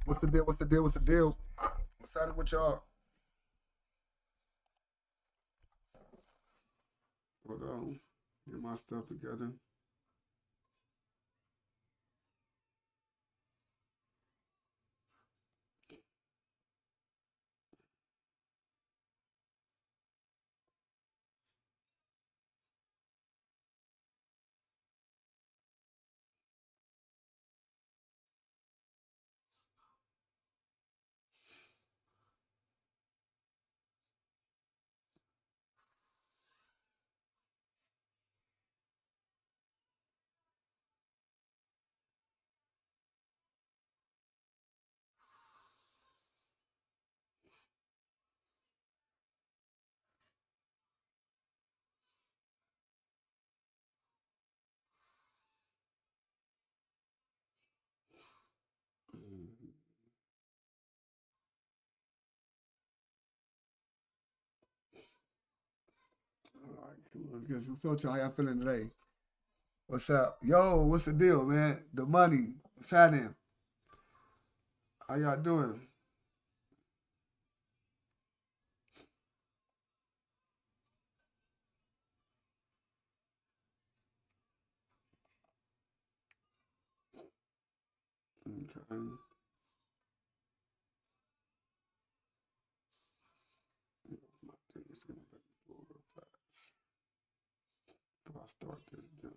What's the deal? What's the deal? What's the deal? What's happening with y'all? Hold on. Get my stuff together. All right, come on. Let's get some. So, how y'all feeling today? What's up? Yo, what's the deal, man? The money. What's happening? How y'all doing? Okay. My thing is going back and forth real fast. If I start this, Jones.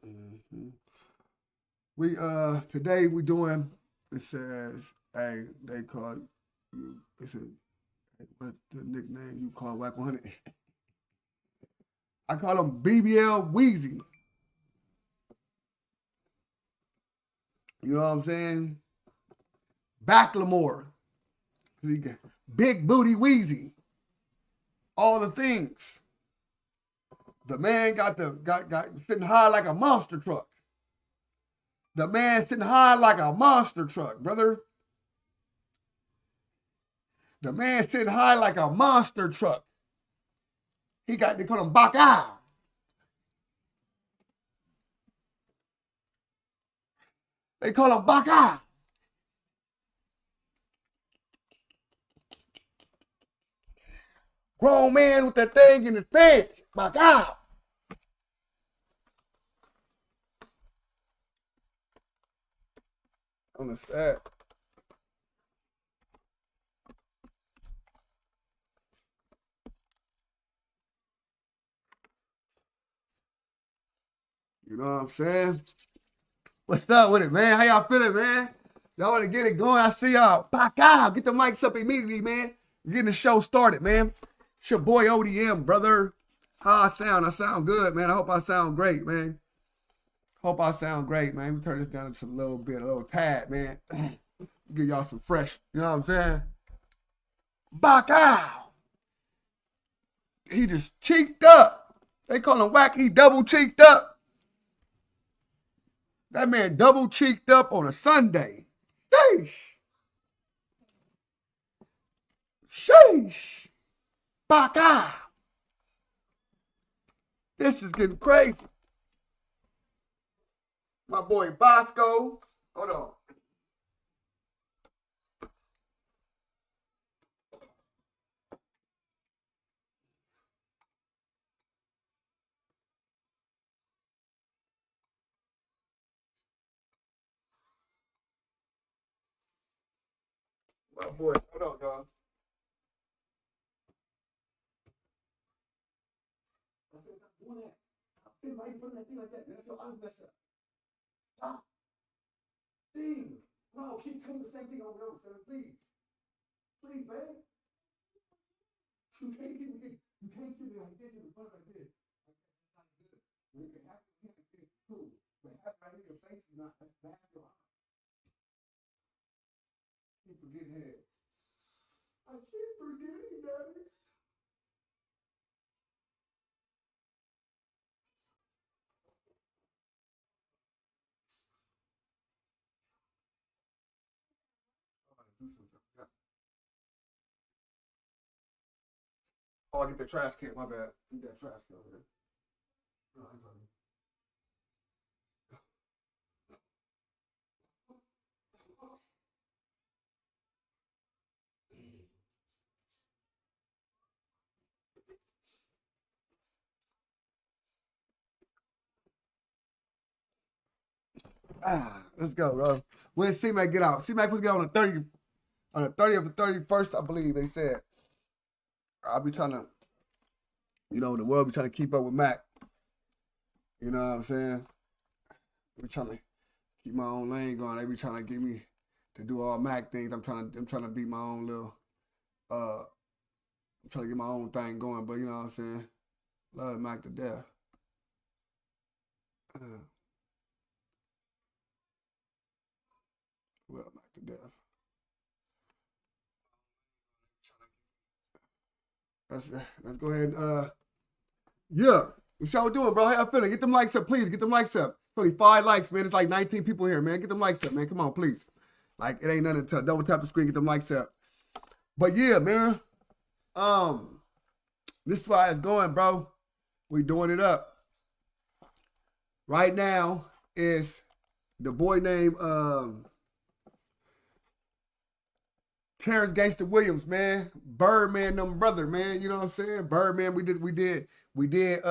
Mm-hmm. We today we doing. It says, hey, they call you. It's a what's the nickname you call Whack 100? I call him BBL Wheezy. You know what I'm saying? Backlemore. Big booty Wheezy. All the things. The man got sitting high like a monster truck. The man sitting high like a monster truck, brother. The man sitting high like a monster truck. They call him Baka. They call him Baka. Grown man with that thing in his pants. Baka. On the set. You know what I'm saying? What's up with it, man? How y'all feeling, man? Y'all want to get it going? I see y'all. Baka. Get the mics up immediately, man. We're getting the show started, man. It's your boy ODM, brother. How I sound? I sound good, man. I hope I sound great, man. Hope I sound great, man. We turn this down to a little tad, man. Give y'all some fresh, you know what I'm saying? Baka. He just cheeked up. They call him Whack. He double cheeked up. That man double cheeked up on a Sunday. Sheesh. Sheesh. Baka. This is getting crazy. My boy Bosco. Hold on. My boy. Hold on, dog. I said, stop doing that. Why you putting that thing like that? That's your eyes mess up. Stop. Thing. No, keep telling the same thing over and over, son. Please. Please, man. You can't sit there like this in front like this. That's not good. You can have your hand like this, cool. But have it right in your face is not, that's bad for your eyes. Keep forgetting head. I keep forgetting, Daddy. Oh, I get the trash can. My bad. Get that trash can over there. Let's go, bro. When C-Mac get out? C-Mac was get on the 30th. On the 30th of the 31st, I believe they said. I'll be trying to, you know, the world be trying to keep up with Mac. You know what I'm saying? We trying to keep my own lane going. They be trying to get me to do all Mac things. I'm trying to be my own little, I'm trying to get my own thing going, but you know what I'm saying? Love Mac to death. Love Mac to death. Let's go ahead and yeah. What y'all doing, bro? How y'all feeling? Get them likes up, please. Get them likes up. It's only 5 likes, man. It's like 19 people here, man. Get them likes up, man. Come on, please. Like, it ain't nothing to double tap the screen, get them likes up. But yeah, man. This is why it's going, bro. We doing it up. Right now is the boy named Terrance Gangsta Williams, man. Birdman, them brother, man. You know what I'm saying? Birdman, we did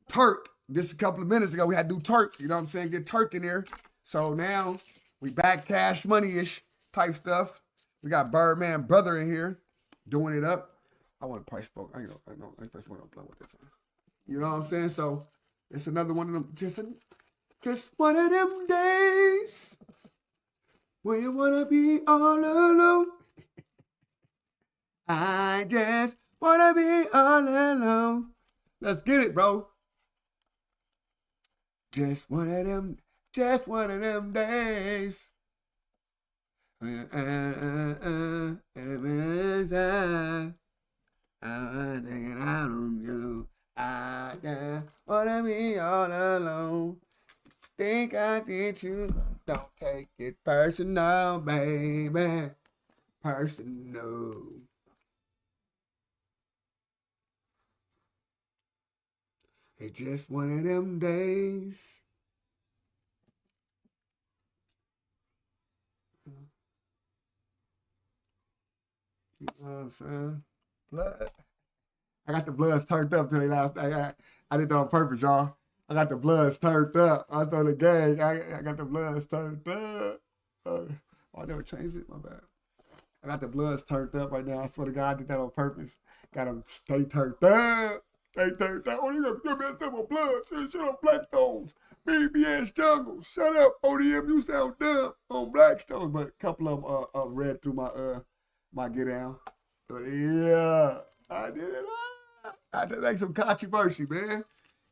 Turk just a couple of minutes ago. We had to do Turk, you know what I'm saying? Get Turk in there. So now we back Cash Money-ish type stuff. We got Birdman brother in here doing it up. I want to price smoke. I know. I just want to play with this one. You know what I'm saying? So it's another one of them. Just one of them days when you wanna be all alone. I just wanna be all alone. Let's get it, bro. Just one of them days. I'm thinking out on you. I just wanna be all alone. Think I did you. Don't take it personal, baby. Personal. It's just one of them days. You know what I'm saying? Blood. I got the bloods turned up today last night. I did that on purpose, y'all. I got the bloods turned up. I was on the gang. I got the bloods turned up. I never changed it. My bad. I got the bloods turned up right now. I swear to God, I did that on purpose. Got them stay turned up. Stay turned up. Oh, you got to give me a blood. Shut up, Blackstones. BBS Jungles. Shut up, ODM. You sound dumb on Blackstones. But a couple of them read through my get down. But yeah, I did it. I had to make some controversy, man.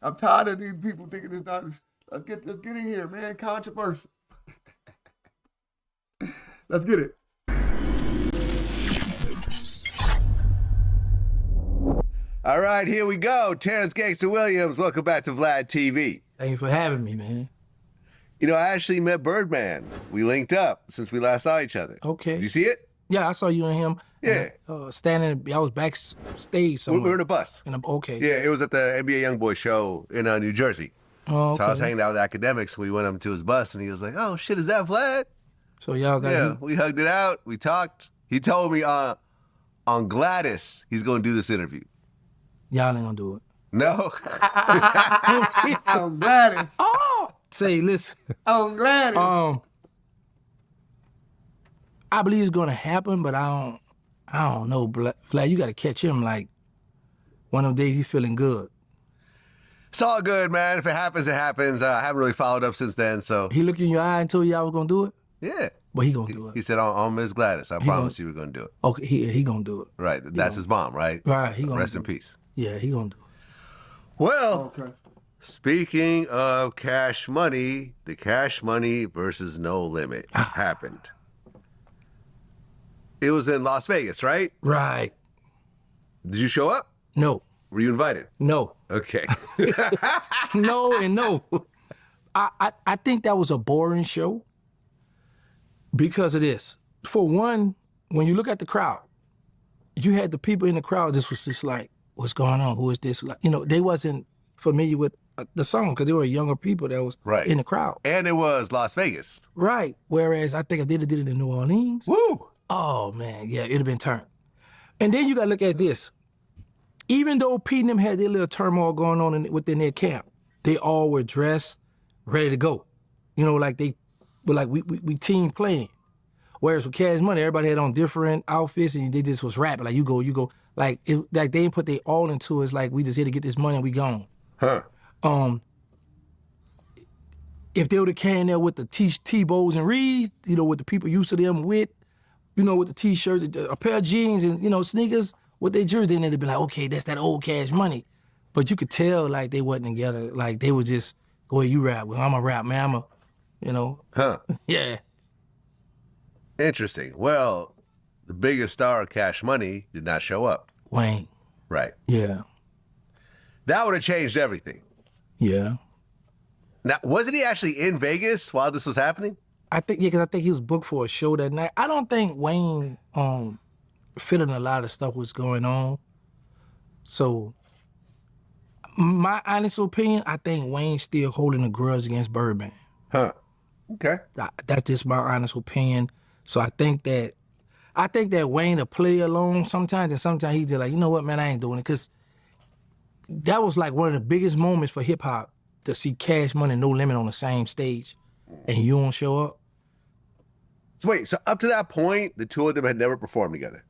I'm tired of these people thinking it's not. Let's get in here, man. Controversy. Let's get it. All right, here we go. Terrance Gangsta Williams, welcome back to VladTV. Thank you for having me, man. You know, I actually met Birdman. We linked up since we last saw each other. Okay. Did you see it? Yeah, I saw you and him. Yeah. Standing, I was backstage somewhere. We were in a bus. Okay. Yeah, it was at the NBA Youngboy show in New Jersey. Oh, okay. So I was hanging out with academics. We went up to his bus, and he was like, "Oh shit, is that Vlad?" So y'all got Yeah, we hugged it out. We talked. He told me on Gladys he's going to do this interview. Y'all ain't gonna do it. No. I'm Gladys. Oh, say, listen. I'm Gladys. I believe it's gonna happen, but I don't know. Vlad, you gotta catch him like one of them days he's feeling good. It's all good, man. If it happens, it happens. I haven't really followed up since then, so. He looked in your eye and told you I was gonna do it? Yeah. But he gonna do it. He said, on Miss Gladys, I promise you we're gonna do it. Okay, he gonna do it. Right, that's his mom, right? Right, he gonna Rest do in it. peace. Yeah, he gonna do it. Well, Okay. speaking of Cash Money, the Cash Money versus No Limit happened. It was in Las Vegas, right? Right. Did you show up? No. Were you invited? No. Okay. No and no. I think that was a boring show because of this. For one, when you look at the crowd, you had the people in the crowd, this was just like, what's going on? Who is this? Like, they wasn't familiar with the song because they were younger people that was Right. in the crowd. And it was Las Vegas. Right. Whereas I think if they did it in New Orleans, Woo! oh man, yeah, it'd have been turned. And then you got to look at this. Even though Pete and them had their little turmoil going on within their camp, they all were dressed, ready to go. Like they were like, we team playing. Whereas with Cash Money, everybody had on different outfits and they just was rapping. Like, you go. Like they didn't put their all into it. It's like, we just here to get this money and we gone. Huh. If they would have came there with the T-bows and Reeds, with the people used to them with the T-shirts, a pair of jeans and, sneakers with their jersey, then they'd be like, okay, that's that old Cash Money. But you could tell, like, they wasn't together. Like, they would just, go ahead, you rap. Well, I'm a rap, man. Huh. Yeah. Interesting. Well, the biggest star of Cash Money did not show up. Wayne. Right. Yeah. That would have changed everything. Yeah. Now, wasn't he actually in Vegas while this was happening? because I think he was booked for a show that night. I don't think Wayne feeling a lot of stuff was going on. So, my honest opinion, I think Wayne's still holding a grudge against Birdman. Huh. Okay. That's just my honest opinion. So I think that Wayne will play along sometimes, and sometimes he just like, you know what, man, I ain't doing it. Because that was like one of the biggest moments for hip hop, to see Cash Money and No Limit on the same stage, and you don't show up. So wait, so up to that point, the two of them had never performed together?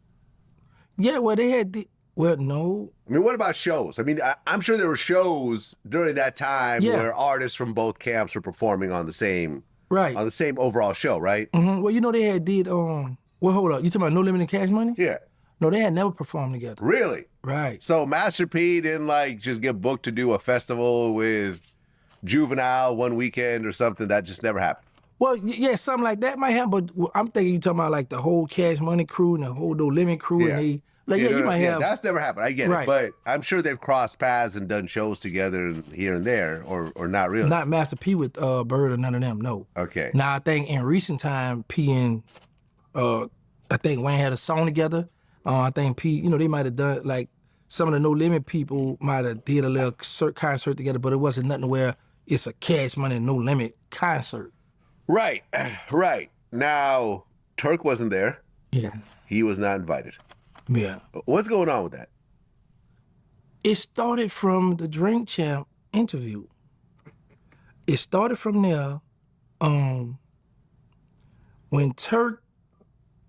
Yeah, well, they had no. I mean, what about shows? I mean, I'm sure there were shows during that time where artists from both camps were performing on the same overall show, right? Mm-hmm. Well, they had did well, hold up. You talking about No Limit and Cash Money? Yeah. No, they had never performed together. Really? Right. So Master P didn't just get booked to do a festival with Juvenile one weekend or something? That just never happened. Well, yeah, something like that might happen, but I'm thinking you talking about like the whole Cash Money crew and the whole No Limit crew, and they you might have. That's never happened. I get it, but I'm sure they've crossed paths and done shows together here and there, or not really. Not Master P with Bird or none of them. No. Okay. Now I think in recent time, P and I think Wayne had a song together. I think P, they might have done like some of the No Limit people might have did a little concert together, but it wasn't nothing where it's a Cash Money and No Limit concert. Right, right. Now, Turk wasn't there. Yeah. He was not invited. Yeah. What's going on with that? It started from the Drink Champ interview. It started from there. When Turk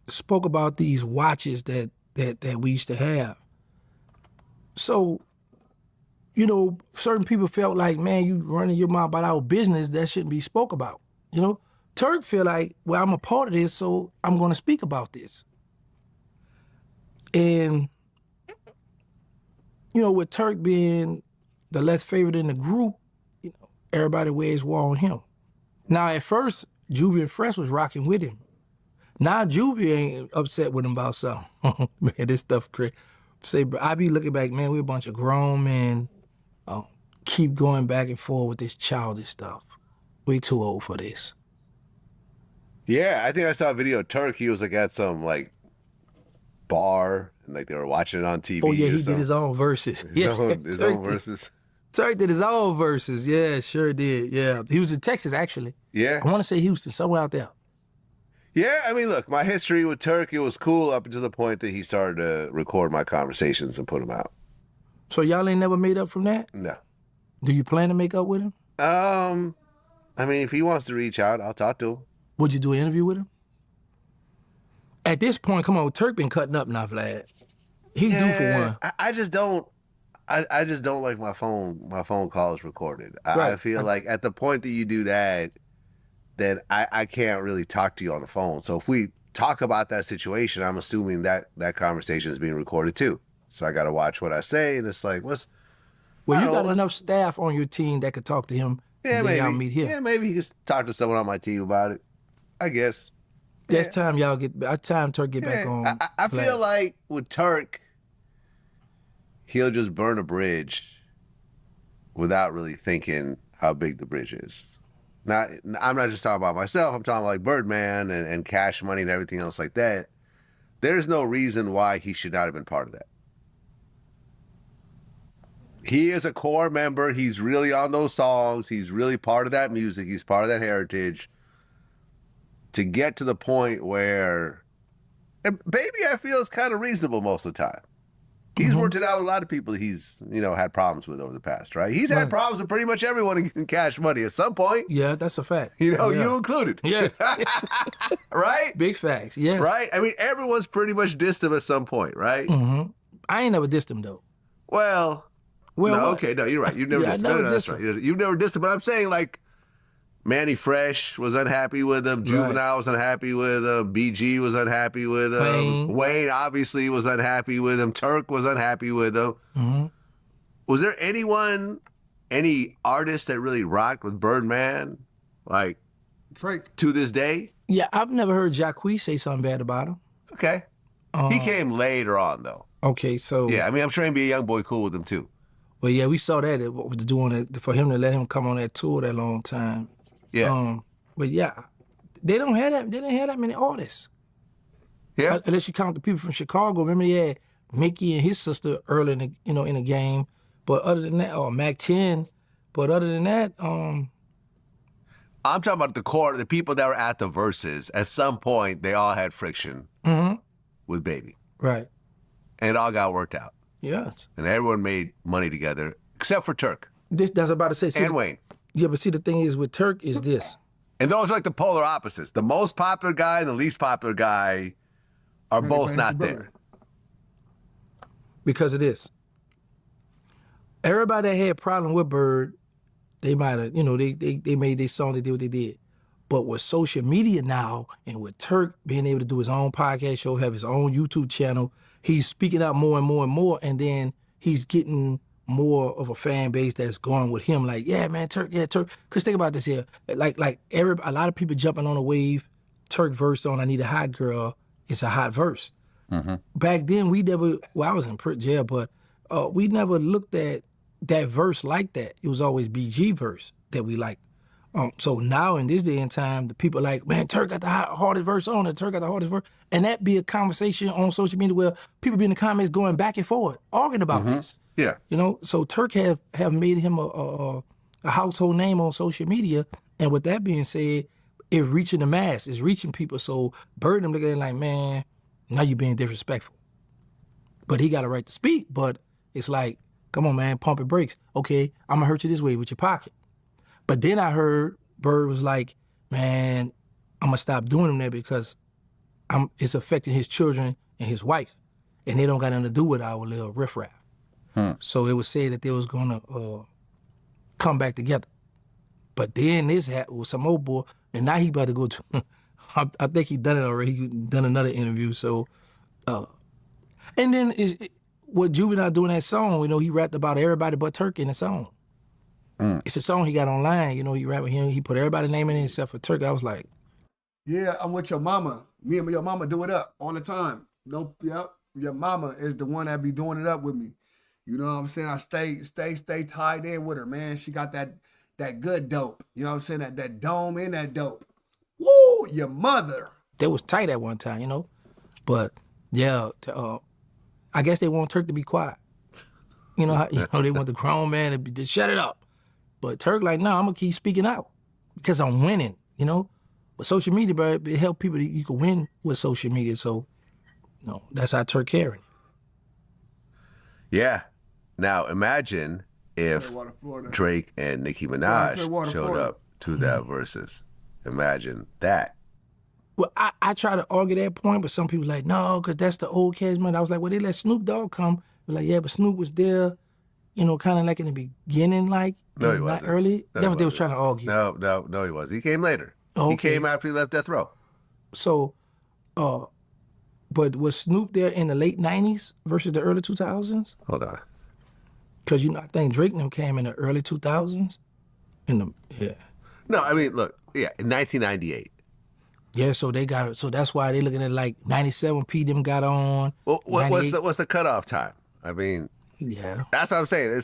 spoke about these watches that we used to have. So, certain people felt like, man, you running your mouth about our business, that shouldn't be spoke about. Turk feel like, well, I'm a part of this, so I'm going to speak about this. And, with Turk being the less favorite in the group, everybody wears war on him. Now, at first, Juvie and Fresh was rocking with him. Now, Juvie ain't upset with him about something. Man, this stuff crazy. Say, bro, I be looking back, man, we a bunch of grown men. Keep going back and forth with this childish stuff. We too old for this. Yeah, I think I saw a video of Turk. He was at some bar and they were watching it on TV. Oh yeah, he did his own verses. His own verses. Turk did his own verses. Yeah, sure did. Yeah, he was in Texas actually. Yeah, I want to say Houston, somewhere out there. Yeah, I mean, look, my history with Turk, it was cool up until the point that he started to record my conversations and put them out. So y'all ain't never made up from that? No. Do you plan to make up with him? I mean, if he wants to reach out, I'll talk to him. Would you do an interview with him? At this point, come on, Turk been cutting up now, Vlad. He's due for one. I just don't like my phone calls recorded. Right. I feel like at the point that you do that, then I can't really talk to you on the phone. So if we talk about that situation, I'm assuming that conversation is being recorded too. So I got to watch what I say, and it's like, well, you got enough staff on your team that could talk to him. Yeah, and maybe. Y'all meet here. Yeah, maybe he could talk to someone on my team about it. I guess. That's time Turk get back on. I feel like with Turk, he'll just burn a bridge without really thinking how big the bridge is. Now, I'm not just talking about myself. I'm talking like Birdman and Cash Money and everything else like that. There's no reason why he should not have been part of that. He is a core member. He's really on those songs. He's really part of that music. He's part of that heritage. To get to the point where, and Baby, I feel, is kind of reasonable most of the time. He's worked it out with a lot of people he's, had problems with over the past, right? He's had problems with pretty much everyone in Cash Money at some point. Yeah, that's a fact. You included. Yeah. Right? Big facts, yes. Right? I mean, everyone's pretty much dissed him at some point, right? I ain't never dissed him, though. Well, no, what? okay, no, you're right. You've never Yeah, dissed him. I never No, that's dissed right. You've never dissed him, but I'm saying, like, Manny Fresh was unhappy with him. Juvenile was unhappy with him. BG was unhappy with him. Wayne obviously was unhappy with him. Turk was unhappy with him. Was there any artist that really rocked with Birdman, like, Drake. to this day? Yeah, I've never heard Jacquees say something bad about him. Okay. He came later on, though. Okay, so... Yeah, I mean, I'm sure NBA young boy cool with him, too. Well, yeah, we saw that doing it for him to let him come on that tour that long time. Yeah. But yeah, they don't have that. They didn't have that many artists. Yeah. Unless you count the people from Chicago. Remember, they had Mickey and his sister early in the, in the game. But other than that, or Mac 10. But other than that, I'm talking about the core, the people that were at the verses. At some point, they all had friction with Baby. Right. And it all got worked out. Yes. And everyone made money together, except for Turk. That's about to say. See, and Wayne. Yeah, but see, the thing is with Turk is this. And those are like the polar opposites. The most popular guy and the least popular guy are both not there. Because of this. Everybody that had a problem with Bird, they might have, they made their song, they did what they did. But with social media now, and with Turk being able to do his own podcast show, have his own YouTube channel, he's speaking out more and more and more, and then he's getting more of a fan base that's going with him. Like, yeah, man, Turk, yeah, Turk. Because think about this here. Like a lot of people jumping on a wave, Turk verse on I Need a Hot Girl, it's a hot verse. Back then, I was in jail, but we never looked at that verse like that. It was always BG verse that we liked. So now in this day and time, the people are like, man, Turk got the hardest verse on it. Turk got the hardest verse. And that be a conversation on social media where people be in the comments going back and forth, arguing about this. Yeah. So Turk have made him a household name on social media. And with that being said, it's reaching the mass. It's reaching people. So Bird them looking at it like, man, now you being disrespectful. But he got a right to speak. But it's like, come on, man, pump and brakes. Okay, I'm going to hurt you this way with your pocket. But then I heard Bird was like, man, I'm going to stop doing them there because it's affecting his children and his wife. And they don't got nothing to do with our little riffraff. So it was said that they was going to come back together. But then this happened with some old boy, and now he about to go to, I think he done it already. He done another interview. So, and then what Juvenile doing that song, he rapped about everybody but Turk in the song. It's a song he got online, he rapped with him. He put everybody's name in it except for Turk. I was like, yeah, I'm with your mama. Me and your mama do it up all the time. Nope, yep. Your mama is the one that be doing it up with me. You know what I'm saying? I stay tied in with her, man. She got that good dope. You know what I'm saying? That dome in that dope. Woo, your mother. They was tight at one time, But yeah, I guess they want Turk to be quiet. They want the grown man to shut it up. But Turk like, no, I'm gonna keep speaking out because I'm winning, But social media, bro, it help people that you can win with social media. So, that's how Turk carrying. Yeah. Now imagine if Drake and Nicki Minaj showed up to that versus. Imagine that. Well, I try to argue that point, but some people like, no, because that's the old cats, man. I was like, well, they let Snoop Dogg come. They're like, yeah, but Snoop was there, kind of like in the beginning, like, no, he wasn't. Not early. That's what they was trying to argue. No, he wasn't. He came later. Okay. He came after he left Death Row. So, but was Snoop there in the late 90s versus the early 2000s? Hold on. Because, I think Drake and them came in the early 2000s. Yeah. No, I mean, look, yeah, in 1998. Yeah, so they got it. So that's why they looking at like 97 P them got on. Well, what's the cutoff time? I mean, yeah. That's what I'm saying.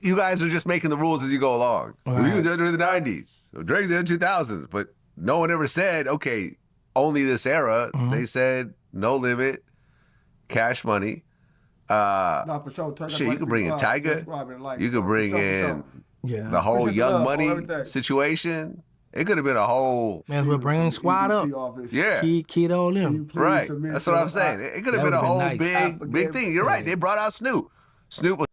You guys are just making the rules as you go along. Right. We was under the 90s. Drake did the 2000s, but no one ever said, okay, only this era. They said no limit, Cash Money, No, for sure. Turk, Shit, you could bring in Tiger. You could bring in the whole Appreciate Young the love, Money everything. situation. It could have been a whole. Man, we're bringing squad up. Yeah. Kid all them. Right. That's what I'm saying. It could have been a whole big thing. You're right. They brought out Snoop. Snoop was.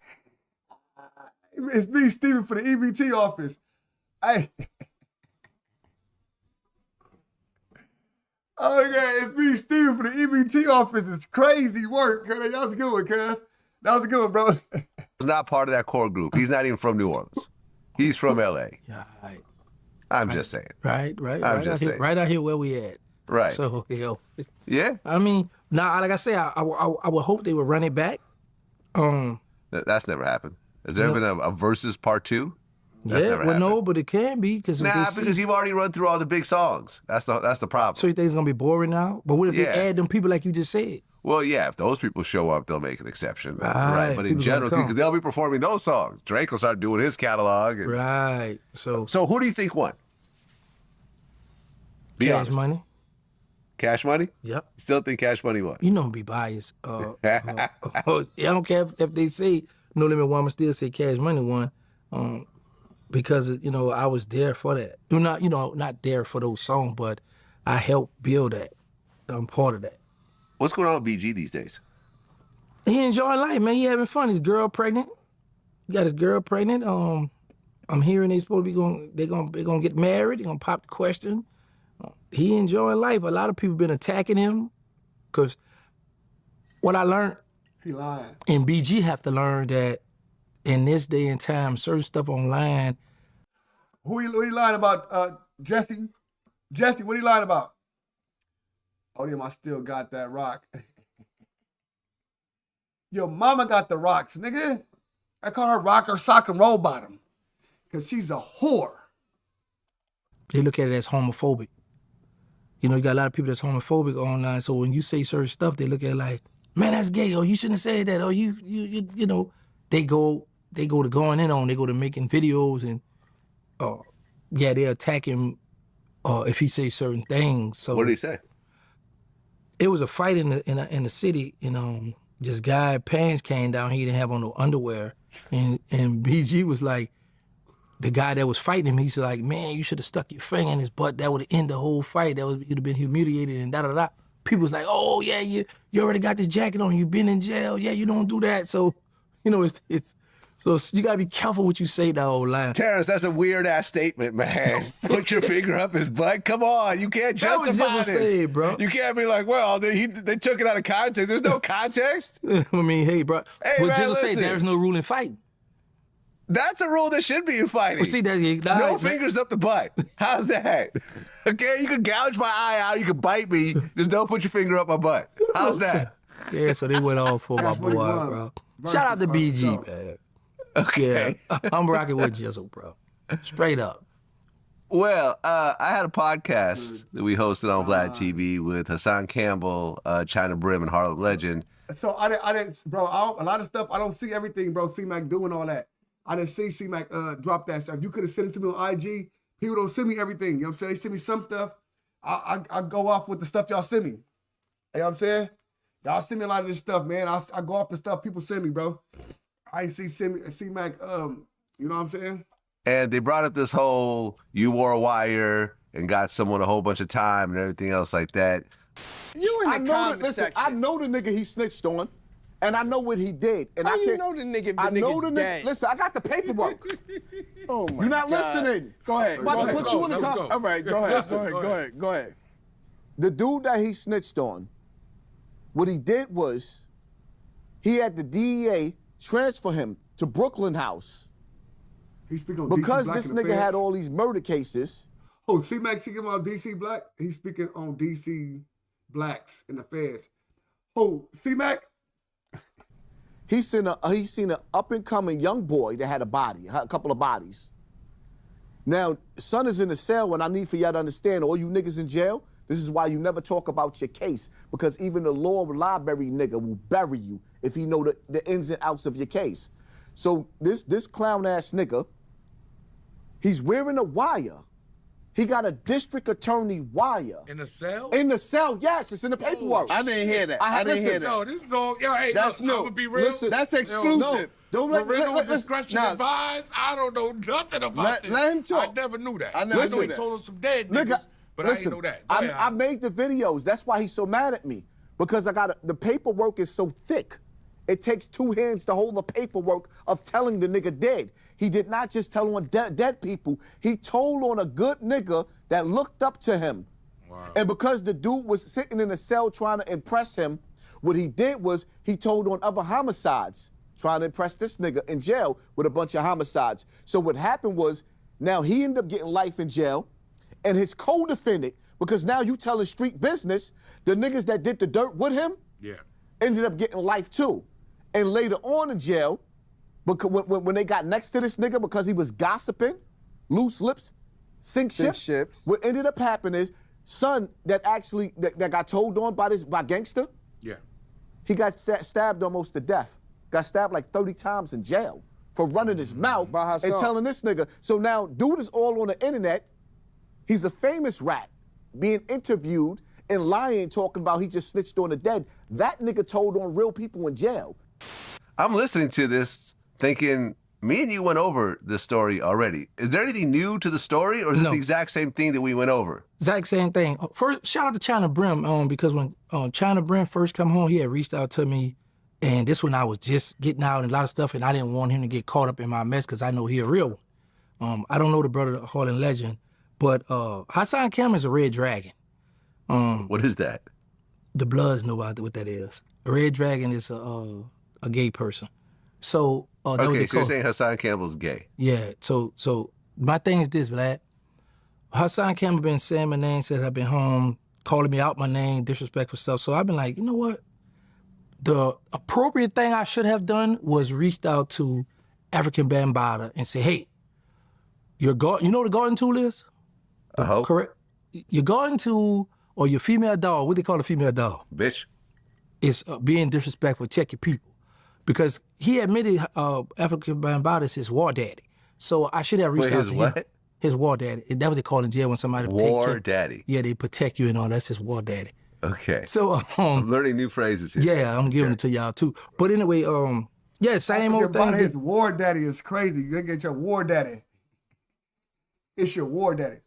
It's me, Steven, for the EBT office. Hey. Oh, yeah, it's me, Steven, for the EBT office. It's crazy work. That was a good one, cuz. That was a good one, bro. Was not part of that core group. He's not even from New Orleans. He's from L.A. Yeah, right. I'm just saying. Right. I'm just saying. Right out here where we at. Right. So, Yeah. I mean, now, like I say, I would hope they would run it back. That's never happened. Has there been a versus part 2? That's never happened. No, but it can be because you've already run through all the big songs. That's the problem. So you think it's gonna be boring now? But what if they add them people like you just said? Well, yeah, if those people show up, they'll make an exception. Right. But in general, because they'll be performing those songs. Drake will start doing his catalog. Right. So who do you think won? Be Cash honest. Money. Cash Money? Yep. You still think Cash Money won? You know, be biased. I don't care if they say No Limit won, I still say Cash Money won, because I was there for that. Not there for those songs, but I helped build that. I'm part of that. What's going on with BG these days? He enjoying life, man. He having fun. His girl pregnant. He got his girl pregnant. I'm hearing they supposed to be they're gonna get married. They're gonna pop the question. He enjoying life. A lot of people been attacking him because what I learned, He lying. and BG have to learn that in this day and time, certain stuff online. Who he lying about? Jesse? Jesse, what he lying about? Oh, damn, I still got that rock. Your mama got the rocks, nigga. I call her rock or sock and roll bottom. Because she's a whore. They look at it as homophobic. You got a lot of people that's homophobic online. So when you say certain stuff, they look at it like, man, that's gay. Or you shouldn't have said that. Or they go to going in on. They go to making videos and they're attacking if he say certain things. So What did he say? it was a fight in the city. This guy pants came down. He didn't have on no underwear, and BG was like, the guy that was fighting him, he's like, man, you should have stuck your finger in his butt. That would have ended the whole fight. You'd have been humiliated and da-da-da. People was like, oh, yeah, you already got this jacket on. You've been in jail. Yeah, you don't do that. So, so you got to be careful what you say that whole line. Terrance, that's a weird-ass statement, man. Put your finger up his butt. Come on. You can't justify this. That was just a say, bro. You can't be like, well, they took it out of context. There's no context. I mean, hey, bro. Hey, but man, just to say, listen. there's no rule in fighting. That's a rule that should be in fighting. Well, see, no fingers up the butt. How's that? Okay, you can gouge my eye out. You can bite me. Just don't put your finger up my butt. How's that? Yeah, so they went all for my boy, bro. Shout out to BG, man. Okay. Yeah, I'm rocking with Jizzle, bro. Straight up. Well, I had a podcast that we hosted on VladTV with Hassan Campbell, China Brim, and Harlem Legend. So I didn't, bro. A lot of stuff, I don't see everything, bro. C-Mac doing all that. I didn't see C-Mac drop that stuff. You could have sent it to me on IG. People don't send me everything. You know what I'm saying? They send me some stuff. I go off with the stuff y'all send me. You know what I'm saying? Y'all send me a lot of this stuff, man. I go off the stuff people send me, bro. I ain't see C-Mac, you know what I'm saying? And they brought up this whole, you wore a wire and got someone a whole bunch of time and everything else like that. You in the comment section. I know the nigga he snitched on, and I know what he did. And How I can't, you know the nigga? I know the nigga. gang? Listen, I got the paperwork. Oh my You're not God. listening. Go ahead. I'm about go to ahead, put go, you in the go. comment. All right, go ahead. Go ahead. The dude that he snitched on, what he did was, he had the DEA transfer him to Brooklyn House He speaking on because DC Black this in the nigga feds. had all these murder cases. Oh, C-Mac speaking about DC Black? He's speaking on DC Blacks in the feds. Oh, C-Mac? He's seen an up-and-coming young boy that had a couple of bodies. Now, son is in the cell, and I need for y'all to understand, all you niggas in jail, this is why you never talk about your case, because even the law library nigga will bury you if he know the ins and outs of your case. So this clown-ass nigga, he's wearing a wire He got a district attorney wire. In the cell? In the cell, yes, it's in the paperwork. I didn't hear that. I didn't hear that. No, this is all. Yo, hey, That's look, new. I'm gonna be real. Listen, That's Yo, exclusive. Don't let Parental let- discretion nah. advised. I don't know nothing about this. let him talk. I never knew that. I never I know knew he that. told us some dead Nigga, niggas, but listen, I didn't know that. Go ahead, I made the videos. That's why he's so mad at me. Because the paperwork is so thick. It takes 2 hands to hold the paperwork of telling the nigga dead. He did not just tell on dead people. He told on a good nigga that looked up to him. Wow. And because the dude was sitting in a cell trying to impress him, what he did was he told on other homicides, trying to impress this nigga in jail with a bunch of homicides. So what happened was, now he ended up getting life in jail, and his co-defendant, because now you telling street business, the niggas that did the dirt with him ended up getting life too. And later on in jail, because when they got next to this nigga because he was gossiping, loose lips, sink ships. What ended up happening is, son that got told on by Gangsta, he got stabbed almost to death. Got stabbed like 30 times in jail for running his mouth By her and son. telling this nigga. So now, dude is all on the internet. He's a famous rat being interviewed and lying, talking about he just snitched on the dead. That nigga told on real people in jail. I'm listening to this thinking, me and you went over this story already. Is there anything new to the story, or is this the exact same thing that we went over? Exact same thing. First, shout out to China Brim, because when China Brim first come home, he had reached out to me, and this when I was just getting out and a lot of stuff, and I didn't want him to get caught up in my mess because I know he a real one. I don't know the brother, the Harlan legend, but Hassan Cam is a red dragon. What is that? The Bloods know about what that is. A red dragon is a gay person. So Okay, so you're saying Hassan Campbell's gay? Yeah. So my thing is this, Vlad. Hassan Campbell been saying my name since I've been home, calling me out my name, disrespectful stuff. So I've been like, you know what? The appropriate thing I should have done was reached out to African Bambaataa and say, hey, you know what a garden tool is? I hope. Correct. Your garden tool or your female dog, what they call a female dog? Bitch. Is being disrespectful, check your people. Because he admitted African Bambaataa is his war daddy. So I should have reached out to him. What? His war daddy. That was they call in jail when somebody War daddy. Yeah, they protect you and all. That's his war daddy. Okay. So I'm learning new phrases here. yeah, I'm giving it to y'all too. But anyway, yeah, same old thing. His war daddy is crazy. You gotta get your war daddy. It's your war daddy.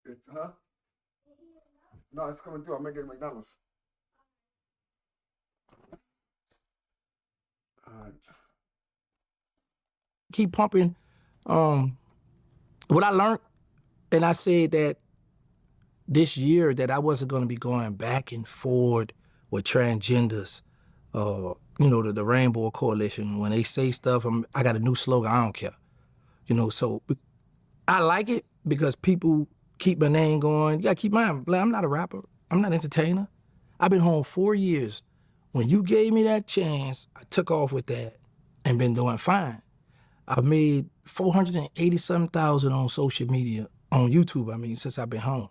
It's, huh? No, it's coming through. I'm making McDonald's. All right. Keep pumping. What I learned, and I said that this year that I wasn't going to be going back and forth with transgenders, the Rainbow Coalition. When they say stuff, I got a new slogan. I don't care. So I like it because people keep my name going. You got to keep mine. I'm not a rapper. I'm not an entertainer. I've been home 4 years. When you gave me that chance, I took off with that and been doing fine. I've made $487,000 on social media, on YouTube, since I've been home.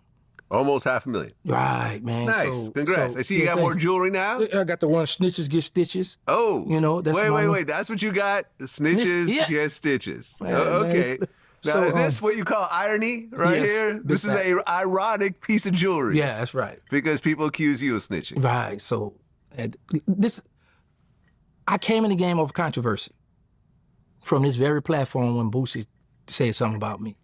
Almost 500,000. Right, man. Nice. So, congrats. I see you got more jewelry now? I got the one snitches get stitches. Oh. That's wait. That's what you got? The snitches get stitches. Man, okay. man. Now, So, is this what you call irony right yes, here? This is big an ironic piece of jewelry. Yeah, that's right. Because people accuse you of snitching. Right. So I came in the game over controversy from this very platform when Boosie said something about me.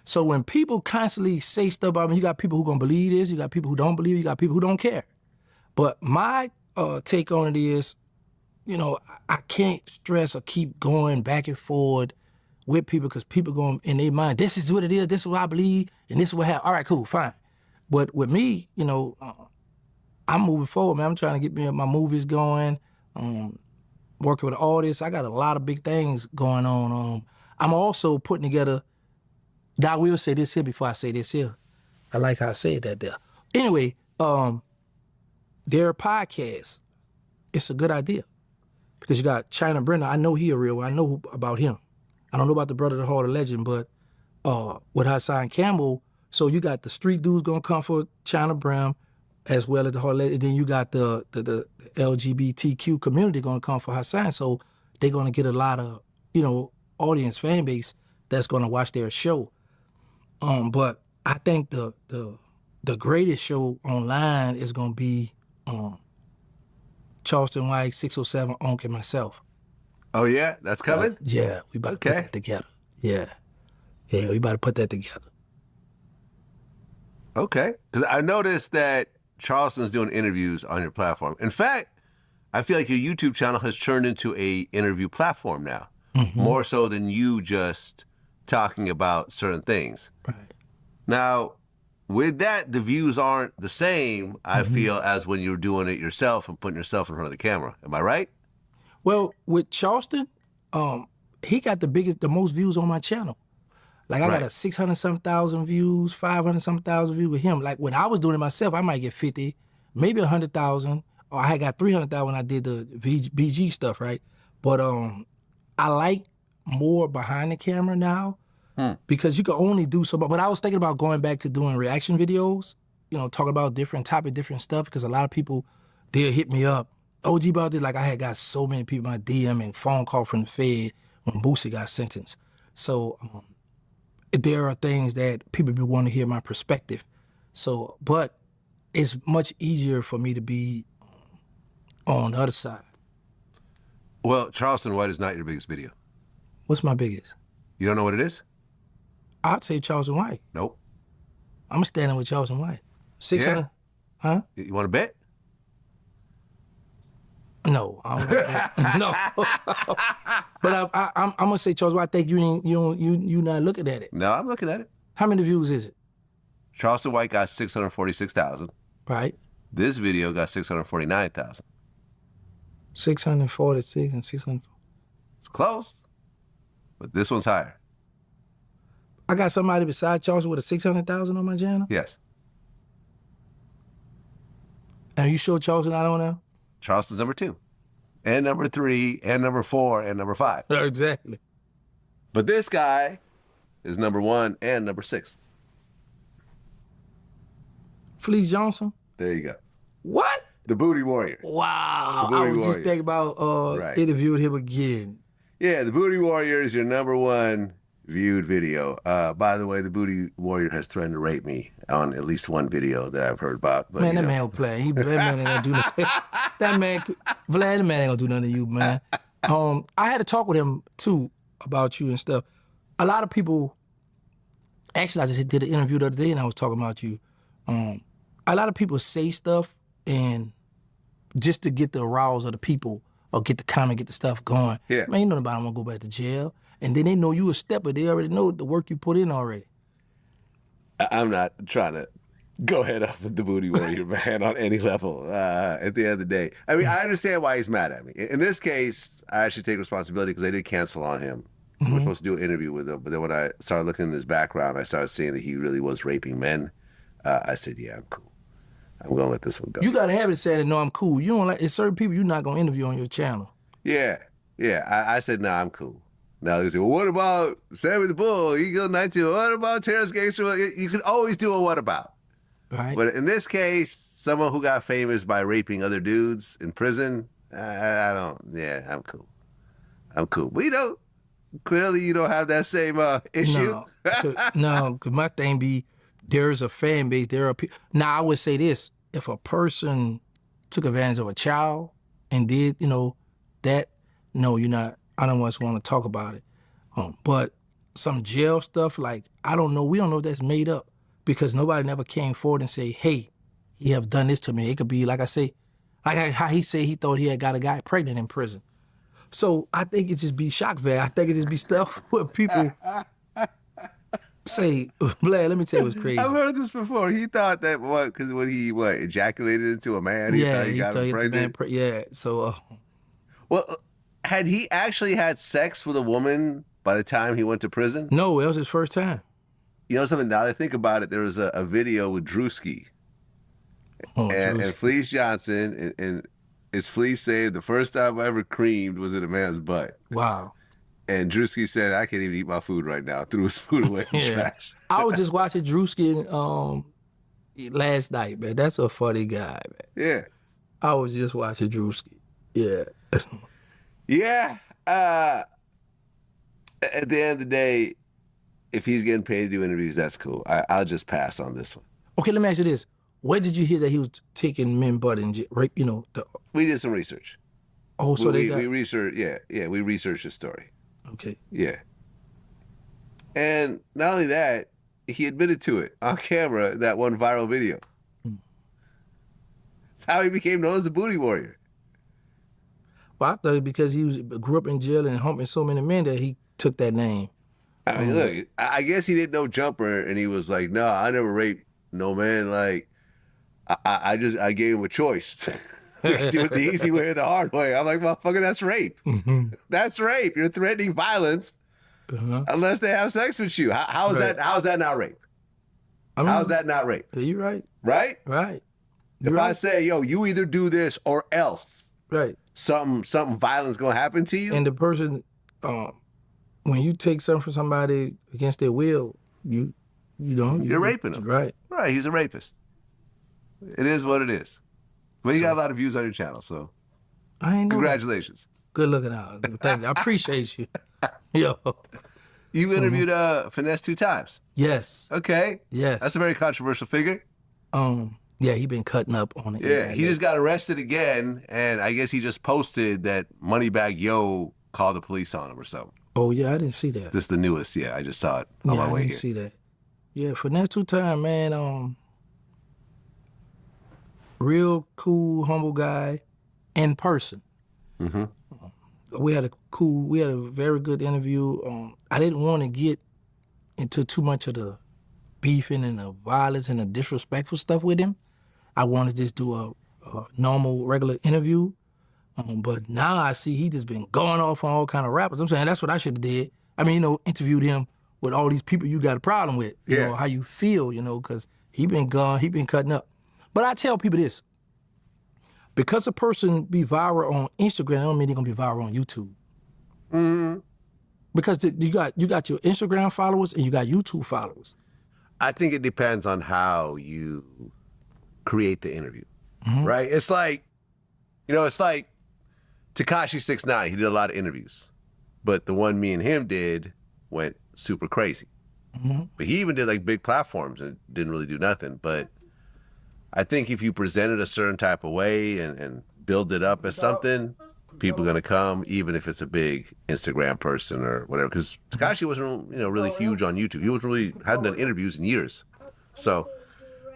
So when people constantly say stuff about me, you got people who gonna believe this, you got people who don't believe it, you got people who don't care. But my take on it is, I can't stress or keep going back and forward with people because people going in their mind, this is what it is, this is what I believe, and this is what happened. All right, cool, fine. But with me, I'm moving forward, man. I'm trying to get my movies going. working with artists. I got a lot of big things going on. I'm also putting together. I will say this here before I say this here. I like how I said that there. Anyway, their podcast. It's a good idea because you got China Brenner. I know he a real one. I know about him. I don't know about the brother, the Heart of Legend, but with Hassan Campbell, so you got the street dudes gonna come for China Brenner as well as the Heart of Legend. And then you got the LGBTQ community gonna come for Hassan. So they're gonna get a lot of, audience, fan base that's gonna watch their show. But I think the greatest show online is gonna be Charleston White, 607, Onk, and myself. Oh yeah, that's coming. Yeah, we about to put that together. Yeah, we about to put that together. Okay, because I noticed that Charleston's doing interviews on your platform. In fact, I feel like your YouTube channel has turned into a interview platform now, more so than you just talking about certain things. Right. Now, with that, the views aren't the same, I feel, as when you're doing it yourself and putting yourself in front of the camera. Am I right? Well, with Charleston, he got the most views on my channel. Like I got a 600-some thousand views, 500-some thousand views with him. Like when I was doing it myself, I might get 50, maybe 100,000, or I had got 300,000 when I did the BG stuff, right? But I like more behind the camera now because you can only do so much. But I was thinking about going back to doing reaction videos, talk about different stuff because a lot of people, they'll hit me up. OG about this, like I had got so many people my DM and phone call from the Fed when Boosie got sentenced. So there are things that people be wanting to hear my perspective. So, but it's much easier for me to be on the other side. Well, Charleston White is not your biggest video. What's my biggest? You don't know what it is? I'd say Charleston White. Nope. I'm standing with Charleston White. 600, Yeah. huh? You want to bet? No, I don't know. No. But I'm gonna say Charles. I think you not looking at it. No, I'm looking at it. How many views is it? Charleston White got 646,000. Right. This video got 649,000. 646 and 600. It's close, but this one's higher. I got somebody beside Charles with a 600,000 on my channel. Yes. And you sure Charles not on there? Charleston's number 2, and number 3, and number 4, and number 5. Exactly. But this guy is number 1 and number 6. Fleece Johnson? There you go. What? The Booty Warrior. Wow. The I Booty was just Warrior. thinking about Right. interviewing him again. Yeah, the Booty Warrior is your number 1 viewed video. By the way, the Booty Warrior has threatened to rape me on at least one video that I've heard about. But, Man, that man will play. That man ain't gonna do nothing. That man ain't gonna do nothing to you, man. I had to talk with him too about you and stuff. A lot of people, actually, I just did an interview the other day and I was talking about you. A lot of people say stuff and just to get the arousal of the people or get the comment, get the stuff going. Yeah. Man, you know nobody want to go back to jail. And then they know you a stepper. They already know the work you put in already. I'm not trying to go head up with the Booty Warrior, man, on any level at the end of the day. I mean, I understand why he's mad at me. In this case, I actually take responsibility because I did cancel on him. We're supposed to do an interview with him, but then when I started looking at his background, I started seeing that he really was raping men. I said, yeah, I'm cool. I'm going to let this one go. You got a habit of saying, no, I'm cool. You don't like, it's certain people you're not going to interview on your channel. Yeah. I said, nah, I'm cool. Now they say, well, what about Sammy the Bull, Eagle 19? What about Terrance Gangsta? You can always do a what about. Right. But in this case, someone who got famous by raping other dudes in prison, I'm cool. I'm cool. But clearly you don't have that same issue. No, because my thing be, there's a fan base, there are people. Now, I would say this, if a person took advantage of a child and did, that, no, you're not, I don't want to talk about it. But some jail stuff, like, I don't know, we don't know if that's made up because nobody never came forward and say, hey, he have done this to me. It could be, like I say, like how he said he thought he had got a guy pregnant in prison. So I think it just be shock value. I think it just be stuff where people say, Vlad, let me tell you what's crazy. I've heard this before. He thought that, because when he, ejaculated into a man, he thought he got him pregnant? Yeah, so... Well, Had he actually had sex with a woman by the time he went to prison? No, it was his first time. You know something? Now that I think about it, there was a video with Drewski and Fleece Johnson, and is Fleece saying the first time I ever creamed was in a man's butt. Wow. And Drewski said, I can't even eat my food right now. Threw his food away in the trash. I was just watching Drewski last night, man. That's a funny guy, man. Yeah. I was just watching Drewski. Yeah. Yeah. At the end of the day, if he's getting paid to do interviews, that's cool. I'll just pass on this one. Okay, let me ask you this. Where did you hear that he was taking men butt and rape, you know? We did some research. Oh, so we researched, we researched the story. Okay. Yeah. And not only that, he admitted to it on camera in that one viral video. That's how he became known as the Booty Warrior. Well, I thought because he grew up in jail and humping so many men that he took that name. I mean, look, I guess he didn't know Jumper, and he was like, no, I never raped no man. Like, I gave him a choice. Do it the easy way or the hard way. I'm like, motherfucker, that's rape. That's rape. You're threatening violence unless they have sex with you. How is that? How is that not rape? How is that not rape? You're right. Right? Right. If I say, yo, you either do this or else, right, something violent's gonna happen to you. And the person, when you take something from somebody against their will, you're raping them. Right. Right. He's a rapist. It is what it is. But you got a lot of views on your channel, so I ain't know congratulations. That. Good looking out. Thank you. I appreciate you. Yo. You interviewed Finesse 2 times. Yes. Okay. Yes. That's a very controversial figure. Yeah, he been cutting up on it. Yeah, he just got arrested again, and I guess he just posted that Moneybag Yo called the police on him or something. Oh yeah, I didn't see that. This is the newest. Yeah, I just saw it on my way here. I didn't see that. Yeah, Finesse 2 times, man. Real cool, humble guy, in person. Mm-hmm. We had a very good interview. I didn't want to get into too much of the beefing and the violence and the disrespectful stuff with him. I wanted to just do a normal, regular interview. But now I see he just been going off on all kind of rappers. I'm saying that's what I should have did. I mean, interviewed him with all these people you got a problem with. You know, how you feel, because he been gone, he been cutting up. But I tell people this. Because a person be viral on Instagram, I don't mean they're gonna be viral on YouTube. Mm-hmm. Because you got your Instagram followers and you got YouTube followers. I think it depends on how you create the interview, right? It's like Tekashi 6ix9ine. He did a lot of interviews, but the one me and him did went super crazy. But he even did like big platforms and didn't really do nothing. But I think if you present it a certain type of way and build it up as something, people are gonna come, even if it's a big Instagram person or whatever. Because Tekashi wasn't, really huge on YouTube. He hadn't done interviews in years. So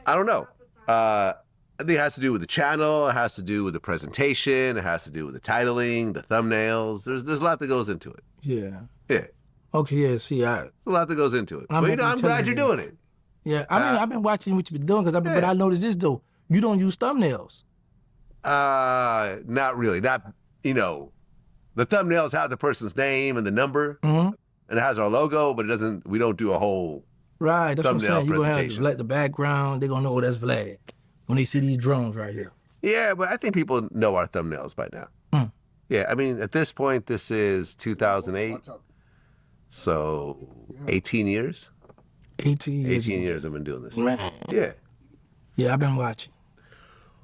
I don't know. I think it has to do with the channel. It has to do with the presentation. It has to do with the titling, the thumbnails. There's a lot that goes into it. Yeah. Yeah. Okay. Yeah. See, a lot that goes into it. But I'm glad you're doing it. Yeah. I mean, I've been watching what you've been doing but I noticed this though. You don't use thumbnails. Not really. Not. The thumbnails have the person's name and the number, and it has our logo, but it doesn't. We don't do a whole right. That's what I'm saying. You're gonna have presentation. the background. They're gonna know that's Vlad when they see these drones right here. Yeah, but I think people know our thumbnails by now. Yeah, I mean, at this point, this is 2008, so 18 years. 18 years. 18 years I've been doing this. Man. Yeah. Yeah, I've been watching.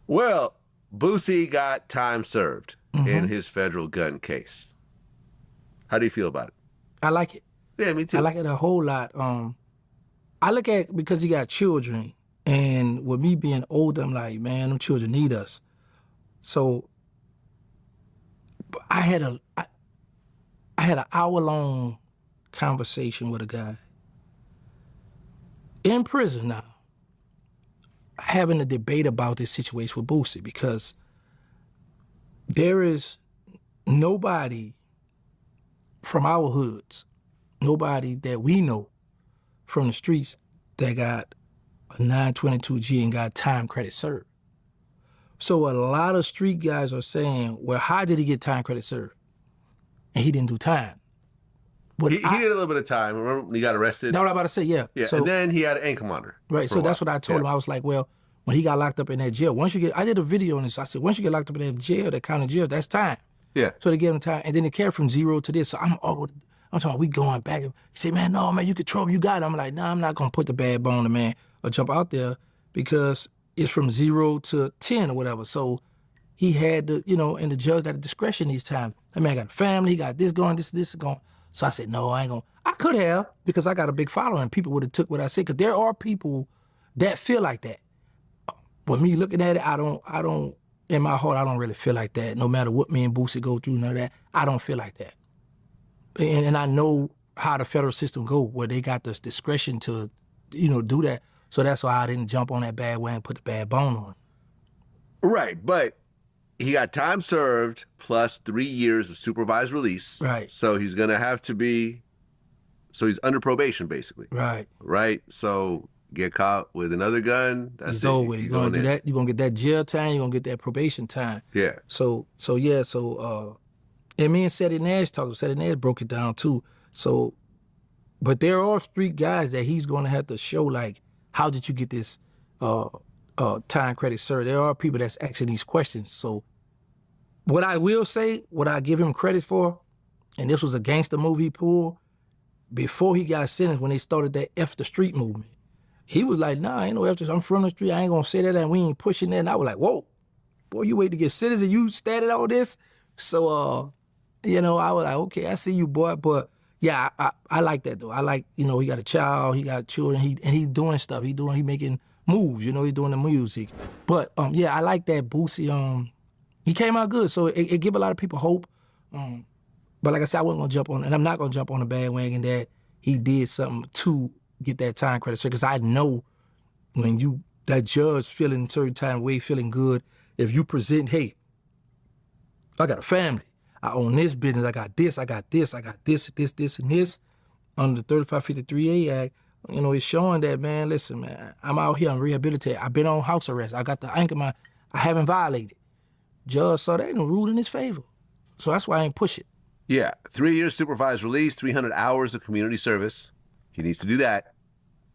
Well, Boosie got time served in his federal gun case. How do you feel about it? I like it. Yeah, me too. I like it a whole lot. I look at it because he got children, and with me being older, I'm like, man, them children need us. So I had an hour-long conversation with a guy in prison now, having a debate about this situation with Boosie, because there is nobody from our hoods, nobody that we know from the streets that got a 922G and got time credit served. So a lot of street guys are saying, well, how did he get time credit served? and he didn't do time. But He did a little bit of time. Remember when he got arrested? That's what I was about to say, yeah. Yeah, So, and then he had an ankle monitor. right, so that's what I told him. I was like, well, when he got locked up in that jail, I did a video on this. I said, once you get locked up in that jail, that county jail, that's time. Yeah. So they gave him time, and then it carried from 0 to this. So I'm talking about we going back. He said, man, no, man, you control him, you got it. I'm like, nah, I'm not gonna put the bad bone on the man or jump out there because it's from 0 to 10 or whatever. So he had the, and the judge got the discretion these times. That man got a family, he got this going, this is going. So I said, no, I ain't gonna. I could have, because I got a big following. People would have took what I said, because there are people that feel like that. But me looking at it, I don't, in my heart, I don't really feel like that. No matter what me and Boosie go through, none of that, I don't feel like that. And I know how the federal system go, where they got this discretion to, do that. So that's why I didn't jump on that bad way and put the bad bone on. Right, but he got time served plus 3 years of supervised release. Right. So he's going to have to be, so he's under probation, basically. Right. Right? So get caught with another gun, that's It's it. over. You're You're gonna do in. that. You're gonna get that jail time. You're gonna get that probation time. Yeah. So and me and Seti Nash talked. Seti Nash broke it down too. So, but there are street guys that he's gonna have to show, like, how did you get this time credit, sir? There are people that's asking these questions. So, what I will say, what I give him credit for, and this was a gangster movie he pulled before he got sentenced, when they started that F the Street movement. He was like, nah, ain't no F the, I'm from the street, I ain't gonna say that, and we ain't pushing that. And I was like, whoa, boy, you wait to get sentenced and you started all this? So, I was like, okay, I see you, boy. But yeah, I like that though. I like, he got a child, he got children, he doing stuff. He making moves, he doing the music. But yeah, I like that Boosie, he came out good. So it give a lot of people hope. But like I said, I wasn't gonna jump on, and I'm not gonna jump on the bandwagon that he did something to get that time credit, sir. Because I know when that judge feeling certain time way, feeling good, if you present, hey, I got a family, I own this business, I got this, this, and this, under the 3553A Act, it's showing that, man, listen, man, I'm out here, I'm rehabilitated. I've been on house arrest. I got the anchor, I haven't violated. Judge saw that and ruled in his favor. So that's why I ain't push it. Yeah. 3 years supervised release, 300 hours of community service. He needs to do that,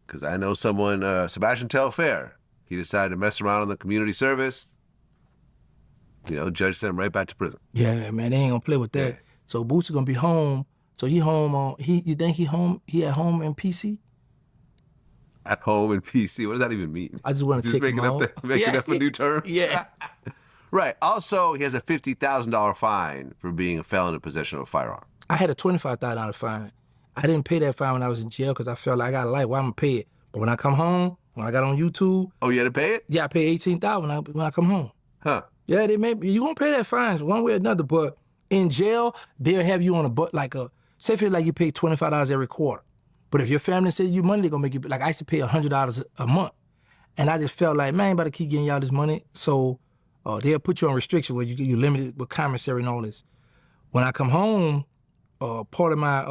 because I know someone, Sebastian Telfair, he decided to mess around on the community service. Judge sent him right back to prison. Yeah, man, they ain't gonna play with that. Yeah. So Boosie gonna be home. So he home on, you think he at home in PC? At home in PC, what does that even mean? I just want to take him home. Making up a new term? Yeah. Right. Also, he has a $50,000 fine for being a felon in possession of a firearm. I had a $25,000 fine. I didn't pay that fine when I was in jail because I felt like I got a life. Why I'm gonna pay it? But when I come home, when I got on YouTube, Oh, you had to pay it? yeah, I pay $18,000 when I come home. Huh. Yeah, you gonna pay that fine one way or another. But in jail, they'll have you on say if it's like you pay $25 every quarter. But if your family sends you money, they're gonna make you, like I used to pay $100 a month. And I just felt like, man, I ain't about to keep getting y'all this money. So they'll put you on restriction where you limited with commissary and all this. When I come home, part of my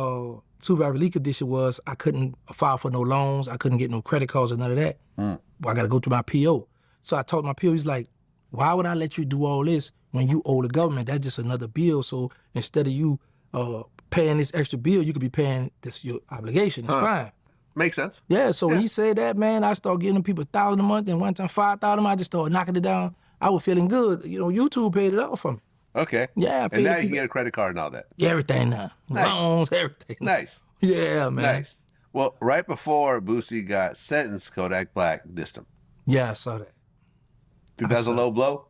supervised release condition was I couldn't file for no loans, I couldn't get no credit cards or none of that. I gotta go through my PO. So I told my PO, he's like, why would I let you do all this when you owe the government? That's just another bill. So instead of you paying this extra bill, you could be paying this your obligation. It's fine. Makes sense. Yeah, so when he said that, man, I started giving people $1,000 a month, and one time $5,000 a month, I just started knocking it down. I was feeling good. YouTube paid it off for me. Okay. Yeah, I paid and now the you can people. get a credit card and all that. Yeah, everything now. Nice. Loans, everything. Nice. Yeah, man. Nice. Well, right before Boosie got sentenced, Kodak Black dissed him. Yeah, I saw that. Think that's a low blow?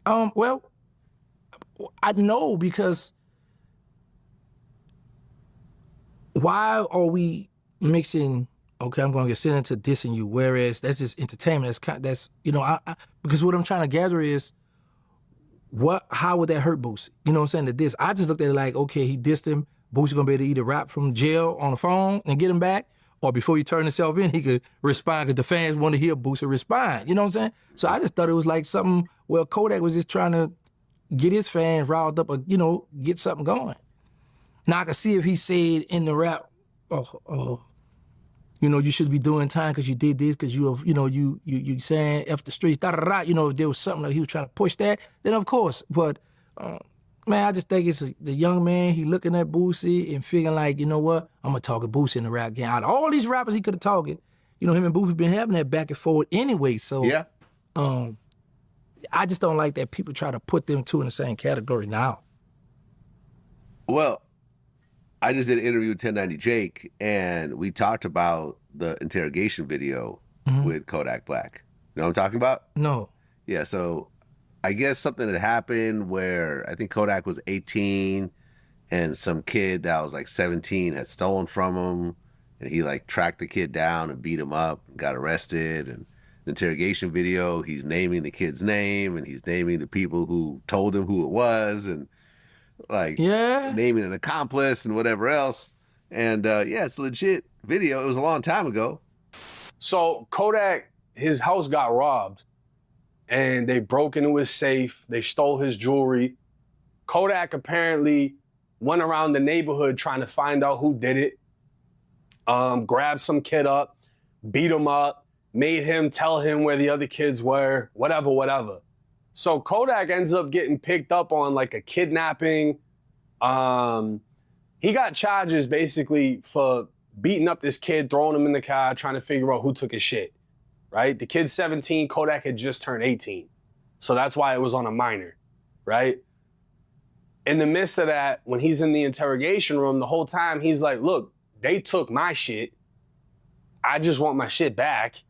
Well, I know, because why are we mixing, okay, I'm going to get sent into dissing you, whereas that's just entertainment. Because what I'm trying to gather is, how would that hurt Boosie? You know what I'm saying? The diss. I just looked at it like, okay, he dissed him. Boosie gonna be able to either rap from jail on the phone and get him back, or before he turned himself in, he could respond, because the fans want to hear Boosie respond. You know what I'm saying? So I just thought it was like something, well, Kodak was just trying to get his fans riled up, or, get something going. Now I can see if he said in the rap, you should be doing time because you did this, because you saying F the streets, da da da. If there was something that he was trying to push that, then of course. But Man, I just think it's the young man, he looking at Boosie and feeling like, you know what, I'm going to talk to Boosie in the rap game. Out of all these rappers he could have talked, you know, him and Boosie been having that back and forth anyway. So Yeah. I just don't like that people try to put them two in the same category now. Well, I just did an interview with 1090 Jake, and we talked about the interrogation video with Kodak Black. You know what I'm talking about? No. Yeah, so I guess something had happened where I think Kodak was 18 and some kid that was like 17 had stolen from him, and he like tracked the kid down and beat him up and got arrested. And the interrogation video, he's naming the kid's name and he's naming the people who told him who it was and like naming an accomplice and whatever else. And yeah, it's a legit video. It was a long time ago. So Kodak, his house got robbed and they broke into his safe. They stole his jewelry. Kodak apparently went around the neighborhood trying to find out who did it. Grabbed some kid up, beat him up, made him tell him where the other kids were, whatever. So Kodak ends up getting picked up on like a kidnapping. He got charges basically for beating up this kid, throwing him in the car, trying to figure out who took his shit, right? The kid's 17, Kodak had just turned 18. So that's why it was on a minor, right? In the midst of that, when he's in the interrogation room, the whole time he's like, look, they took my shit. I just want my shit back.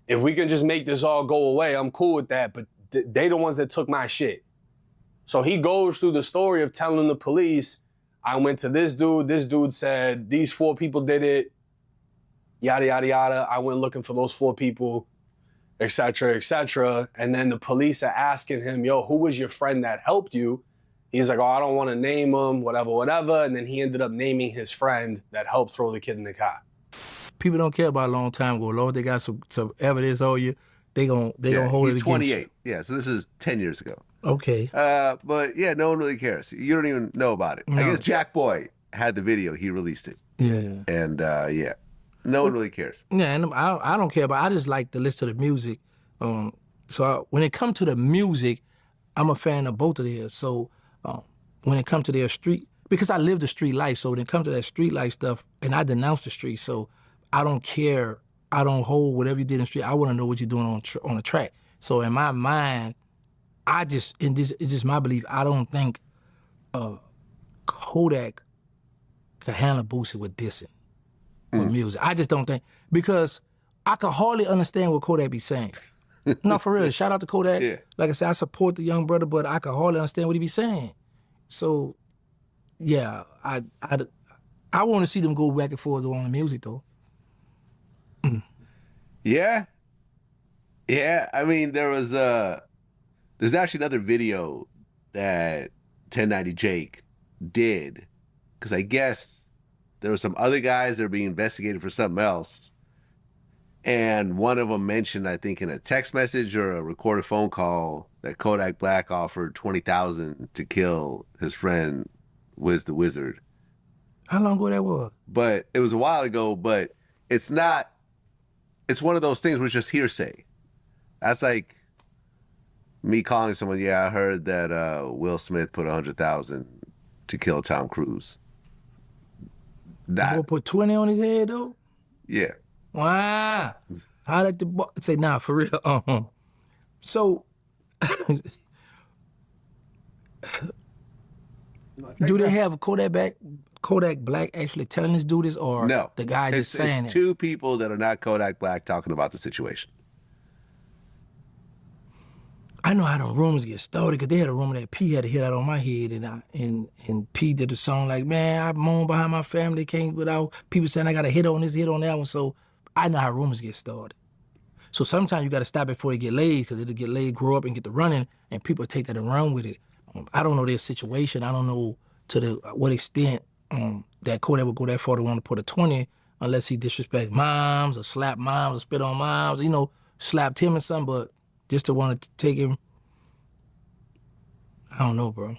If we can just make this all go away, I'm cool with that, but they the ones that took my shit. So he goes through the story of telling the police, I went to this dude said these 4 people did it, yada, yada, yada. I went looking for those 4 people, et cetera, et cetera. And then the police are asking him, yo, who was your friend that helped you? He's like, oh, I don't want to name him, whatever. And then he ended up naming his friend that helped throw the kid in the car. People don't care about a long time ago. Long as they got some evidence on you, they gon' hold it against you. He's 28. Yeah, so this is 10 years ago. Okay. But yeah, no one really cares. You don't even know about it. No. I guess Jack Boy had the video. He released it. Yeah. And yeah, no one really cares. Yeah, and I don't care, but I just like to listen to the music. When it comes to the music, I'm a fan of both of theirs. So when it comes to their street, because I live the street life, so when it comes to that street life stuff, and I denounce the street, so I don't care. I don't hold whatever you did in the street. I want to know what you're doing on the track. So in my mind, it's just my belief, I don't think Kodak could handle Boosie with dissing with music. I just don't think, because I could hardly understand what Kodak be saying. No, for real. Shout out to Kodak. Yeah. Like I said, I support the young brother, but I could hardly understand what he be saying. So, yeah, I want to see them go back and forth on the music, though. Yeah. Yeah, I mean, there's actually another video that 1090 Jake did, because I guess there were some other guys that were being investigated for something else. And one of them mentioned, I think in a text message or a recorded phone call, that Kodak Black offered $20,000 to kill his friend Wiz the Wizard. How long ago that was? But it was a while ago, but it's one of those things where it's just hearsay. That's like me calling someone, yeah, I heard that Will Smith put $100,000 to kill Tom Cruise. Will put 20 on his head, though? Yeah. Wow. How did the say, nah, for real? So, do they have Kodak Black actually telling this dude this, or no, the guy just saying it's it? 2 people that are not Kodak Black talking about the situation. I know how the rumors get started, because they had a rumor that P had a hit out on my head, and P did the song like, man, I moan behind my family, can't without people saying I got a hit on this, hit on that one. So I know how rumors get started. So sometimes you got to stop it before they get laid, because it'll get laid, grow up, and get to running, and people take that and run with it. I don't know their situation. I don't know to what extent that Kodak would go that far to want to put a 20, unless he disrespect moms or slap moms or spit on moms, slapped him or something, but just to want to take him, I don't know, bro.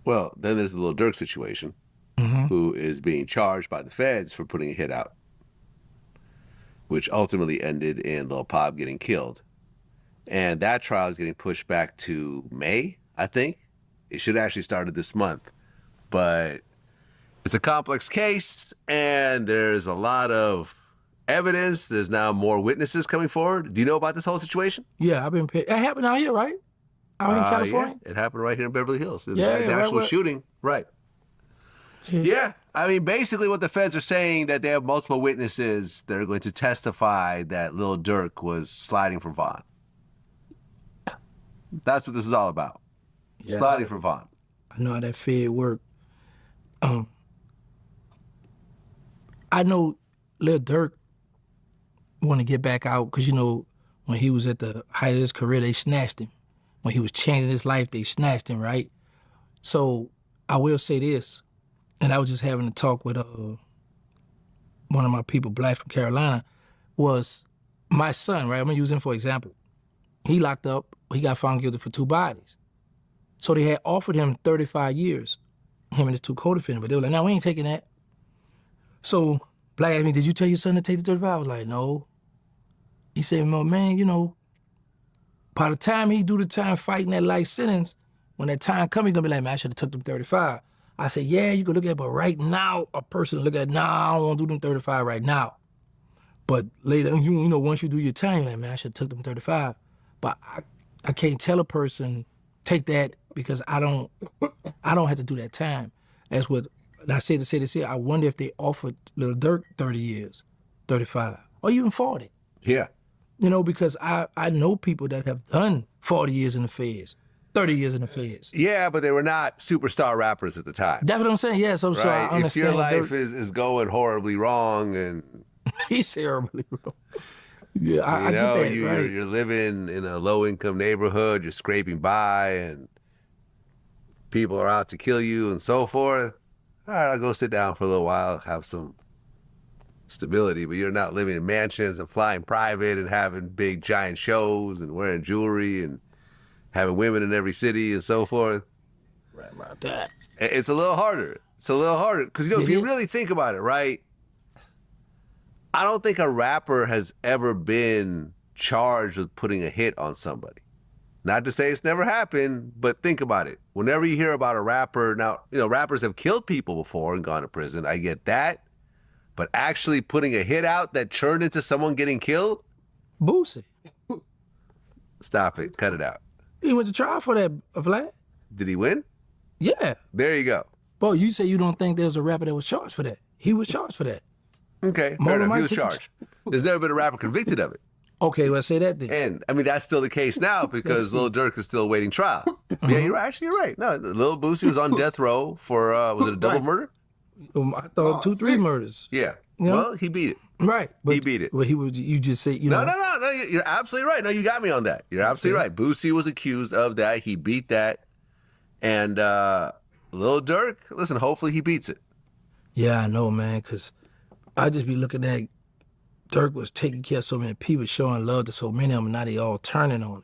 Well, then there's the Lil Durk situation, who is being charged by the feds for putting a hit out, which ultimately ended in Lil Pop getting killed. And that trial is getting pushed back to May, I think. It should have actually started this month. But it's a complex case, and there's a lot of evidence. There's now more witnesses coming forward. Do you know about this whole situation? Yeah, I've been paid. It happened out here, right? Out in California? Yeah, it happened right here in Beverly Hills. The Yeah, actual right. shooting. Right. Yeah. I mean, basically what the feds are saying that they have multiple witnesses that are going to testify that Lil Durk was sliding for Vaughn. That's what this is all about. Yeah. Sliding for Vaughn. I know how that fed work. I know Lil Durk want to get back out because, you know, when he was at the height of his career, they snatched him. When he was changing his life, they snatched him, right? So I will say this, and I was just having a talk with one of my people, Black from Carolina, was my son, right? I'm gonna use him for example. He locked up, he got found guilty for 2 bodies. So they had offered him 35 years, him and his 2 co-defendants, but they were like, no, we ain't taking that. So Black asked me, did you tell your son to take the 35? I was like, no. He said, well, man, you know, by the time he do the time fighting that life sentence, when that time comes, he's gonna be like, man, I should have took them 35. I said, yeah, you can look at it, but right now, a person look at, nah, I don't want to do them 35 right now. But later, you know, once you do your time, you're like, man, I should have took them 35. But I can't tell a person, take that, because I don't have to do that time. That's what I said to say this here. I wonder if they offered Lil Durk 30 years, 35, or even 40. Yeah. You know, because I know people that have done 40 years in the feds, 30 years in the feds. Yeah, but they were not superstar rappers at the time. That's what I'm saying. Yeah, so I Right? understand. If your life Durk, is going horribly wrong and he's terribly wrong. Yeah, I you know, get that, right? you're living in a low-income neighborhood, you're scraping by, and people are out to kill you and so forth. All right, I'll go sit down for a little while, have some stability, but you're not living in mansions and flying private and having big giant shows and wearing jewelry and having women in every city and so forth. Right about that. It's a little harder. It's a little harder. Because, you know, if you is. really think about it, right, I don't think a rapper has ever been charged with putting a hit on somebody. Not to say it's never happened, but think about it. Whenever you hear about a rapper, now, you know, rappers have killed people before and gone to prison. I get that. But actually putting a hit out that turned into someone getting killed? Boosie. Stop it. Cut it out. He went to trial for that, Vlad. Did he win? Yeah. There you go. Boy, you say you don't think there was a rapper that was charged for that. He was charged for that. Okay, More fair than enough. He Mike was took the charged. There's never been a rapper convicted of it. Okay, well, say that then. And, I mean, that's still the case now because Lil Durk is still awaiting trial. Yeah, you're right. Actually, you're right. No, Lil Boosie was on death row for, was it a double murder? I thought 2, 3 murders. Yeah. Yeah. Well, he beat it. Right. But, He beat it. Well, he was. You just say, you know. No, you're absolutely right. No, you got me on that. You're absolutely right. Boosie was accused of that. He beat that. And Lil Durk, listen, hopefully he beats it. Yeah, I know, man, because I just be looking at Durk was taking care of so many people, showing love to so many of them, and now they all turning on him.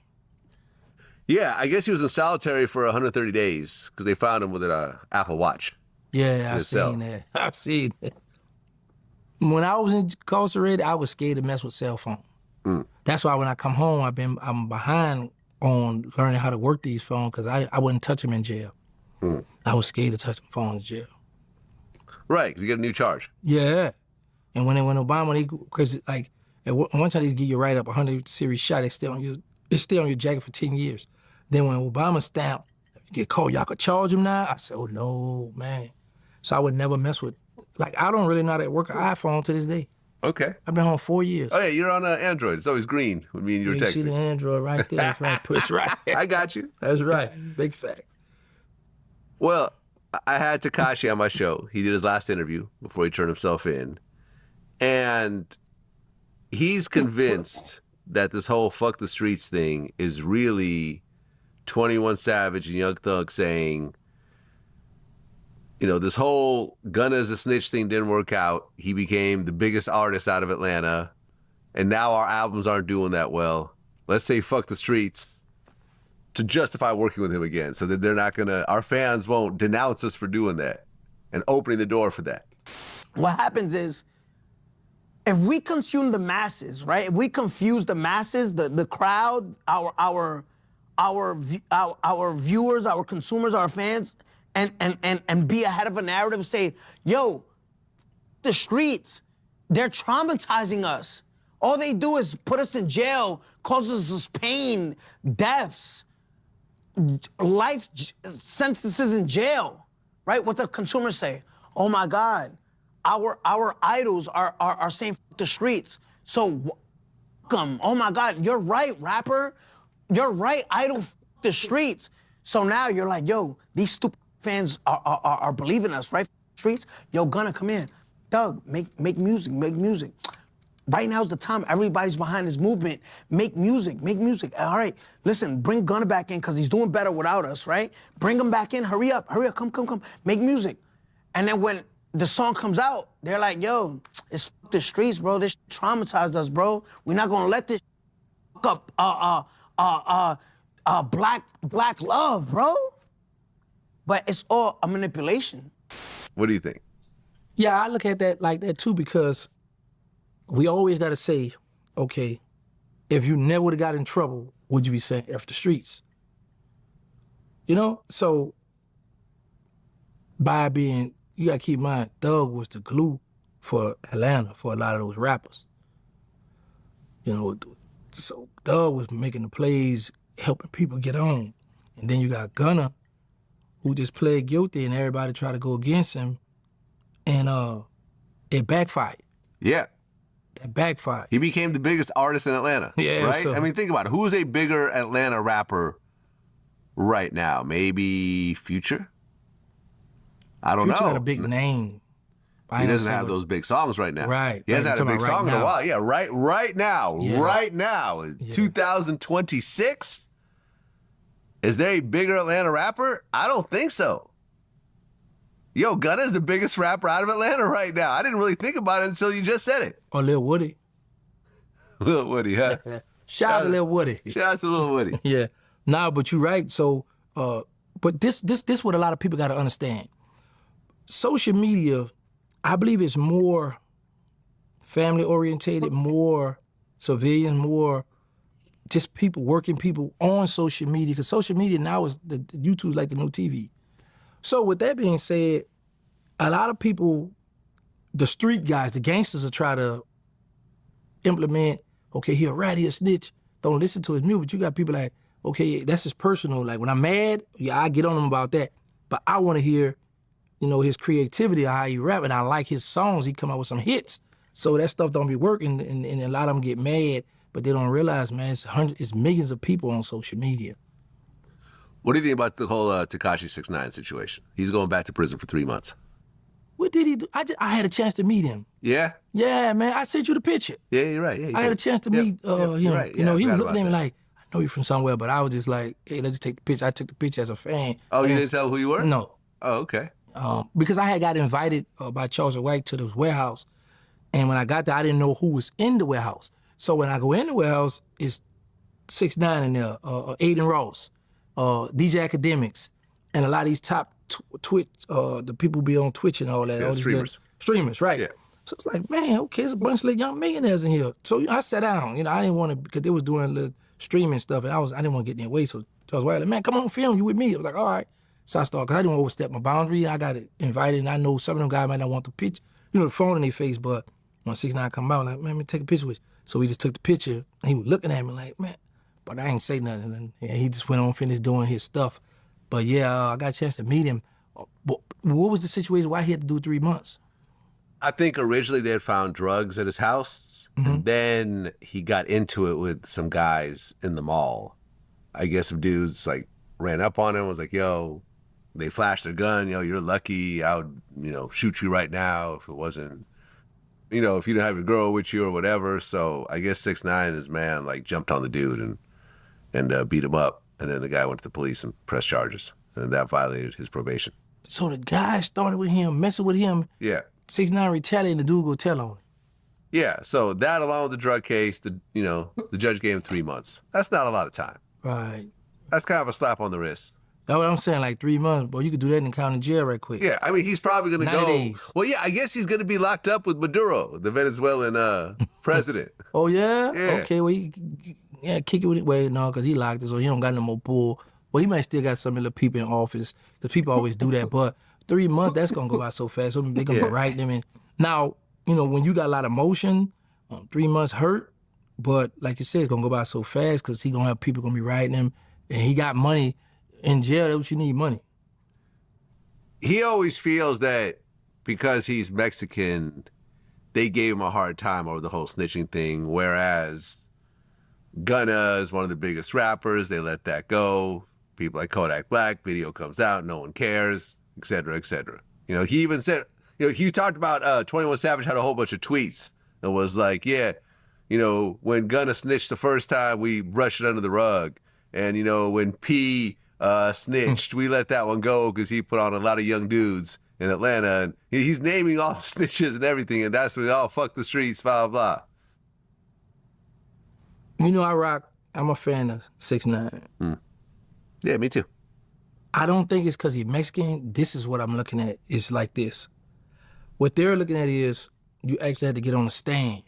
Yeah, I guess he was in solitary for 130 days because they found him with an Apple Watch. Yeah, I Itself. seen that. I've seen that. When I was incarcerated, I was scared to mess with cell phone. That's why when I come home, I'm behind on learning how to work these phones because I wouldn't touch them in jail. I was scared to touch them phones in jail. Right, because you get a new charge. Yeah. And when Obama, because like at one time they give you right up 100 series shot, it's still on your jacket for 10 years. Then when Obama stamped, if you get caught, y'all could charge him now. I said, oh no, man. So I would never mess with. Like I don't really know how to work an iPhone to this day. Okay. I've been home 4 years. Oh, yeah, you're on Android. It's always green with me and you're You see the texting. Android right there. That's right. Push right. I got you. That's right. Big fact. Well, I had Tekashi on my show. He did his last interview before he turned himself in. And he's convinced that this whole fuck the streets thing is really 21 Savage and Young Thug saying, you know, this whole Gunna is a snitch thing didn't work out. He became the biggest artist out of Atlanta. And now our albums aren't doing that well. Let's say fuck the streets to justify working with him again so that they're not gonna, our fans won't denounce us for doing that and opening the door for that. What happens is, if we consume the masses, right? If we confuse the masses, the crowd, our our viewers, our consumers, our fans, and be ahead of a narrative, say, yo, the streets, they're traumatizing us. All they do is put us in jail, causes us pain, deaths, life sentences in jail, right? What the consumers say, oh my God, our idols are saying F the streets. So welcome, oh my God, you're right, rapper. You're right, idol F the streets. So now you're like, yo, these stupid fans are believing us, right? Streets, yo, Gunna, come in. Doug, make music, make music. Right now's the time. Everybody's behind this movement. Make music, make music. All right, listen, bring Gunna back in because he's doing better without us, right? Bring him back in, hurry up, come. Make music. And then when the song comes out, they're like, yo, it's F the streets, bro. This traumatized us, bro. We're not gonna let this fuck up black love, bro. But it's all a manipulation. What do you think? Yeah, I look at that like that too because we always got to say, okay, if you never would have got in trouble, would you be saying F the streets? You know? So, by being, you got to keep in mind, Thug was the glue for Atlanta, for a lot of those rappers. You know, so Thug was making the plays, helping people get on. And then you got Gunna, who just played guilty and everybody tried to go against him. And it backfired. Yeah. It backfired. He became the biggest artist in Atlanta. Yeah, right? so- I mean, think about it. Who's a bigger Atlanta rapper right now? Maybe Future? I don't Future know. got a big name. I He ain't doesn't gonna have say those big songs right now. Right. He hasn't Right, had a you're big talking song about in a right while. Yeah, right now. Yeah. Right now. 2026? Is there a bigger Atlanta rapper? I don't think so. Yo, Gunna's the biggest rapper out of Atlanta right now. I didn't really think about it until you just said it. Or Lil Woody. Lil Woody, huh? Shout out to Lil Woody. Shout out to Lil Woody. Yeah. Nah, but you're right. So, but this what a lot of people got to understand. Social media, I believe it's more family orientated, more civilian, more just people, working people on social media. Because social media now is, the YouTube's like the new TV. So with that being said, a lot of people, the street guys, the gangsters will try to implement, okay, he a rat, he a snitch, don't listen to his music. But you got people like, okay, that's his personal. Like when I'm mad, yeah, I get on him about that. But I want to hear, you know, his creativity, how he rap, and I like his songs. He come out with some hits. So that stuff don't be working, and a lot of them get mad, but they don't realize, man, it's millions of people on social media. What do you think about the whole Tekashi 6ix9ine situation? He's going back to prison for 3 months. What did he do? I had a chance to meet him. Yeah? Yeah, man, I sent you the picture. Yeah, you're right. Yeah, you I had a did. chance to Yep, meet yep, him. you're right. You know, Yeah, he I was forgot looking at me about like, I know you from somewhere, but I was just like, hey, let's just take the picture. I took the picture as a fan. Oh, you And didn't tell who you were? No. Oh, okay. Because I had got invited by Charles White to this warehouse. And when I got there, I didn't know who was in the warehouse. So when I go in the warehouse, it's 6ix9ine in there, Aiden Ross, these academics, and a lot of these top Twitch, the people be on Twitch and all that. Yeah, all these streamers. Streamers, right. Yeah. So it's like, man, okay, there's a bunch of young millionaires in here. So you know, I sat down. You know, I didn't want to, because they was doing little streaming stuff, and I didn't want to get in their way. So Charles White like, man, come on, film, you with me. I was like, all right. So I started, because I didn't want to overstep my boundary. I got invited, and I know some of them guys might not want the picture, you know, the phone in their face, but when 6ix9ine come out, like, man, let me take a picture with you. So we just took the picture, and he was looking at me like, man, but I ain't say nothing. And he just went on, finished doing his stuff. But yeah, I got a chance to meet him. But what was the situation? Why he had to do 3 months? I think originally they had found drugs at his house, and then he got into it with some guys in the mall. I guess some dudes like ran up on him, was like, yo, they flashed their gun, yo, you're lucky, I would, you know, shoot you right now if it wasn't, you know, if you didn't have your girl with you or whatever. So I guess 6ix9ine and his man like jumped on the dude and beat him up. And then the guy went to the police and pressed charges, and that violated his probation. So the guy started with him, messing with him. Yeah. 6ix9ine retaliated, and the dude go tell on him. Yeah, so that along with the drug case, the judge gave him 3 months. That's not a lot of time. Right. That's kind of a slap on the wrist. That's what I'm saying, like 3 months, boy, you could do that in county jail right quick. Yeah, I mean, he's probably going to 90 go. days. Well, yeah, I guess he's going to be locked up with Maduro, the Venezuelan president. Oh, yeah? Yeah. Okay, well, yeah, kick it with it. Wait, no, because he locked it, so he don't got no more pull. Well, he might still got some of the people in office, because people always do that. But 3 months, that's going to go by so fast. So they're going to be writing them in. Now, you know, when you got a lot of motion, 3 months hurt, but like you said, it's going to go by so fast because he going to have people going to be writing him, and he got money in jail. That's what you need, money. He always feels that because he's Mexican, they gave him a hard time over the whole snitching thing, whereas Gunna is one of the biggest rappers. They let that go. People like Kodak Black, video comes out, no one cares, et cetera, et cetera. You know, he even said, you know, he talked about 21 Savage had a whole bunch of tweets that was like, yeah, you know, when Gunna snitched the first time, we brushed it under the rug. And, you know, when P snitched, we let that one go because he put on a lot of young dudes in Atlanta. And he's naming all the snitches and everything. And that's when, oh, fuck the streets, blah, blah, blah. You know, I'm a fan of 6ix9ine. Yeah, me too. I don't think it's because he's Mexican. This is what I'm looking at. It's like this. What they're looking at is you actually had to get on a stand.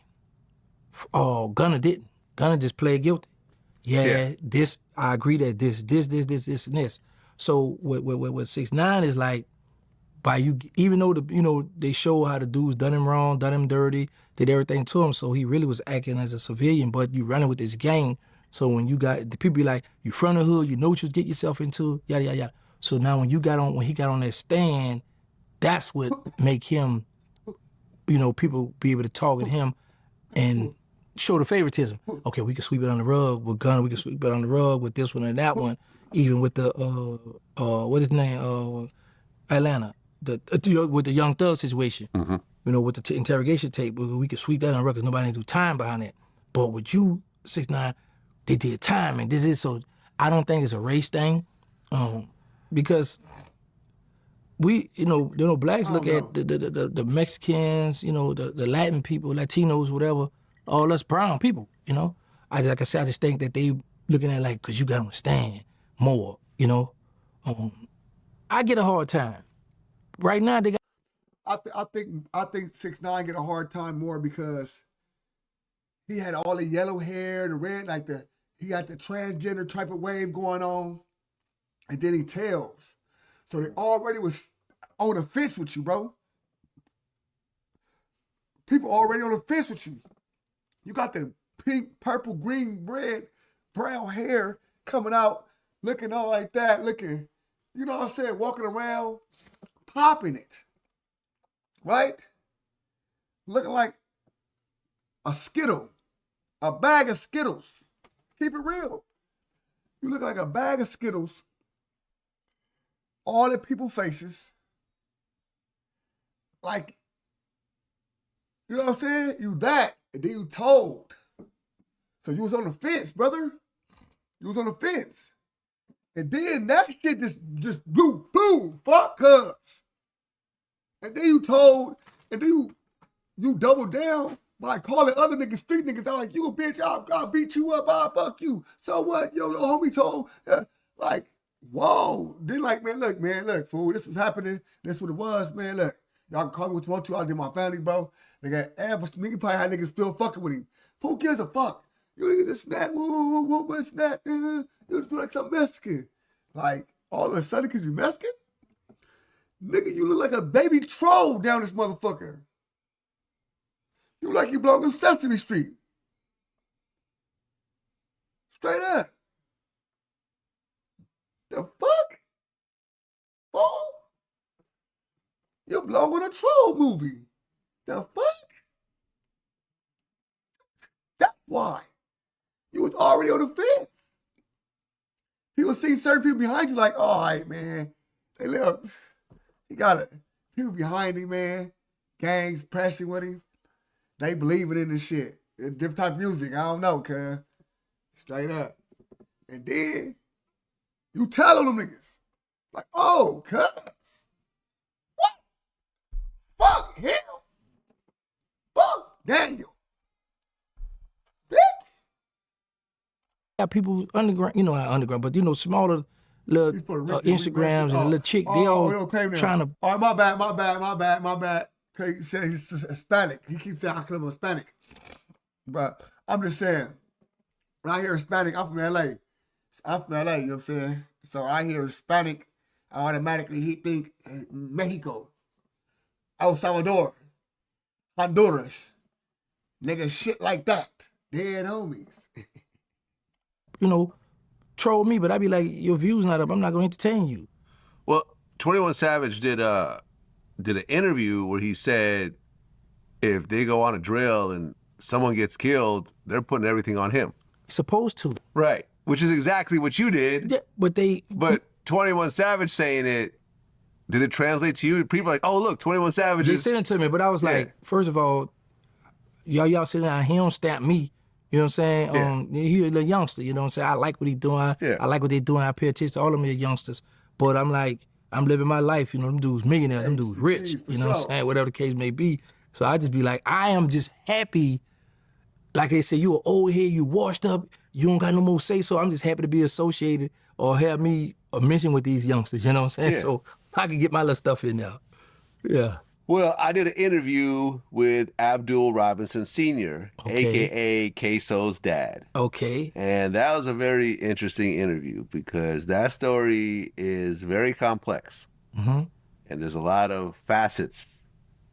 Oh, Gunna didn't. Gunna just played guilty. Yeah, this, I agree that this, and this. So what 6ix9ine is like, by you, even though they show how the dudes done him wrong, done him dirty, did everything to him, so he really was acting as a civilian, but you running with this gang. So when you got, the people be like, you from the hood, you know what you get yourself into, yada, yada, yada. So now when he got on that stand, that's what make him, you know, people be able to target him and show the favoritism. Okay, we can sweep it on the rug with Gunna, we can sweep it on the rug with this one and that one, even with the, what is his name, Atlanta, with the Young Thug situation, you know, with the interrogation tape, we could sweep that on the rug because nobody do time behind it. But with you, 6ix9ine, they did time, and this is, so I don't think it's a race thing, because we, you know, blacks look at the Mexicans, you know, the Latin people, Latinos, whatever, all us brown people, you know. Like I said, I just think that they looking at like, cause you got to stand more, you know. I get a hard time. Right now, they got. I think 6ix9ine get a hard time more because he had all the yellow hair, the red, like he got the transgender type of wave going on, and then he tells. So they already was on the fence with you, bro. People already on the fence with you. You got the pink, purple, green, red, brown hair coming out, looking all like that, looking, you know what I'm saying, walking around, popping it, right? Looking like a Skittle, a bag of Skittles. Keep it real. You look like a bag of Skittles, all the people faces, like, you know what I'm saying? You that, and then you told. So you was on the fence, brother. You was on the fence. And then that shit just blew, boom, fuck cuz. And then you told, and then you doubled down by calling other niggas street niggas out like, you a bitch, I'll beat you up, I'll fuck you. So what? Yo, homie told, like, whoa. Then like, man, look, fool, this was happening. This what it was, man, look. Y'all can call me what you want to, I did my family, bro. They got nigga probably had niggas still fucking with him. Who gives a fuck? You just snap, what's that? You just do like some Mexican. Like, all of a sudden, because you Mexican? Nigga, you look like a baby troll down this motherfucker. You like you belong on Sesame Street. Straight up. The fuck? Fool? You belong on a troll movie. The fuck? That's why. You was already on the fence. People see certain people behind you like, all right, man. They live. He got it. People behind him, man. Gangs pressing with him. They believing in this shit. It's different type of music. I don't know, cuz. Straight up. And then you tell them niggas. Like, oh, cuz. What? Fuck him. Fuck Daniel. Bitch. Got people underground, you know, not underground, but you know, smaller little Instagrams and a little chick, they all trying to. Oh, my bad. Cause he said he's Hispanic. He keeps saying I call him Hispanic. But I'm just saying, when I hear Hispanic, I'm from LA. I'm from LA, you know what I'm saying? So I hear Hispanic, I automatically think Mexico, El Salvador, Honduras, nigga, shit like that. Dead homies. You know, troll me, but I be like, your view's not up. I'm not gonna entertain you. Well, 21 Savage did an interview where he said if they go on a drill and someone gets killed, they're putting everything on him. Supposed to. Right. Which is exactly what you did. Yeah, But 21 Savage saying it, did it translate to you? People are like, oh, look, 21 Savage they is... sent it to me, but I was like, first of all, y'all sitting down, he don't stamp me. You know what I'm saying? Yeah. He a little youngster, you know what I'm saying? I like what he doing. Yeah. I like what they doing. I pay attention to all of them youngsters. But I'm like, I'm living my life, you know, them dudes millionaires, them dudes rich, you know what I'm saying? Whatever the case may be. So I just be like, I am just happy. Like they say, you an old head, you washed up, you don't got no more say so. I'm just happy to be associated or have me a mention with these youngsters, you know what I'm saying? Yeah. So I can get my little stuff in there. Yeah. Well, I did an interview with Abdul Robinson Sr., a.k.a. Queso's dad. Okay. And that was a very interesting interview because that story is very complex. Mm-hmm. And there's a lot of facets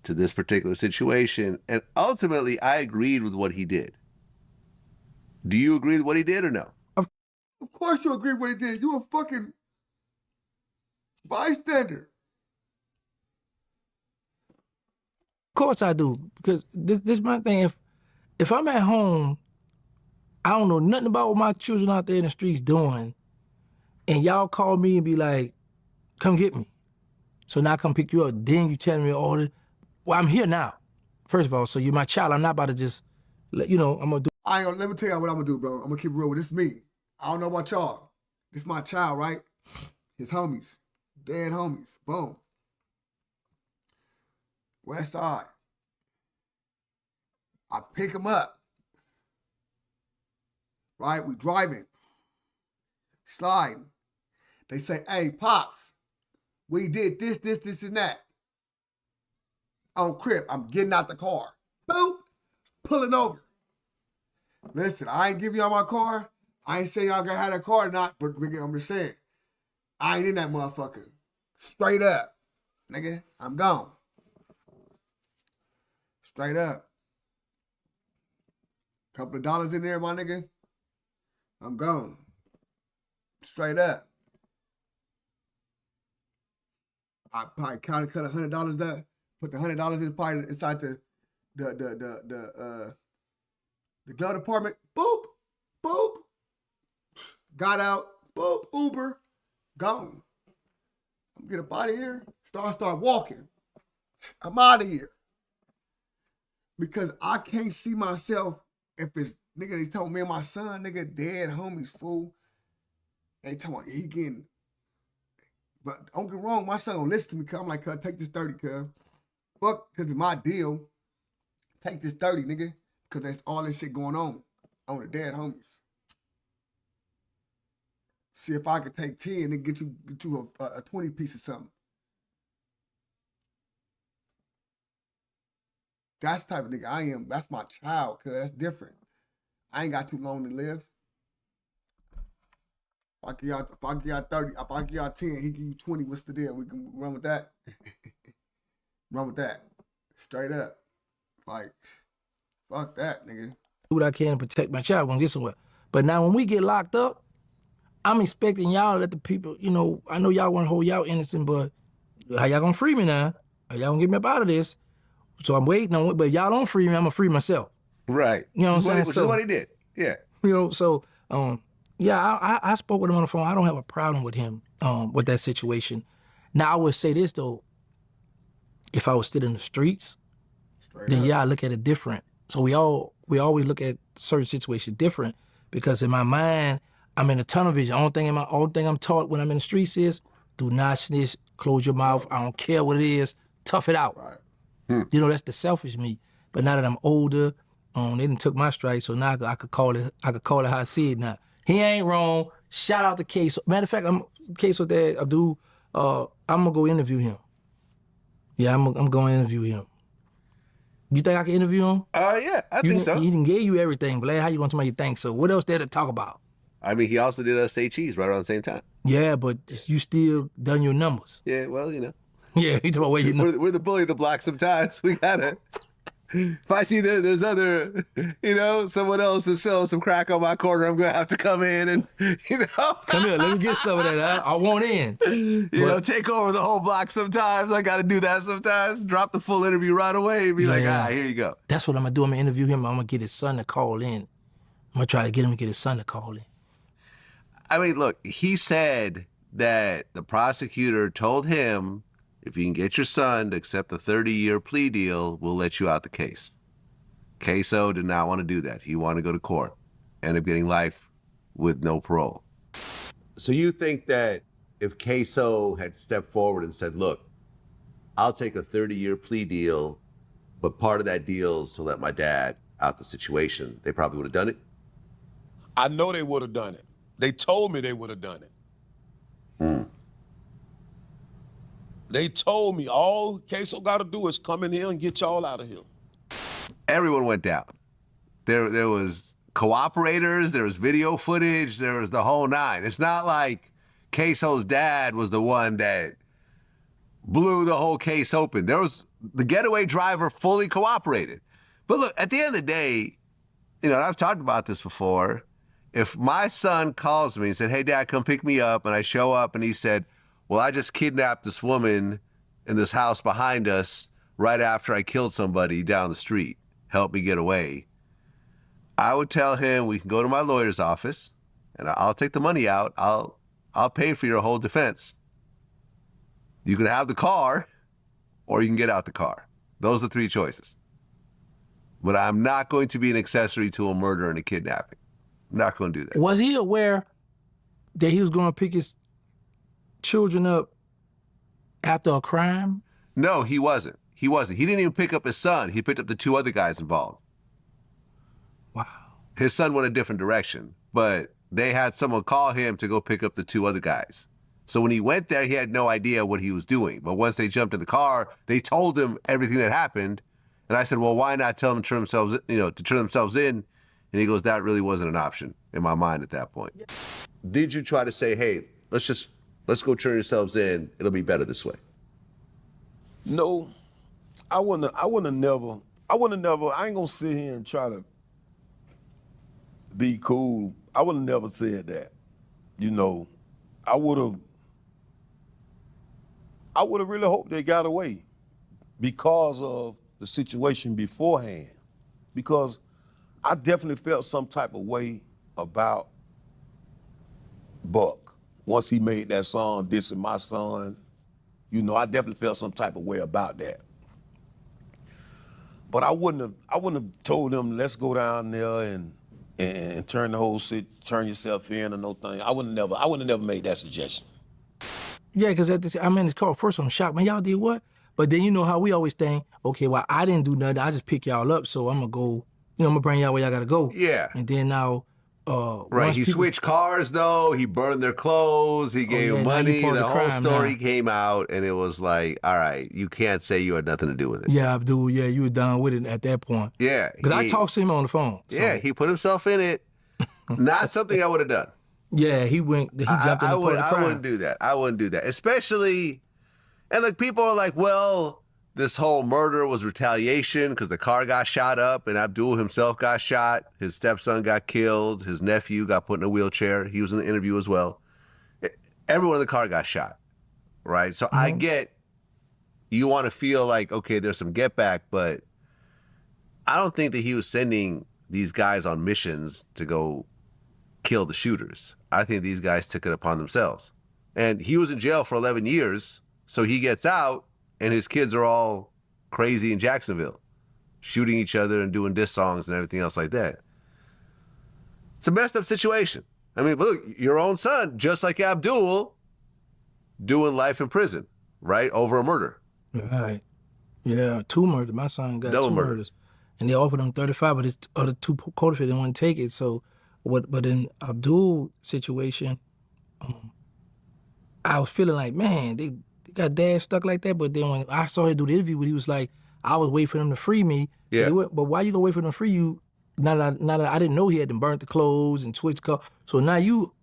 to this particular situation. And ultimately, I agreed with what he did. Do you agree with what he did or no? Of course you agree with what he did. You a fucking bystander. Of course I do, because this my thing. If I'm at home, I don't know nothing about what my children out there in the streets doing, and y'all call me and be like, come get me. So now I come pick you up. Then you telling me all this. Well, I'm here now. First of all, so you're my child. I'm not about to just, you know, I'm going to do. Let me tell you what I'm going to do, bro. I'm going to keep it real with this. This me. I don't know about y'all. This my child, right? His homies. Dead homies. Boom. West Side. I pick him up. Right? We driving. Sliding. They say, hey, Pops, we did this, and that. On Crip, I'm getting out the car. Boop. Pulling over. Listen, I ain't giving y'all my car. I ain't saying y'all gotta have that car or not, but I'm just saying, I ain't in that motherfucker. Straight up. Nigga, I'm gone. Straight up. Couple of dollars in there, my nigga. I'm gone. Straight up. I probably cut $100 there. Put the $100 inside the glove department. Boop, boop. Got out. Boop. Uber. Gone. I'm get up out of here. Start walking. I'm out of here. Because I can't see myself if it's nigga. He's telling me and my son, nigga, dead homies, fool. They talking about he getting. But don't get wrong, my son gonna listen to me. Cause I'm like, cuz take this 30, cuz. Fuck, cause it's my deal. Take this 30, nigga. Cause that's all this shit going on the dead homies. See if I could take 10 and get you a 20 piece of something. That's the type of nigga I am. That's my child, cuz that's different. I ain't got too long to live. If I give y'all 30, if I give y'all 10, he give you 20, what's the deal? We can run with that. Run with that. Straight up. Like, fuck that, nigga. Do what I can to protect my child when I get somewhere. But now when we get locked up, I'm expecting y'all to let the people, you know, I know y'all want to hold y'all innocent, but how y'all gonna free me now? How y'all gonna get me up out of this? So I'm waiting on it, but y'all don't free me, I'm gonna free myself. Right. You know what I'm saying? Which is what he did. Yeah. You know, so yeah, I spoke with him on the phone. I don't have a problem with him, with that situation. Now I would say this though, if I was still in the streets, then yeah, I look at it different. So we always look at certain situations different because in my mind, I'm in a tunnel vision. Only thing I'm taught when I'm in the streets is do not snitch, close your mouth. I don't care what it is, tough it out. Right. You know, that's the selfish me. But now that I'm older, they done took my strike, so now I could call it how I see it now. He ain't wrong. Shout out to Case. Matter of fact, Case with that Abdul. I'm gonna go interview him. Yeah, I'm going to interview him. You think I can interview him? Yeah, I think so. He didn't give you everything, Vlad. How you gonna tell me you think so? What else there to talk about? I mean, he also did Say Cheese right around the same time. Yeah, but you still done your numbers. Yeah, well, Yeah, you talking about where you know. we're the bully of the block sometimes. We gotta. If I see there's other, someone else is selling some crack on my corner, I'm gonna have to come in and, Come here, let me get some of that. I want in. Take over the whole block sometimes. I gotta do that sometimes. Drop the full interview right away and be like, here you go. That's what I'm gonna do. I'm gonna interview him. I'm gonna get his son to call in. I'm gonna try to get him to get his son to call in. I mean, look, he said that the prosecutor told him, if you can get your son to accept a 30-year plea deal, we'll let you out the case. Queso did not want to do that. He wanted to go to court. Ended up getting life with no parole. So you think that if Queso had stepped forward and said, look, I'll take a 30-year plea deal, but part of that deal is to let my dad out the situation, they probably would have done it? I know they would have done it. They told me they would have done it. They told me all Queso got to do is come in here and get y'all out of here. Everyone went down. There was cooperators, there was video footage, there was the whole nine. It's not like Queso's dad was the one that blew the whole case open. There was the getaway driver fully cooperated. But look, at the end of the day, and I've talked about this before, if my son calls me and said, hey, Dad, come pick me up, and I show up and he said, well, I just kidnapped this woman in this house behind us right after I killed somebody down the street. Help me get away. I would tell him we can go to my lawyer's office and I'll take the money out. I'll pay for your whole defense. You can have the car or you can get out the car. Those are the three choices. But I'm not going to be an accessory to a murder and a kidnapping. I'm not going to do that. Was he aware that he was going to pick his children up after a crime? No, he wasn't. He didn't even pick up his son. He picked up the two other guys involved. Wow. His son went a different direction, but they had someone call him to go pick up the two other guys. So when he went there, he had no idea what he was doing. But once they jumped in the car, they told him everything that happened. And I said, well, why not tell them to turn themselves in? And he goes, that really wasn't an option in my mind at that point. Did you try to say, hey, let's go turn yourselves in. It'll be better this way? No, I wouldn't have never, I ain't gonna sit here and try to be cool. I would have never said that. I would have really hoped they got away because of the situation beforehand. Because I definitely felt some type of way about Buck. Once he made that song, dissing my son, I definitely felt some type of way about that. But I wouldn't have told them, let's go down there and turn the whole shit, turn yourself in or no thing. I wouldn't have never made that suggestion. Yeah, because I'm in this car. First, I'm shocked. Man, y'all did what? But then you know how we always think, okay, well, I didn't do nothing. I just pick y'all up, so I'm going to go, I'm going to bring y'all where y'all got to go. Yeah. And then now... right, he switched cars, though. He burned their clothes. He gave them money. The whole story came out, and it was like, all right, you can't say you had nothing to do with it. Yeah, Abdul, you were done with it at that point. Yeah. Because I talked to him on the phone. So. Yeah, he put himself in it. Not something I would have done. Yeah, he jumped in the crime. I wouldn't do that. I wouldn't do that. Especially, and like people are like, well, this whole murder was retaliation because the car got shot up and Abdul himself got shot. His stepson got killed. His nephew got put in a wheelchair. He was in the interview as well. Everyone in the car got shot, right? So I get you want to feel like, okay, there's some get back, but I don't think that he was sending these guys on missions to go kill the shooters. I think these guys took it upon themselves. And he was in jail for 11 years, so he gets out, and his kids are all crazy in Jacksonville, shooting each other and doing diss songs and everything else like that. It's a messed up situation. I mean, look, your own son, just like Abdul, doing life in prison, right, over a murder. Right. Yeah, 2 murders. My son got Double 2 murder. murders. And they offered him 35, but his other 2 co-defendants didn't want to take it. So, but in Abdul's situation, I was feeling like, man, they got dad stuck like that. But then when I saw him do the interview, he was like, I was waiting for them to free me. Yeah. But why you gonna wait for them to free you? Now that I didn't know he had to burn the clothes and switch cars. So now you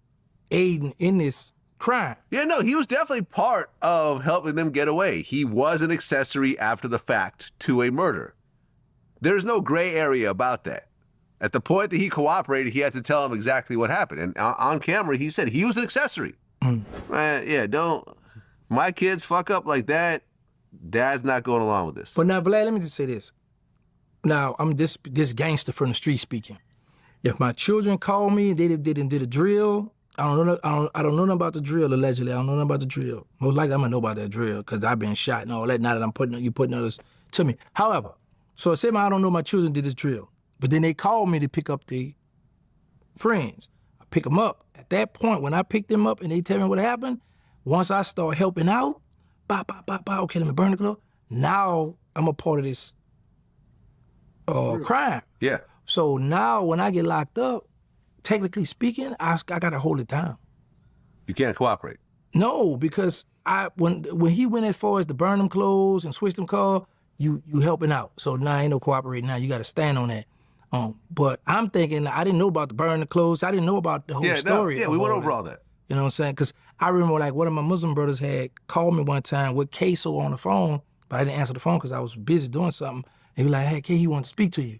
aiding in this crime. Yeah, no, he was definitely part of helping them get away. He was an accessory after the fact to a murder. There's no gray area about that. At the point that he cooperated, he had to tell him exactly what happened. And on camera, he said he was an accessory. Man, my kids fuck up like that, Dad's not going along with this. But now, Vlad, let me just say this. Now, I'm this gangster from the street speaking. If my children call me, they did a drill. I don't know nothing about the drill. Allegedly, I don't know nothing about the drill. Most likely, I'm gonna know about that drill because I've been shot and all that. Now that you putting others to me. However, so say I don't know my children did this drill, but then they called me to pick up the friends. I pick them up. At that point, when I pick them up and they tell me what happened, once I start helping out, okay, let me burn the clothes. Now I'm a part of this crime. Yeah. So now when I get locked up, technically speaking, I gotta hold it down. You can't cooperate. No, because when he went as far as to burn them clothes and switch them cars, you helping out. So now ain't no cooperating. Now you gotta stand on that. But I'm thinking I didn't know about the burn the clothes. I didn't know about the whole story. We went over all that. You know what I'm saying? Because I remember like one of my Muslim brothers had called me one time with Queso on the phone, but I didn't answer the phone because I was busy doing something. And he was like, hey, K, he wanted to speak to you.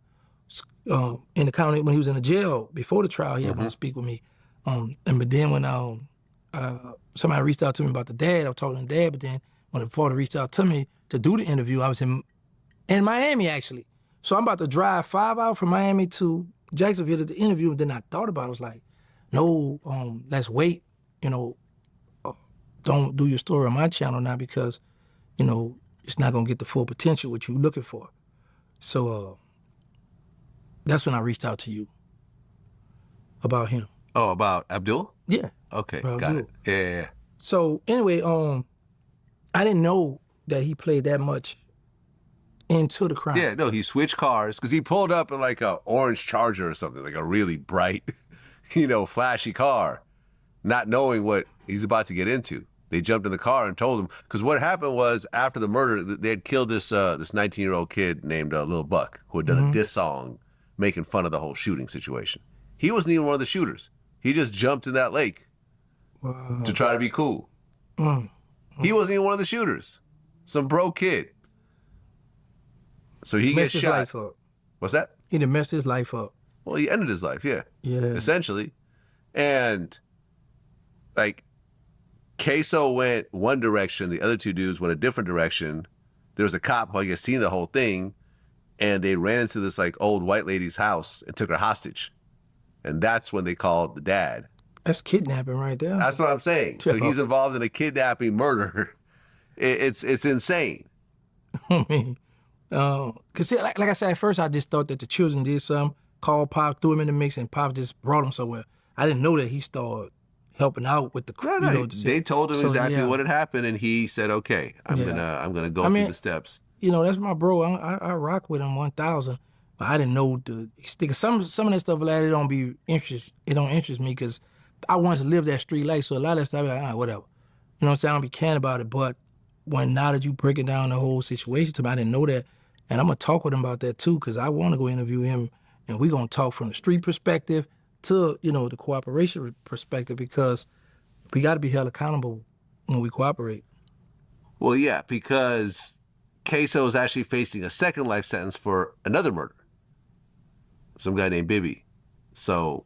In the county, when he was in the jail before the trial, he had wanted to speak with me. But then when somebody reached out to me about the dad, I was talking to the dad, but then when the father reached out to me to do the interview, I was in Miami, actually. So I'm about to drive 5 hours from Miami to Jacksonville to the interview, and then I thought about it. I was like, no, let's wait. Don't do your story on my channel now because, it's not going to get the full potential what you're looking for. So that's when I reached out to you about him. Oh, about Abdul? Yeah. Okay, About got Abdul. it. Yeah. So anyway, I didn't know that he played that much into the crime. Yeah, no, he switched cars because he pulled up in like a orange Charger or something, like a really bright, flashy car, not knowing what he's about to get into. They jumped in the car and told him, because what happened was after the murder, they had killed this 19-year-old kid named Lil Buck, who had done a diss song making fun of the whole shooting situation. He wasn't even one of the shooters. He just jumped in that lake to try to be cool. He wasn't even one of the shooters. Some broke kid. So he gets his shot. life up. What's that? He done messed his life up. Well, he ended his life, yeah. Yeah. Essentially. And like Queso went one direction, the other two dudes went a different direction. There was a cop who I guess seen the whole thing, and they ran into this like old white lady's house and took her hostage. And that's when they called the dad. That's kidnapping right there. That's what I'm saying. So he's involved in a kidnapping murder. It's insane. I mean, cause like I said, at first I just thought that the children did something, called Pop, threw him in the mix, and Pop just brought him somewhere. I didn't know that he started helping out with the crowd. No, they told him exactly what had happened, and he said, "Okay, I'm gonna go through the steps." That's my bro. I rock with him 1,000. But I didn't know some of that stuff like it don't interest me because I once lived that street life, so a lot of that stuff like, whatever. You know what I'm saying? I don't be caring about it. But now that you breaking down the whole situation to me, I didn't know that. And I'm gonna talk with him about that too, because I wanna go interview him, and we're gonna talk from the street perspective to, the cooperation perspective, because we gotta be held accountable when we cooperate. Well, yeah, because Queso is actually facing a second life sentence for another murder. Some guy named Bibby. So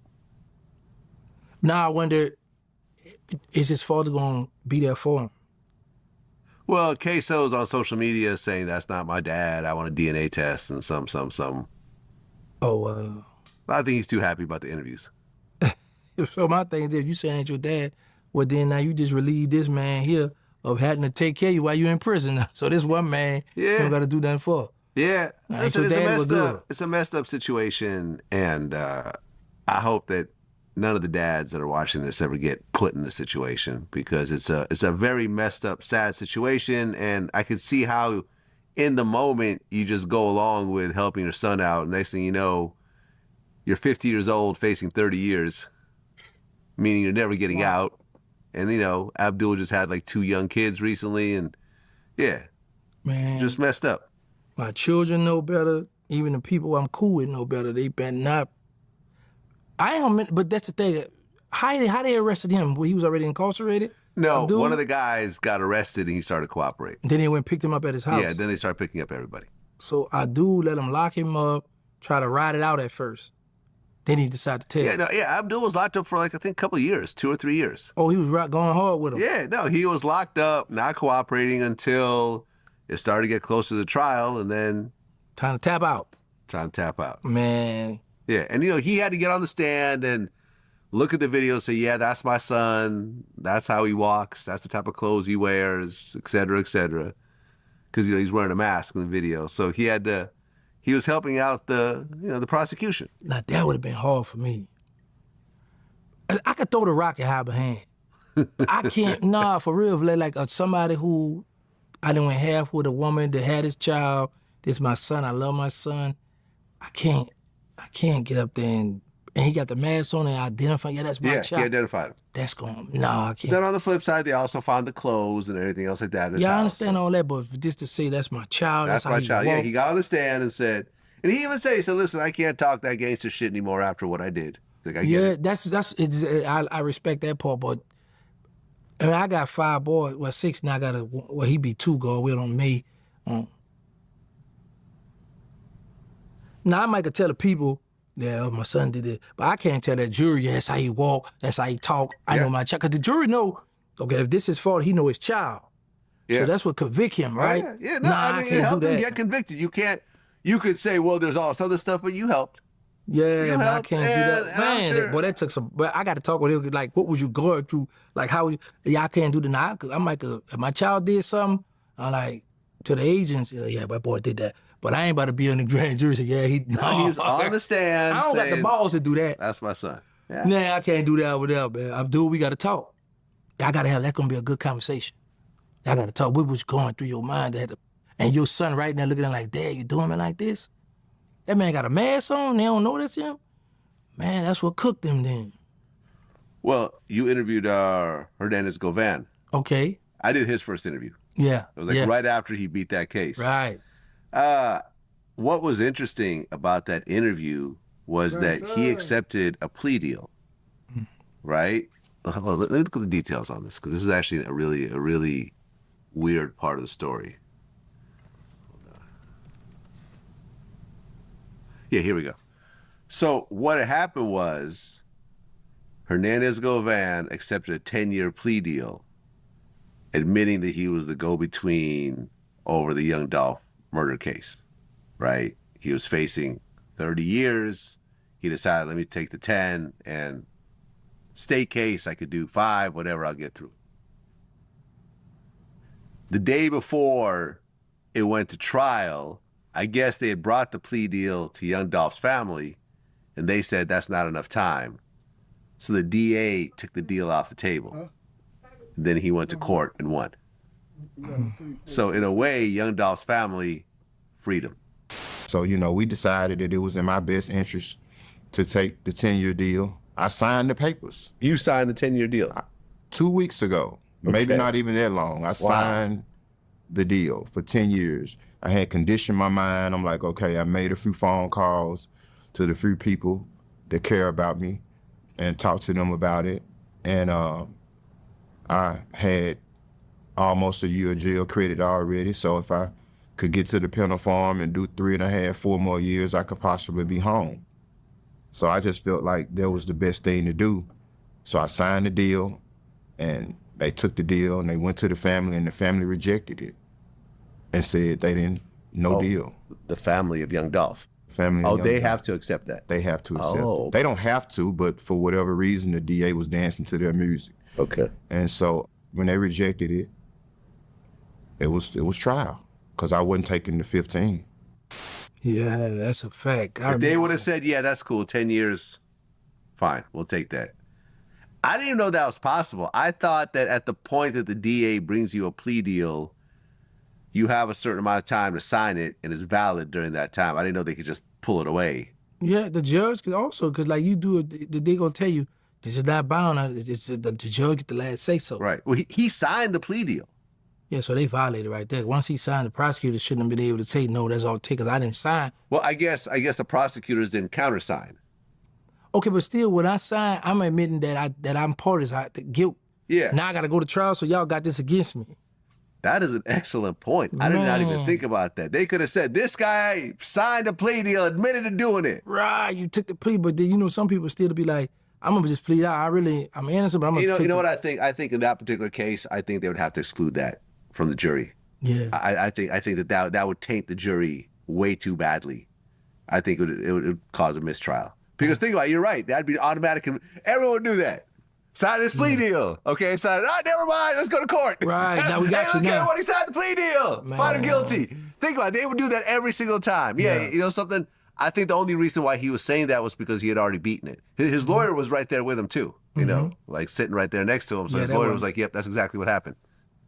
now I wonder, is his father gonna be there for him? Well, Queso's on social media saying that's not my dad. I want a DNA test and some. Oh, I think he's too happy about the interviews. So my thing is, if you saying ain't your dad, well then now you just relieve this man here of having to take care of you while you're in prison. So this one man, you don't got to do nothing for. Yeah, listen, it's it's a messed up situation, and I hope that none of the dads that are watching this ever get put in this situation, because it's a very messed up, sad situation, and I can see how in the moment you just go along with helping your son out. Next thing you know, you're 50 years old facing 30 years, meaning you're never getting out. And, Abdul just had like 2 young kids recently, and yeah, Man, just messed up. My children know better. Even the people I'm cool with know better. They better not. I don't. But that's the thing. How they arrested him? Well, he was already incarcerated. No, Dude? one of the guys got arrested and he started cooperating. Then they went and picked him up at his house. Yeah, then they started picking up everybody. So I do let him lock him up, try to ride it out at first. Then he decided to tell. Yeah, Abdul was locked up for like, I think, a couple of years, 2 or 3 years. Oh, he was going hard with him. Yeah, no, he was locked up, not cooperating until it started to get closer to the trial, and then Trying to tap out. trying to tap out. Man, Yeah, and he had to get on the stand and look at the video and say, yeah, that's my son. That's how he walks. That's the type of clothes he wears, et cetera, et cetera. Because he's wearing a mask in the video, so he was helping out the prosecution. now that would have been hard for me. I could throw the rock and hide behind. But I can't. Nah, for real. Like somebody who I done went half with a woman that had his child. This is my son. I love my son. I can't get up there and he got the mask on and identify. Yeah, that's my Yeah, child. he identified him. That's going. Nah, I can't. Then on the flip side, they also found the clothes and everything else like that in his Yeah, I house. understand all that, but just to say that's my child. That's how my he child. Yeah, walk. he got on the stand and said, and he even said, listen, I can't talk that gangster shit anymore after what I did. Like, I get it. I respect that part, but I mean, I got 5 boys. Well, 6 now. I got he be 2 go with on me. Now I might could tell the people that my son did it, but I can't tell that jury. Yeah, that's how he walk. That's how he talk. I know my child, because the jury know. Okay, if this is his fault, he know his child. Yeah. So that's what convict him, right? Yeah, no, nah, I mean, can't help do him that. get convicted. You could say, well, there's all this other stuff, but you helped. Yeah, You but I helped, can't do and that. I'm Man, sure- boy, that took some. But I got to talk with him. Like, what was you going through? Like, how? Yeah, I can't do that. Now, I'm like, if my child did something, I'm like to the agents. Yeah, my boy did that. But I ain't about to be on the grand jury. Say, yeah, he was on the stand. I don't got the saying, balls to do that. That's my son. Yeah. Nah, I can't do that without, man. Abdul, we got to talk. I got to have that. Gonna be a good conversation. I got to talk. What was going through your mind? And your son right now looking at him like, Dad, you doing me like this? That man got a mask on. They don't know that's him. Man, that's what cooked him then. Well, you interviewed Hernandez Govan. Okay. I did his first interview. Yeah. It was like right after he beat that case. Right. What was interesting about that interview was that he accepted a plea deal, right? Well, let me look at the details on this, because this is actually a really weird part of the story. Yeah, here we go. So what had happened was Hernandez Govan accepted a 10-year plea deal, admitting that he was the go-between over the Young Dolph murder case, right? He was facing 30 years. He decided, let me take the 10, and state case, I could do 5, whatever, I'll get through. The day before it went to trial, I guess they had brought the plea deal to Young Dolph's family, and they said that's not enough time. So the DA took the deal off the table. Then he went to court and won. So in a way, Young Dolph's family freed him. So, we decided that it was in my best interest to take the 10-year deal. I signed the papers. You signed the 10-year deal? 2 weeks ago, maybe Okay. not even that long. I signed the deal for 10 years. I had conditioned my mind. I'm like, okay, I made a few phone calls to the few people that care about me and talked to them about it. And I had almost a year of jail credit already. So if I could get to the penal farm and do 3.5, 4 more years, I could possibly be home. So I just felt like that was the best thing to do. So I signed the deal, and they took the deal and they went to the family, and the family rejected it and said they didn't, no deal. The family of Young Dolph. Family. Oh, of they Young have Dolph. to accept that. They have to accept Oh. it. They don't have to, but for whatever reason, the DA was dancing to their music. Okay. And so when they rejected it, it was trial, because I wasn't taking the 15. Yeah, that's a fact. If they would have said, yeah, that's cool, 10 years, fine, we'll take that. I didn't even know that was possible. I thought that at the point that the DA brings you a plea deal, you have a certain amount of time to sign it, and it's valid during that time. I didn't know they could just pull it away. Yeah, the judge could also, because like you do it, they gonna tell you this is not bound. It's the judge get the last say so. Right. Well, he signed the plea deal. Yeah, so they violated right there. Once he signed, the prosecutor shouldn't have been able to say, no, that's all it takes, 'cause I didn't sign. Well, I guess the prosecutors didn't countersign. Okay, but still, when I sign, I'm admitting that I'm part of the guilt. Yeah. Now I got to go to trial, so y'all got this against me. That is an excellent point. I did not even think about that. They could have said, this guy signed a plea deal, admitted to doing it. Right, you took the plea, but then, you know, some people still be like, I'm gonna just plead out. I'm innocent, but I'm gonna You know what I think? I think in that particular case, I think they would have to exclude that from the jury. Yeah. I think that would taint the jury way too badly. I think it would cause a mistrial. Because think about it, you're right. That'd be automatic. Everyone would do that. Sign this plea deal. Okay, sign it. Never mind. Let's go to court. Right, now we got hey, you now. Everybody signed the plea deal. Find him guilty. Think about it. They would do that every single time. Yeah, you know something? I think the only reason why he was saying that was because he had already beaten it. His lawyer was right there with him too, you know, like sitting right there next to him. So his lawyer was like, yep, that's exactly what happened.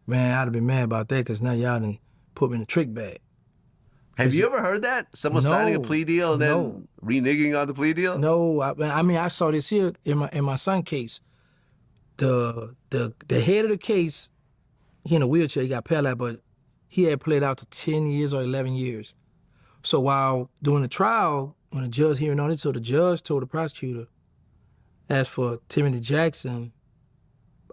Man, I'd have been mad about that because now y'all done put me in a trick bag. Have you ever heard that? Someone signing a plea deal and then reneging on the plea deal? No, I mean, I saw this here in my son case. The head of the case, he in a wheelchair, he got paralyzed, but he had played out to 10 years or 11 years. So while during the trial, when the judge hearing on it, so the judge told the prosecutor, as for Timothy Jackson,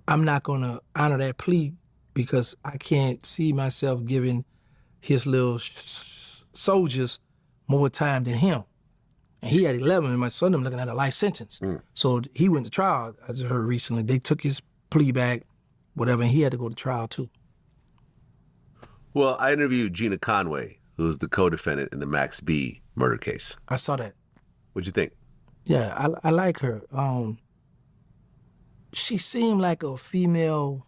I'm not gonna honor that plea because I can't see myself giving his little soldiers more time than him. And he had 11, and my son them looking at a life sentence. So he went to trial. I just heard recently they took his plea back, whatever, and he had to go to trial too. Well, I interviewed Gina Conway, who was the co-defendant in the Max B murder case. I saw that. What'd you think? Yeah, I like her. She seemed like a female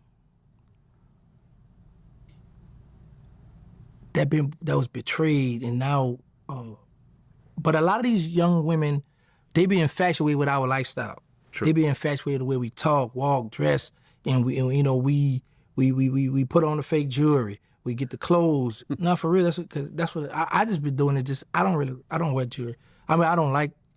that was betrayed, and now. But a lot of these young women, they be infatuated with our lifestyle. True. They be infatuated with the way we talk, walk, dress, and we put on the fake jewelry. We get the clothes. Not for real. That's what I just been doing it. Just I don't wear jewelry. I mean, I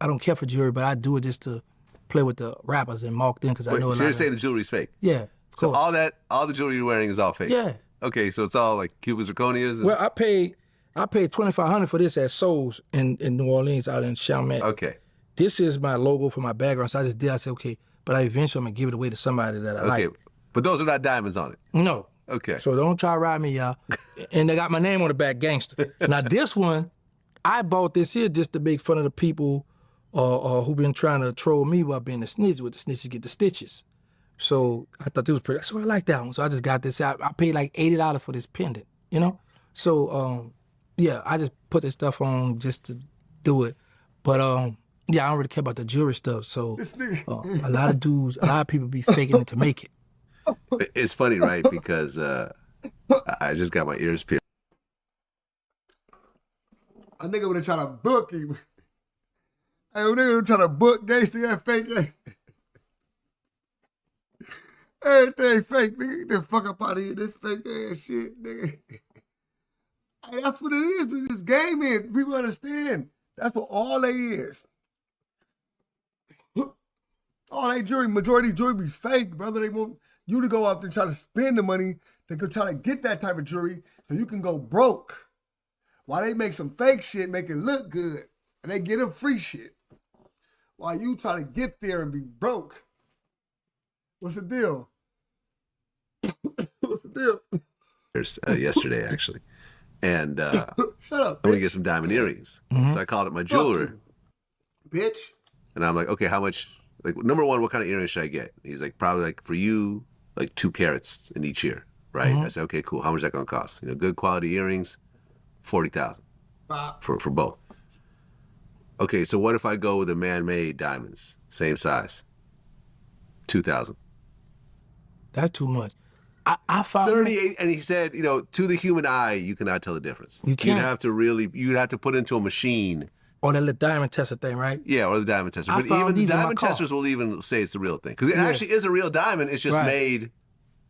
don't care for jewelry, but I do it just to play with the rappers and mock them because I know. So you're saying the jewelry's fake? Yeah. So all the jewelry you're wearing is all fake? Yeah. Okay, so it's all like Cuban zirconias? Well, I paid $2,500 for this at Souls in New Orleans out in Chalmette. Okay. This is my logo for my background, so I just did. I said, okay, but eventually I'm gonna give it away to somebody that I like. But those are not diamonds on it? No. Okay. So don't try to ride me, y'all. And they got my name on the back, Gangsta. Now this one, I bought this here just to make fun of the people who been trying to troll me while being a snitch. With the snitches get the stitches. So I thought this was pretty. So I like that one. So I just got this. I paid like $80 for this pendant, you know. So yeah, I just put this stuff on just to do it. But yeah, I don't really care about the jewelry stuff. So a lot of people be faking it to make it. It's funny, right? Because I just got my ears pierced. A nigga would have tried to book him. Hey, a nigga would try to book Gangsta, that fake. Everything fake, nigga. Get the fuck up out of here. This fake ass shit, nigga. Hey, that's what it is. This game is. People understand. That's what all they is. All they jewelry, majority jewelry be fake, brother. They want you to go out there and try to spend the money. They could try to get that type of jewelry so you can go broke. While they make some fake shit, make it look good. And they get them free shit. While you try to get there and be broke. What's the deal? What's the deal? Yesterday, actually. And shut up, I'm going to get some diamond earrings. So I called up my jeweler. Bitch. And I'm like, okay, how much? Like, number one, what kind of earrings should I get? He's like, probably like for you, like 2 carats in each ear, right? I said, okay, cool. How much is that going to cost? You know, good quality earrings, $40,000 for both. Okay, so what if I go with the man-made diamonds, same size, $2,000? That's too much. I found 38, and he said, you know, to the human eye, you cannot tell the difference. You can't. You'd have to put into a machine. Or that little diamond tester thing, right? Yeah, or the diamond tester. I But found even the these in my diamond car. testers will even say it's the real thing. Because it actually is a real diamond. It's just made,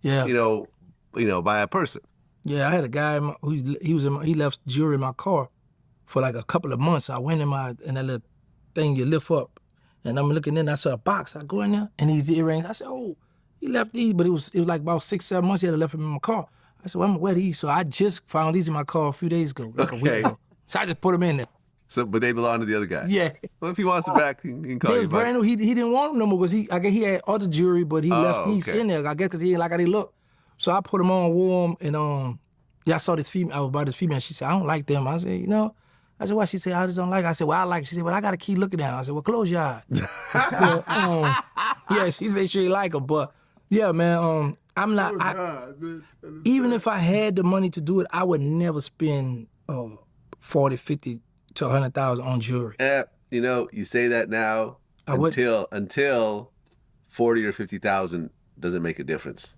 Yeah. you know, by a person. Yeah, I had a guy who he left jewelry in my car for like a couple of months. I went in that little thing you lift up, and I'm looking in. I saw a box. I go in there, and these earrings. I said, "Oh, he left these," but it was like about 6-7 months he had left them in my car. I said, well, I'm gonna wear these. So I just found these in my car a few days ago, like a week Okay. ago. So I just put them in there. So, but they belong to the other guy. Yeah. Well, if he wants it back, he can call They you. was Mike. brand new. He didn't want them no more because I guess he had other jewelry, but he left these okay. in there. I guess because he didn't like how they look. So I put them on, wore them, and yeah, I saw this female. I was by this female. She said, I don't like them. I said, you know. I said, why? She said, I just don't like it. I said, well, I like it. She said, well, I got to keep looking at them. I said, well, close your eyes. Yeah, she said she ain't like them, but yeah, man, I'm not. Even if I had the money to do it, I would never spend 40, 50 to 100,000 on jewelry. Yeah, you know, you say that now until 40 or 50,000 doesn't make a difference.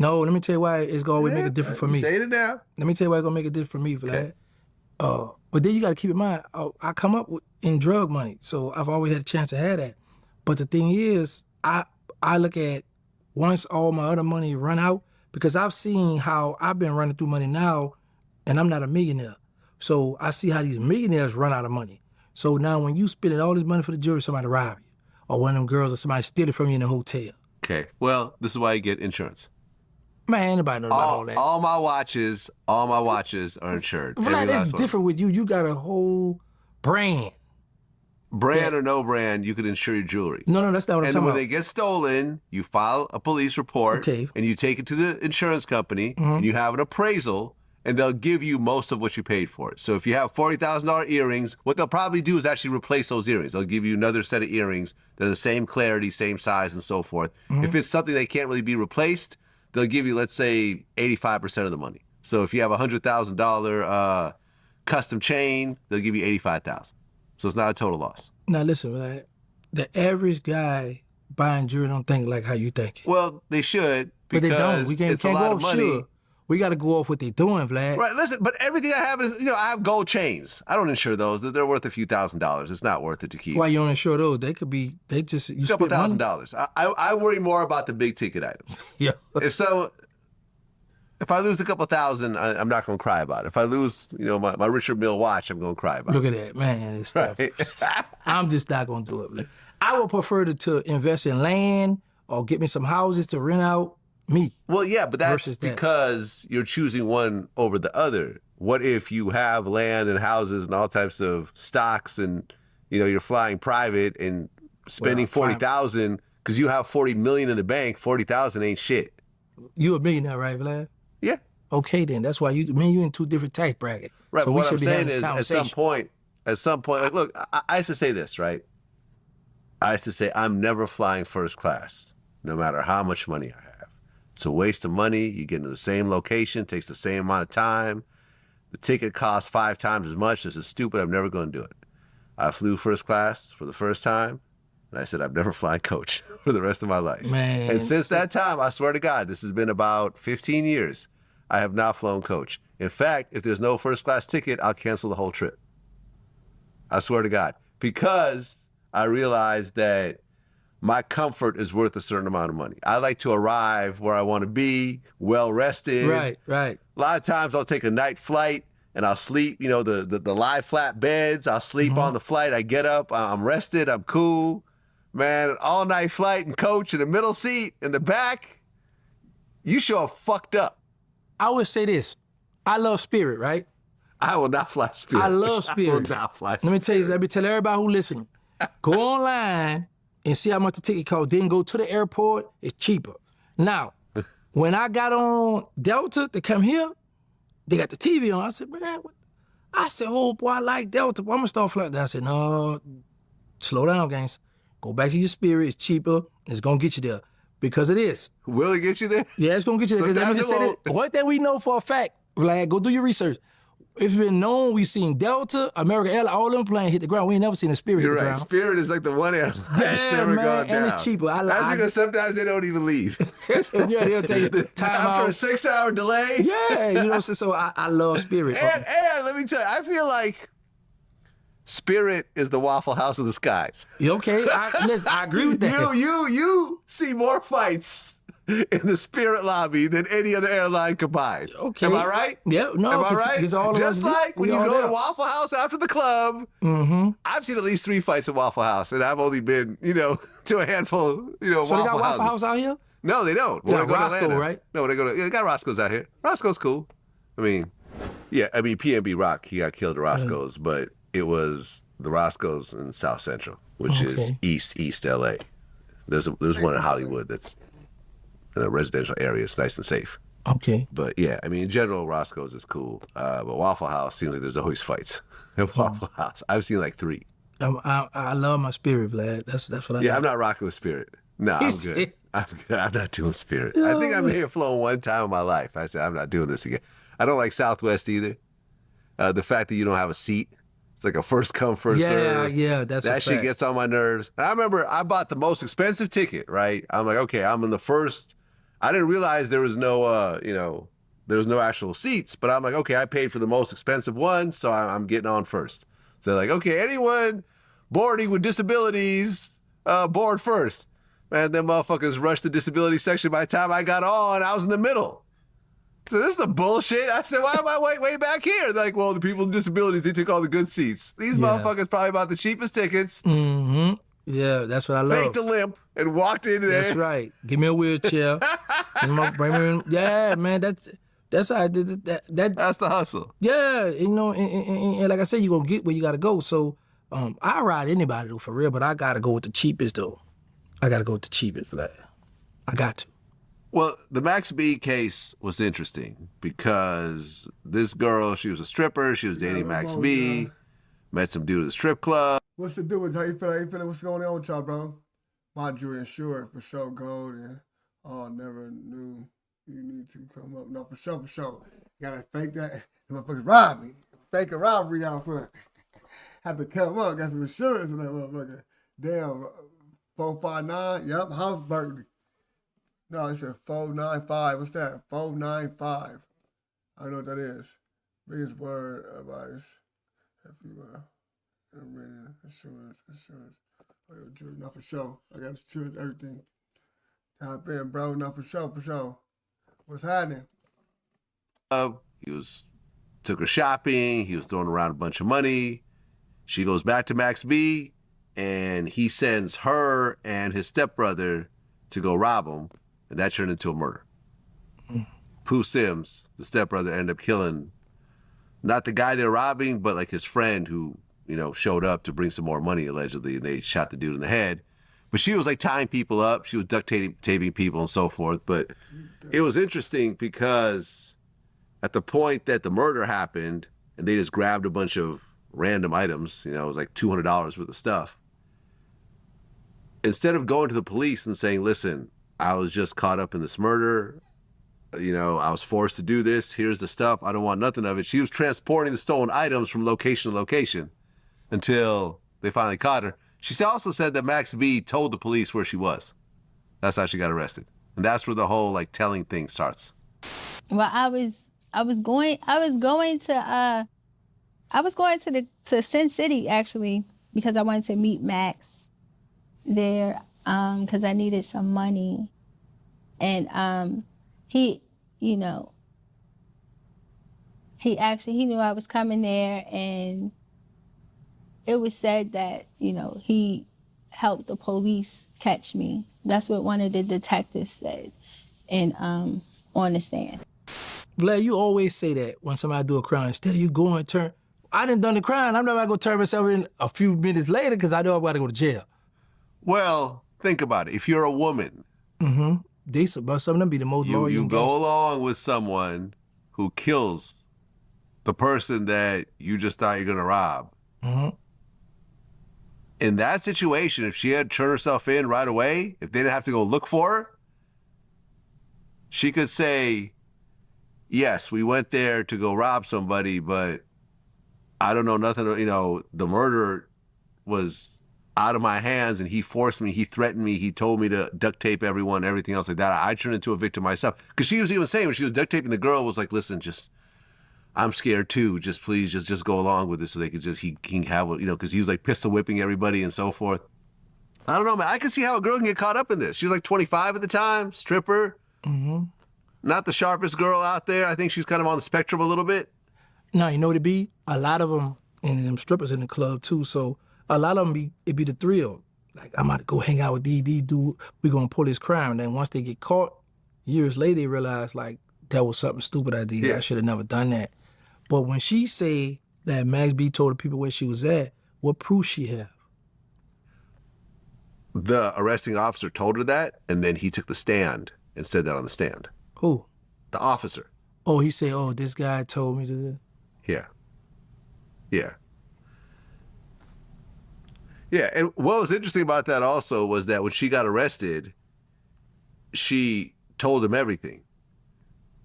No, let me tell you why it's gonna always make a difference for me. Say it now. Let me tell you why it's gonna make a difference for me, Vlad. But then you gotta keep in mind, I come up in drug money, so I've always had a chance to have that. But the thing is, I look at once all my other money run out, because I've seen how I've been running through money now, and I'm not a millionaire. So I see how these millionaires run out of money. So now when you spending all this money for the jewelry, somebody rob you. Or one of them girls or somebody steal it from you in a hotel. Okay. Well, this is why you get insurance. Man, anybody know about all that. All my watches are insured. Vlad, Every that's last one. different with you. You got a whole brand. Brand or no brand, you can insure your jewelry. No, that's not what I'm And talking when about. they get stolen, you file a police report, Okay. and you take it to the insurance company, and you have an appraisal, and they'll give you most of what you paid for it. So if you have $40,000 earrings, what they'll probably do is actually replace those earrings. They'll give you another set of earrings that are the same clarity, same size, and so forth. If it's something that can't really be replaced, they'll give you, let's say, 85% of the money. So if you have a $100,000 custom chain, they'll give you $85,000. So it's not a total loss. Now listen, Vlad, the average guy buying jewelry don't think like how you think. Well, they should, But because they don't. We can't it's a go lot off of money. sure. We got to go off what they doing, Vlad. Right, listen, but everything I have is, I have gold chains. I don't insure those. They're worth a few $1,000s. It's not worth it to keep. Why you don't insure those? They could be, you A couple spend money. $1,000s. I worry more about the big ticket items. Yeah. If I lose a couple thousand, I'm not going to cry about it. If I lose, my Richard Mille watch, I'm going to cry about Look it. at that, man. It's stuff. Right. I'm just not going to do it, Vlad. I would prefer to invest in land or get me some houses to rent out. Me. Well, yeah, but that's Versus that. because you're choosing one over the other. What if you have land and houses and all types of stocks and, you're flying private and spending $40,000 because you have $40 million in the bank, $40,000 ain't shit. You a millionaire, right, Vlad? Yeah. Okay, then. That's why you in two different tax brackets. Right, So but we what should I'm be having saying this is conversation. at some point, like, look, I used to say this, right? I used to say, I'm never flying first class, no matter how much money I have. It's a waste of money. You get into the same location, takes the same amount of time. The ticket costs 5 times as much. This is stupid. I'm never going to do it. I flew first class for the first time, and I said, I'm never flying coach for the rest of my life. Man. And since that time, I swear to God, this has been about 15 years, I have not flown coach. In fact, if there's no first class ticket, I'll cancel the whole trip. I swear to God. Because I realized that my comfort is worth a certain amount of money. I like to arrive where I want to be, well rested. Right. A lot of times I'll take a night flight and I'll sleep, the lie flat beds. I'll sleep on the flight. I get up, I'm rested, I'm cool. Man, an all night flight and coach in the middle seat in the back, you show up fucked up. I would say this. I love Spirit, right? I will not fly Spirit. I love Spirit. I will not fly Spirit. Let me tell everybody who listening. Go online and see how much the ticket costs. Then go to the airport. It's cheaper. Now, when I got on Delta to come here, they got the TV on. I said, man, oh boy, I like Delta. Well, I'm gonna start flying. I said, no, slow down, gangs. Go back to your Spirit. It's cheaper. It's gonna get you there because it is. Will it get you there? Yeah, it's gonna get you there. 'Cause let me just say this. One thing we know for a fact, Vlad, go do your research. It's been known we've seen Delta, American Airlines, all them planes hit the ground. We ain't never seen a Spirit hit You're the right. ground. Spirit is like the one airline that's Yeah, never man, gone down. and it's cheaper. That's because sometimes they don't even leave. Yeah, they'll tell you time After a out. 6-hour delay. Yeah, so I love Spirit. And let me tell you, I feel like Spirit is the Waffle House of the skies. You okay? Listen, I agree with that. You see more fights in the Spirit lobby than any other airline combined. Okay. Am I right? Yeah, no, Am I 'cause- right? 'cause all of Just us- like when we you all go there. to Waffle House after the club, I've seen at least 3 fights at Waffle House, and I've only been, to a handful, So they got Waffle House out here? No, they don't. Yeah, When I go to Roscoe, Atlanta. right? No, when I go to, they got Roscoe's out here. Roscoe's cool. I mean, PNB Rock, he got killed at Roscoe's, but it was the Roscoe's in South Central, which is East LA. There's one in Hollywood that's in a residential area. It's nice and safe. Okay. But yeah, I mean, in general, Roscoe's is cool. But Waffle House seems like there's always fights at Waffle House. I've seen like 3. I love my Spirit, Vlad. That's what I Yeah, like. I'm not rocking with Spirit. No, I'm good. I'm good. I'm not doing Spirit. I think I may have flown one time in my life. I said, I'm not doing this again. I don't like Southwest either. The fact that you don't have a seat. It's like a first come, first serve. Yeah, that's a that shit fact. gets on my nerves. And I remember I bought the most expensive ticket, right? I'm like, okay, I'm in the first. I didn't realize there was no, there was no actual seats, but I'm like, okay, I paid for the most expensive one, so I'm getting on first. So they're like, okay, anyone boarding with disabilities, board first. Man, them motherfuckers rushed the disability section. By the time I got on, I was in the middle. So this is the bullshit. I said, why am I way back here? They're like, well, the people with disabilities, they took all the good seats. These motherfuckers probably bought the cheapest tickets. Mm-hmm. Yeah, that's what I love. Faked a limp and walked in there. That's right. Give me a wheelchair. Bring me in. Yeah, man, that's how I did it. That's the hustle. Yeah, and like I said, you're gonna get where you gotta go. So I ride anybody though, for real, but I gotta go with the cheapest though. I gotta go with the cheapest for that. I got to. Well, the Max B case was interesting because this girl, she was a stripper. She was dating Max B. Met some dude at the strip club. What's the deal with how you feel? How you feeling? What's going on with y'all, bro? My jewelry insured for sure, gold, and I never knew you need to come up. No, for sure, for sure. You gotta fake that. The motherfuckers robbed me. Fake a robbery out front. Had to come up. Got some insurance on that motherfucker. Damn, 459. Yep, house burglary. No, it said 495. What's that? 495. I don't know what that is. Biggest word advice. If you insurance. Not for sure. I got insurance, everything. Tap in, bro. Not for sure. What's happening? He took her shopping. He was throwing around a bunch of money. She goes back to Max B, and he sends her and his stepbrother to go rob him, and that turned into a murder. Pooh Sims, the stepbrother, ended up killing not the guy they're robbing, but like his friend who, showed up to bring some more money, allegedly, and they shot the dude in the head. But she was like tying people up. She was duct taping people and so forth. But it was interesting because at the point that the murder happened and they just grabbed a bunch of random items, it was like $200 worth of stuff. Instead of going to the police and saying, listen, I was just caught up in this murder. I was forced to do this. Here's the stuff. I don't want nothing of it. She was transporting the stolen items from location to location until they finally caught her. She also said that Max B told the police where she was. That's how she got arrested. And that's where the whole telling thing starts. Well, I was going to Sin City actually because I wanted to meet Max there because I needed some money. And he knew I was coming there, and it was said that, he helped the police catch me. That's what one of the detectives said on the stand. Vlad, you always say that when somebody do a crime. Instead of you going turn, I done done the crime. I'm not going to turn myself in a few minutes later because I know I'm about to go to jail. Well, think about it. If you're a woman, Decent, but some of them be the most loyal. You go along with someone who kills the person that you just thought you're going to rob. In that situation, if she had turned herself in right away, if they didn't have to go look for her, she could say, yes, we went there to go rob somebody, but I don't know nothing. The murder was out of my hands, and he forced me, he threatened me, he told me to duct tape everyone, everything else like that. I turned into a victim myself. Because she was even saying when she was duct taping the girl, was like, listen, I'm scared too. Just please, just go along with this so they could he can have, because he was like pistol whipping everybody and so forth. I don't know, man. I can see how a girl can get caught up in this. She was like 25 at the time, stripper. Not the sharpest girl out there. I think she's kind of on the spectrum a little bit. No, you know what it be? A lot of them, and them strippers in the club too, so a lot of them it be the thrill. like, I'm about to go hang out with these dude. We're gonna pull this crime. And then once they get caught, years later, they realize like that was something stupid I did. Yeah. I should have never done that. But when she say that Max B told the people where she was at, what proof she have? The arresting officer told her that, and then he took the stand and said that on the stand. Who? The officer. Oh, he said, oh, this guy told me to do. Yeah. Yeah. Yeah, and what was interesting about that also was that when she got arrested, she told him everything.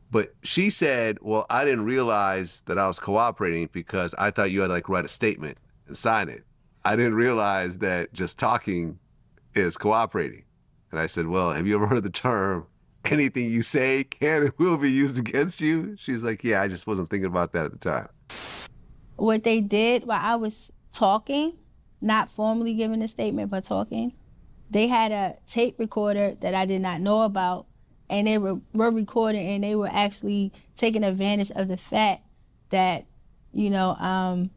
But she said, well, I didn't realize that I was cooperating because I thought you had to like write a statement and sign it. I didn't realize that just talking is cooperating. And I said, well, have you ever heard the term, anything you say can and will be used against you? She's like, yeah, I just wasn't thinking about that at the time. What they did while I was talking, not formally giving a statement, but talking, they had a tape recorder that I did not know about, and they were recording, and they were actually taking advantage of the fact that, you know,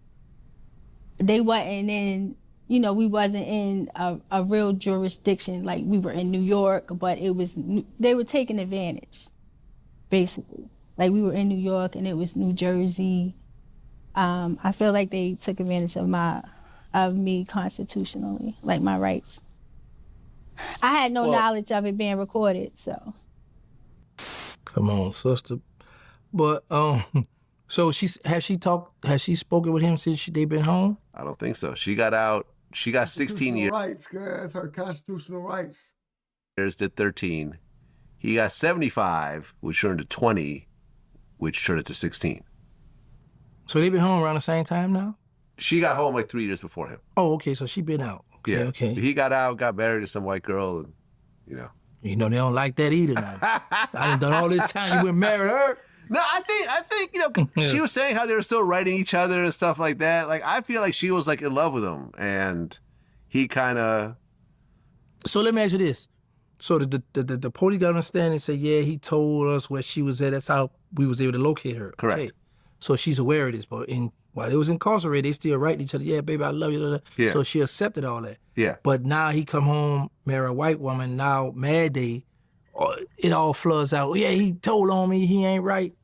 they wasn't in, you know, we wasn't in a real jurisdiction, like we were in New York, but it was, they were taking advantage, basically. Like we were in New York and it was New Jersey. I feel like they took advantage of me constitutionally, like my rights. I had no knowledge of it being recorded, so. Come on, sister. But so has she spoken with him since they been home? I don't think so. She got out. She got 16 years. Rights, guys. Her constitutional rights. Did 13. He got 75, which turned to 20, which turned it to 16. So they been home around the same time now? She got home like 3 years before him. Oh, okay. So she been out. Okay, Yeah. okay. He got out, got married to some white girl, and you know. You know they don't like that either. Now. I done all this time. You went married her. No, I think you know. She was saying how they were still writing each other and stuff like that. Like I feel like she was like in love with him, and he kind of. So let me ask you this: so the police got on the stand and said, yeah, he told us where she was at. That's how we was able to locate her. Correct. Okay. So she's aware of this, but while they was incarcerated, they still writing each other. Yeah, baby, I love you. Yeah. So she accepted all that. Yeah. But now he come home, marry a white woman. Now Mad Day, it all floods out. Yeah, he told on me. He ain't right.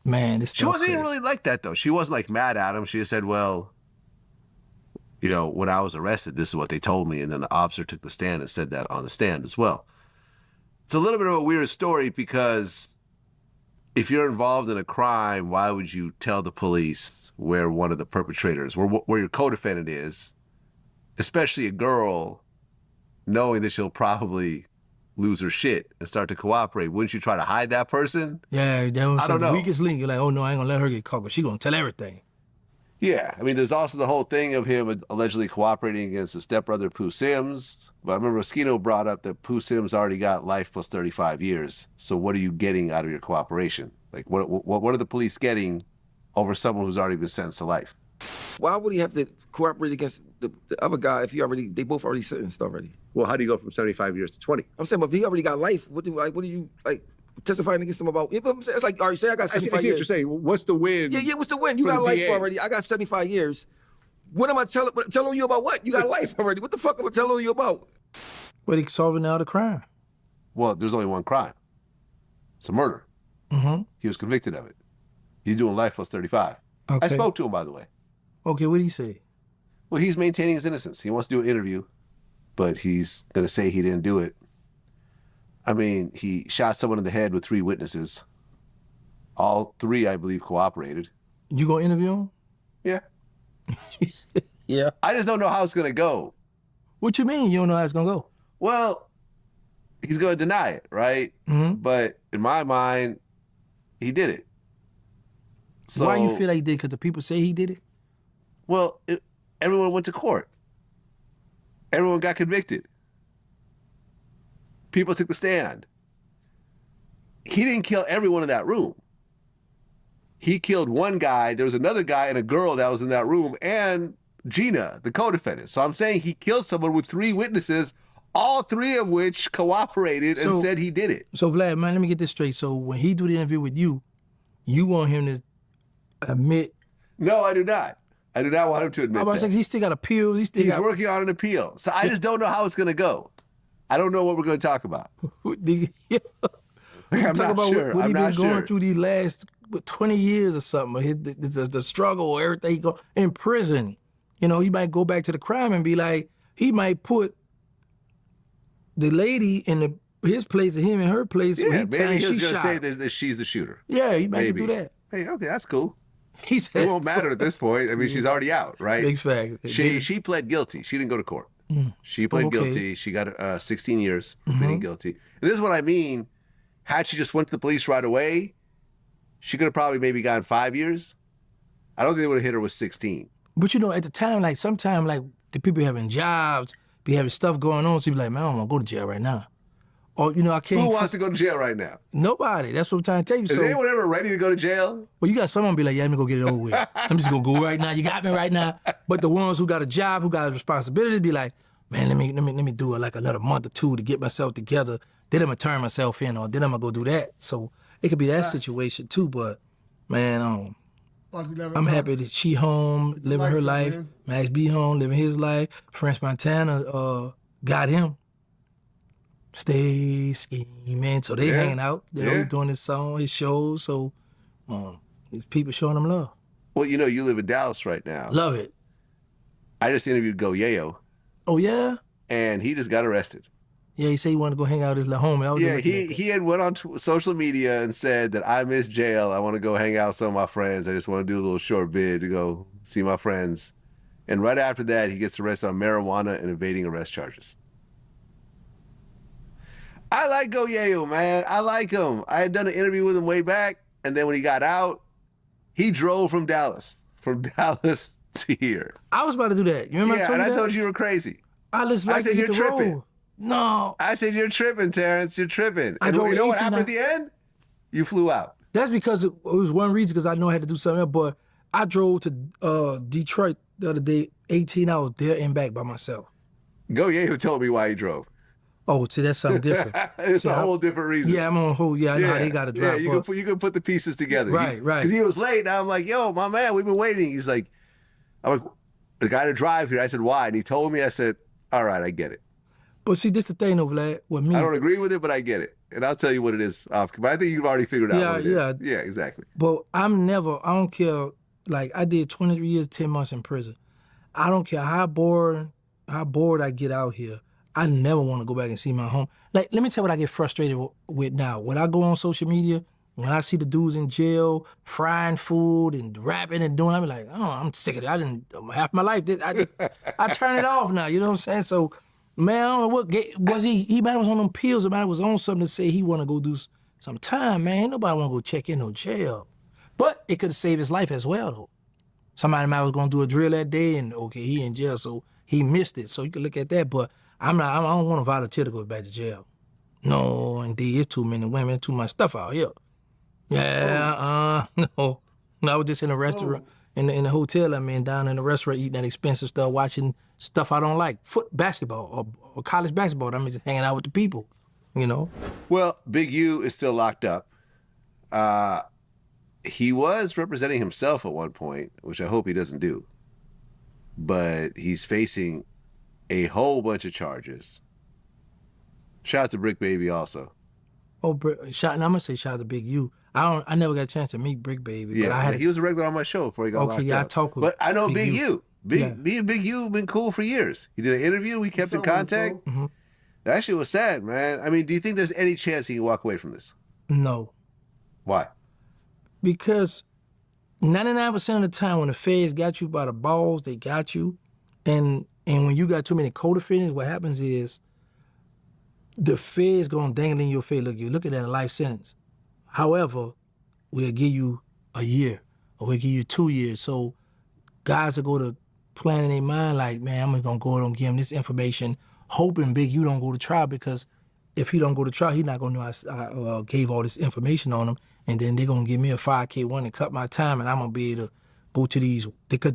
Man, this. She wasn't even really like that though. She wasn't like mad at him. She just said, well, you know, when I was arrested, this is what they told me. And then the officer took the stand and said that on the stand as well. It's a little bit of a weird story because if you're involved in a crime, why would you tell the police where one of the perpetrators, where your co-defendant is, especially a girl, knowing that she'll probably lose her shit and start to cooperate? Wouldn't you try to hide that person? Yeah, that was I don't the know. weakest link. You're like, oh no, I ain't gonna let her get caught, but she gonna tell everything. Yeah, I mean, there's also the whole thing of him allegedly cooperating against his stepbrother, Pooh Sims. But I remember Moschino brought up that Pooh Sims already got life plus 35 years. So what are you getting out of your cooperation? Like, what are the police getting over someone who's already been sentenced to life? Why would he have to cooperate against the other guy if they both already sentenced already? Well, how do you go from 75 years to 20? I'm saying, but if he already got life, what do you testifying against him about? Yeah, but I'm saying, it's like, all right, say I got 75 I see what years. you're saying. What's the win? Yeah, what's the win? You for got the life DA? already. I got 75 years. What am I telling you about what? You got life already. What the fuck am I telling you about? But he's solving now the crime. Well, there's only one crime. It's a murder. Mm-hmm. He was convicted of it. He's doing life plus 35. Okay. I spoke to him, by the way. Okay, what did he say? Well, he's maintaining his innocence. He wants to do an interview, but he's going to say he didn't do it. I mean, he shot someone in the head with 3 witnesses. All 3, I believe, cooperated. You gonna interview him? Yeah. Yeah. I just don't know how it's going to go. What you mean you don't know how it's gonna go? Well, he's going to deny it, right? Mm-hmm. But in my mind, he did it. So, Why you feel like he did? Because the people say he did it? Well, everyone went to court. Everyone got convicted. People took the stand. He didn't kill everyone in that room. He killed one guy. There was another guy and a girl that was in that room, and Gina, the co-defendant. So I'm saying he killed someone with 3 witnesses, all 3 of which cooperated and said he did it. So Vlad, man, let me get this straight. So when he do the interview with you, you want him to admit? No, I do not. I do not want him to admit I was that. like, he still got appeals. He still He's got. working on an appeal. So I just don't know how it's going to go. I don't know what we're going to talk about. Yeah. We I'm talk not about sure. what I'm he been not going sure. through these last 20 years or something. The struggle, everything. He go in prison. You know, he might go back to the crime and be like, he might put the lady in his place and him in her place. Yeah, where he maybe timed, he's she going to shot say her. that she's the shooter. Yeah, he might Maybe. do that. Hey, okay, that's cool. He said, It won't matter at this point. I mean, she's already out, right? Big fact. She pled guilty. She didn't go to court. She pled Okay. guilty. She got 16 years for pleading guilty. And this is what I mean. Had she just went to the police right away, she could have probably maybe gotten 5 years. I don't think they would have hit her with 16. But you know, at the time, like sometimes, like the people having jobs, be having stuff going on, so you be like, man, I don't want to go to jail right now. Or you know, I can't. Who wants to go to jail right now? Nobody. That's what I'm trying to tell you. Is So, anyone ever ready to go to jail? well, you got someone be like, yeah, let me go get it over with. I'm just gonna go right now. You got me right now. But the ones who got a job, who got a responsibility, be like, man, let me do it like another month or two to get myself together. Then I'm gonna turn myself in, or then I'm gonna go do that. So it could be that situation too. But man, I'm happy that she home, living her life. man. Max B home, living his life. French Montana got him. Stay scheming. So they Yeah. hanging out. You know, Yeah. he's doing his song, his shows. So these people showing him love. Well, you know, you live in Dallas right now. Love it. I just interviewed Go Yayo, Oh yeah? and he just got arrested. Yeah, he said he wanted to go hang out with his little homie. I was Yeah, looking at that. he had went on social media and said that I miss jail. I want to go hang out with some of my friends. I just want to do a little short bid to go see my friends. And right after that, he gets arrested on marijuana and evading arrest charges. I like Go Yayo, man. I like him. I had done an interview with him way back, and then when he got out, he drove from Dallas to here. I was about to do that. You remember Yeah, I told and you I that? told you were crazy. I just I like said, to hit "You're the tripping." road. No, I said, you're tripping, Terrance. You're tripping. I And drove you know what 18 happened at the end? You flew out. that's because it was one reason because I know I had to do something else. But I drove to Detroit the other day, 18 hours there and back by myself. Go Yayo told me why he drove. Oh, see, that's something different. It's See, a whole different reason. Yeah, I'm on hold. Yeah, I know how they got to drive. Yeah, but you can put the pieces together. Right, right. Because he was late. Now I'm like, yo, my man, we've been waiting. He's like, I'm like, the guy to drive here. I said, why? And he told me. I said, all right, I get it. But see, this the thing though, Vlad, with me. I don't agree with it, but I get it. And I'll tell you what it is off. But I think you've already figured out Yeah, what it is. yeah. Yeah, exactly. But I don't care, like I did 23 years, 10 months in prison. I don't care how bored I get out here. I never want to go back and see my home. Like, let me tell you what I get frustrated with now. When I go on social media, when I see the dudes in jail frying food and rapping and doing, I be like, oh, I'm sick of it. I didn't, half my life, I turn it off now, you know what I'm saying? So, man, I don't know what, was he might have was on them pills, or might have was on something to say he want to go do some time, man. Ain't nobody want to go check in no jail. But it could have saved his life as well, though. Somebody might was going to do a drill that day, and okay, he in jail, so he missed it. So you can look at that, but I don't want to volunteer to go back to jail. No, indeed, it's too many women, too much stuff out here. Yeah, no. I was just in a restaurant, in the hotel I'm in, down in the restaurant, eating that expensive stuff, watching stuff I don't like, basketball or college basketball. I'm just hanging out with the people, you know? Well, Big U is still locked up. He was representing himself at one point, which I hope he doesn't do. But he's facing a whole bunch of charges. Shout out to Brick Baby also. Oh, I'm gonna say shout out to Big U. I never got a chance to meet Brick Baby, but I had he was a regular on my show before he got locked up. Okay, yeah, I talk with But I know Big Big U. U. Me and Big U have been cool for years. He did an interview. We kept in contact. Mm-hmm. That shit was sad, man. I mean, do you think there's any chance he can walk away from this? No. Why? Because 99% of the time when the feds got you by the balls, they got you. And when you got too many co-defendants, what happens is the feds gonna dangle in your face, look, you're looking at a life sentence. However, we'll give you a year or we'll give you 2 years. So guys will go to plan in their mind like, man, I'm just gonna go and give him this information, hoping Big U don't go to trial, because if he don't go to trial, he not gonna know I gave all this information on him, and then they're gonna give me a 5K1 and cut my time, and I'm gonna be able to go to these, because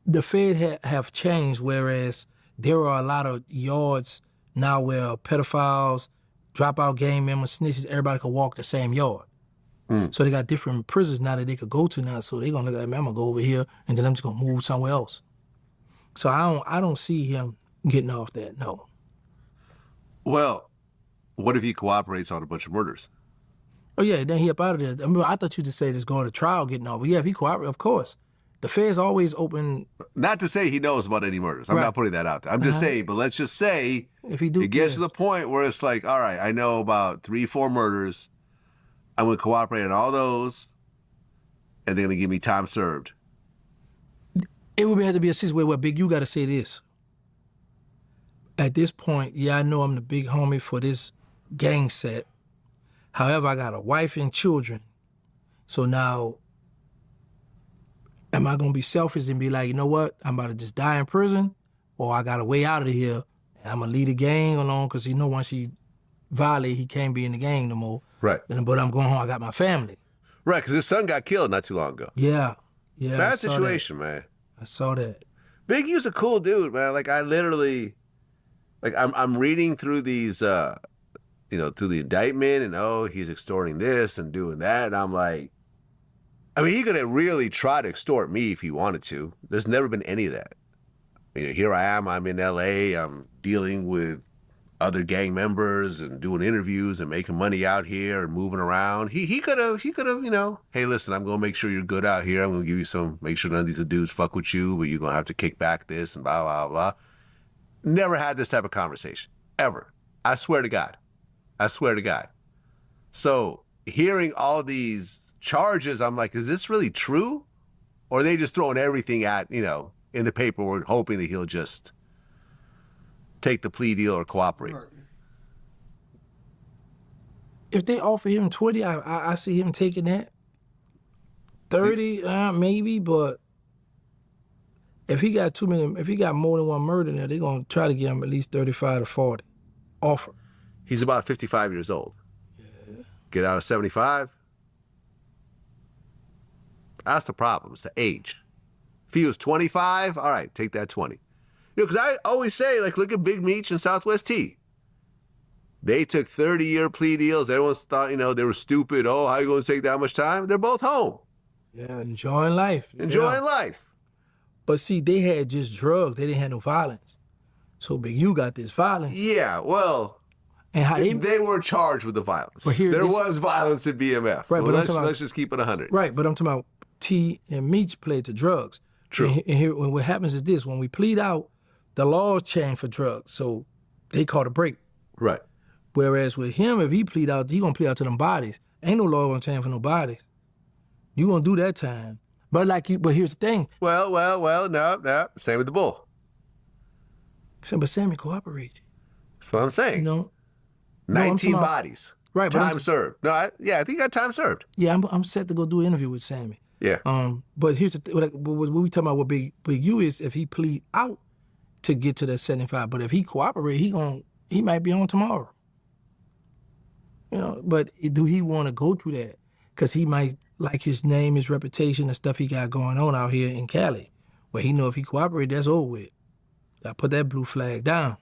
the Fed have changed, whereas there are a lot of yards now where pedophiles, dropout gang members, snitches, everybody can walk the same yard. So they got different prisons now that they could go to now. So they gonna look at me, I'm gonna go over here, and then I'm just gonna move somewhere else. So I don't see him getting off that. No. Well, what if he cooperates on a bunch of murders? Oh yeah, then he up out of there. I mean, I thought you just say just going to trial, getting off. But yeah, if he cooperates, of course. The feds always open. Not to say he knows about any murders. I'm not putting that out there. I'm just saying, but let's just say if he do, it gets to the point where it's like, all right, I know about 3-4 murders. I'm going to cooperate on all those, and they're going to give me time served. It would have to be a situation where Big, you got to say this. At this point, yeah, I know I'm the big homie for this gang set. However, I got a wife and children. So now, am I going to be selfish and be like, you know what, I'm about to just die in prison, or I got a way out of here, and I'm going to lead the gang along, because you know once he violate, he can't be in the gang no more. Right. But I'm going home, I got my family. Right, because his son got killed not too long ago. Yeah. Bad situation, man. I saw that. Big U's a cool dude, man. Like, I literally, like, I'm reading through these, through the indictment, and he's extorting this and doing that, and I'm like, I mean, he could have really tried to extort me if he wanted to. There's never been any of that. Here I am, I'm in LA, I'm dealing with other gang members and doing interviews and making money out here and moving around. He could have, hey, listen, I'm gonna make sure you're good out here. I'm gonna give you some, make sure none of these dudes fuck with you, but you're gonna have to kick back this and blah, blah, blah. Never had this type of conversation, ever. I swear to God. So hearing all these charges, I'm like, is this really true? Or are they just throwing everything at, in the paperwork, hoping that he'll just take the plea deal or cooperate? If they offer him 20, I see him taking that. 30, maybe, but if he got more than one murder there, they're gonna try to give him at least 35 to 40 offer. He's about 55 years old. Yeah. Get out of 75. That's the problem, it's the age. If he was 25, all right, take that 20. Because I always say, like, look at Big Meech and Southwest T. They took 30-year plea deals. Everyone thought, they were stupid. Oh, how are you going to take that much time? They're both home. Yeah, enjoying life. Enjoying life. But see, they had just drugs. They didn't have no violence. So Big U got this violence. Yeah, well, and how they weren't charged with the violence. But here, there was violence in BMF. Right, but let's just keep it 100. Right, but I'm talking about T and Meech played to drugs. True. And here, what happens is this: when we plead out, the laws change for drugs, so they call a break. Right. Whereas with him, if he plead out, he gonna plead out to them bodies. Ain't no law gonna change for no bodies. You gonna do that time. But here's the thing. Well, no. Same with the bull. But Sammy cooperated. That's what I'm saying. 19 bodies. Right. Time served. No, I think he got time served. Yeah, I'm set to go do an interview with Sammy. Yeah. But here's the thing. What we talking about, what Big U is, if he plead out to get to that 75, but if he cooperate, he might be on tomorrow. But do he want to go through that? Because he might like his name, his reputation, and stuff he got going on out here in Cali, where he know if he cooperate, that's over with. I put that blue flag down.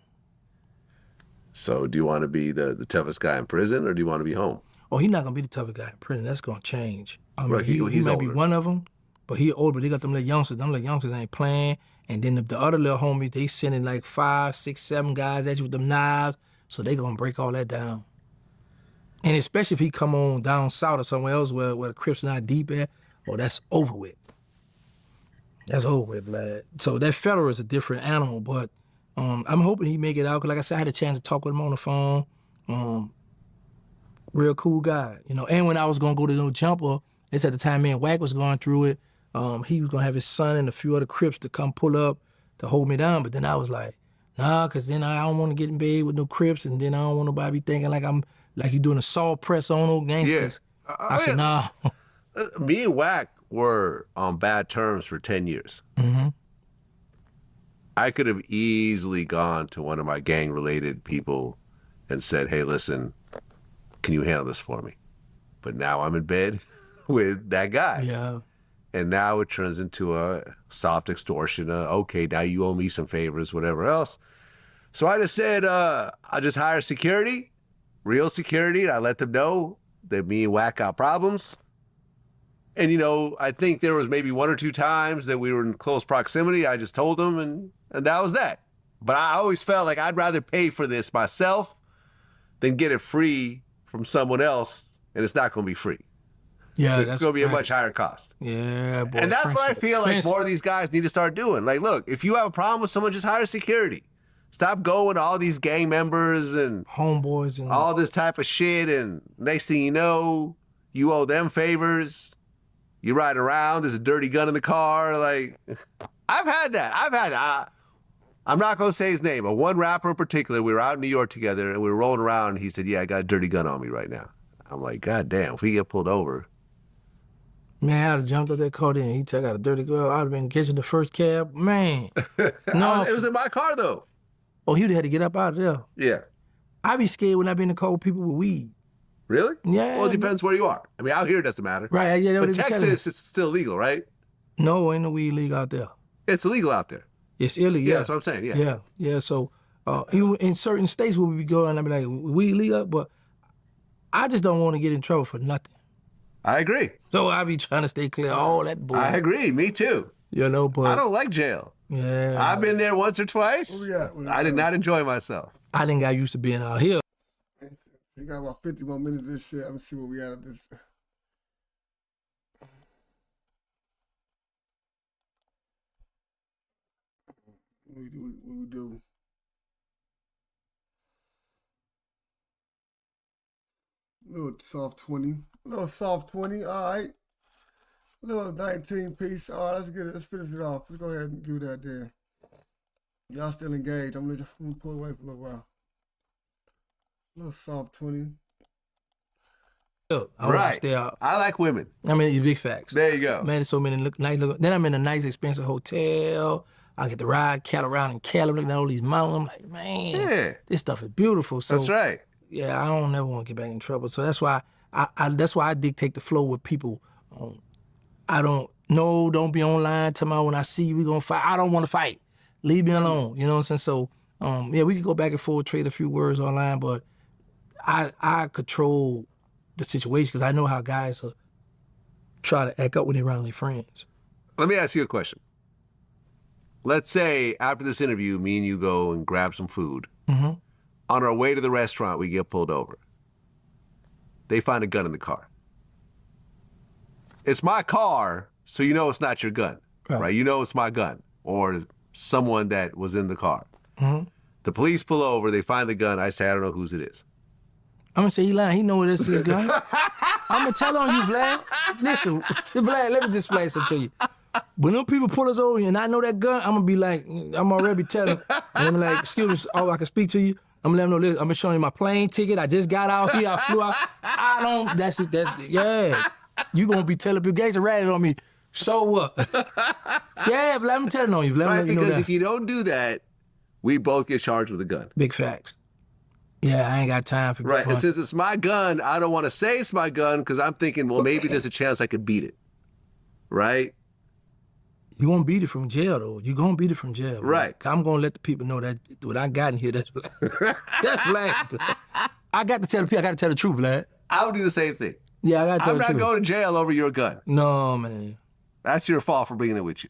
So do you want to be the toughest guy in prison, or do you want to be home? Oh, he's not going to be the toughest guy in prison. That's going to change. I mean, right, he might older. be one of them, but he older. But they got them little youngsters. Them little youngsters ain't playing. And then the other little homies, they sending like 5, 6, 7 guys at you with them knives. So they going to break all that down. And especially if he come on down south or somewhere else where the Crips not deep at, that's over with. That's over with, lad. So that federal is a different animal, but I'm hoping he make it out. Because like I said, I had a chance to talk with him on the phone. Real cool guy, And when I was going to go to No Jumper, it's at the time me and Wack was going through it. He was going to have his son and a few other Crips to come pull up to hold me down. But then I was like, nah, because then I don't want to get in bed with no Crips, and then I don't want nobody be thinking like I'm like you doing a saw press on old gangsters. Yeah. I said, nah. Me and Wack were on bad terms for 10 years. Mm-hmm. I could have easily gone to one of my gang-related people and said, hey, listen, can you handle this for me? But now I'm in bed with that guy. Yeah. And now it turns into a soft extortion. Okay, now you owe me some favors, whatever else. So I just said, I'll just hire security, real security, and I let them know that me and Wack got problems. And, you know, I think there was maybe 1 or 2 times that we were in close proximity. I just told him, and that was that. But I always felt like I'd rather pay for this myself than get it free from someone else, and it's not going to be free. Yeah, It's going to be a much higher cost. Yeah, boy. And that's what I feel like Expensive. more of these guys need to start doing. Like, look, if you have a problem with someone, just hire security. Stop going to all these gang members and Homeboys and all this type of shit, and next thing you know, you owe them favors. You ride around, there's a dirty gun in the car. Like, I've had that. I'm not going to say his name, but one rapper in particular, we were out in New York together, and we were rolling around, and he said, yeah, I got a dirty gun on me right now. I'm like, God damn, if we get pulled over. Man, I'd have jumped up that car in. He said, I got a dirty girl. I'd have been catching the first cab. Man. No. It was in my car, though. Oh, he'd had to get up out of there. Yeah. I be scared when I be in the car with people with weed. Really? Yeah. Well, it depends where you are. I mean, out here it doesn't matter. Right, yeah. But They be telling me. Texas, it's still legal, right? No, ain't no weed legal out there. It's illegal out there. It's illegal. Yeah, that's what I'm saying. Yeah. Yeah. So even in certain states where we be going, I be like, weed legal, but I just don't want to get in trouble for nothing. I agree. So I be trying to stay clear of all that bull. I agree. Me too. You know, but I don't like jail. Yeah. I've been there once or twice. Where we at? Where we I did at? not enjoy myself. I didn't got used to being out here. We got about 50 more minutes of this shit. Let me see where we at this. What we do? Little soft 20. Little soft 20, all right. Little 19 piece. All right, let's get it. Let's finish it off. Let's go ahead and do that then. Y'all still engaged. I'm gonna pull away for a little while. Little soft 20. Look, I want Right. to stay out. I like women. I mean, it's big facts. There you go. Man, there's so many nice look. Then I'm in a nice, expensive hotel. I get to ride cattle around in Cali, looking at all these mountains. I'm like, man, Yeah. this stuff is beautiful. So That's right. yeah, I don't never want to get back in trouble. So that's why I dictate the flow with people. I don't be online tomorrow when I see you, we gonna fight. I don't want to fight. Leave me alone. You know what I'm saying? So yeah, we could go back and forth, trade a few words online, but I control the situation because I know how guys try to act up when they're around their friends. Let me ask you a question. Let's say after this interview, me and you go and grab some food. Mm-hmm. On our way to the restaurant, we get pulled over. They find a gun in the car. It's my car, so you know it's not your gun, right? You know it's my gun or someone that was in the car. Mm-hmm. The police pull over, they find the gun. I say, I don't know whose it is. I'm gonna say he lying. He know this is his gun. I'm gonna tell on you, Vlad. Listen, Vlad, let me display something to you. When them people pull us over and I know that gun, I'm gonna be like, I'm already telling. And I'm like, excuse me, oh, I can speak to you. I'm gonna let them know, listen, I'm gonna show you my plane ticket. I just got out here. I flew out. I don't. That's it. Yeah. You gonna be telling people guys are ratting on me. So what? Yeah, Vlad, I'm telling on you. Vlad, Right, let you know because that. if you don't do that, we both get charged with a gun. Big facts. Yeah, I ain't got time for Right, people. and since it's my gun, I don't want to say it's my gun because I'm thinking, well, maybe there's a chance I could beat it. Right? You won't beat it from jail, though. You gonna beat it from jail. Bro. Right. I'm gonna let the people know that what I got in here, that's Vlad. That's Vlad. I got to tell the people, I got to tell the truth, Vlad. I would do the same thing. Yeah, I got to tell I'm the not truth. going to jail over your gun. No, man. That's your fault for bringing it with you.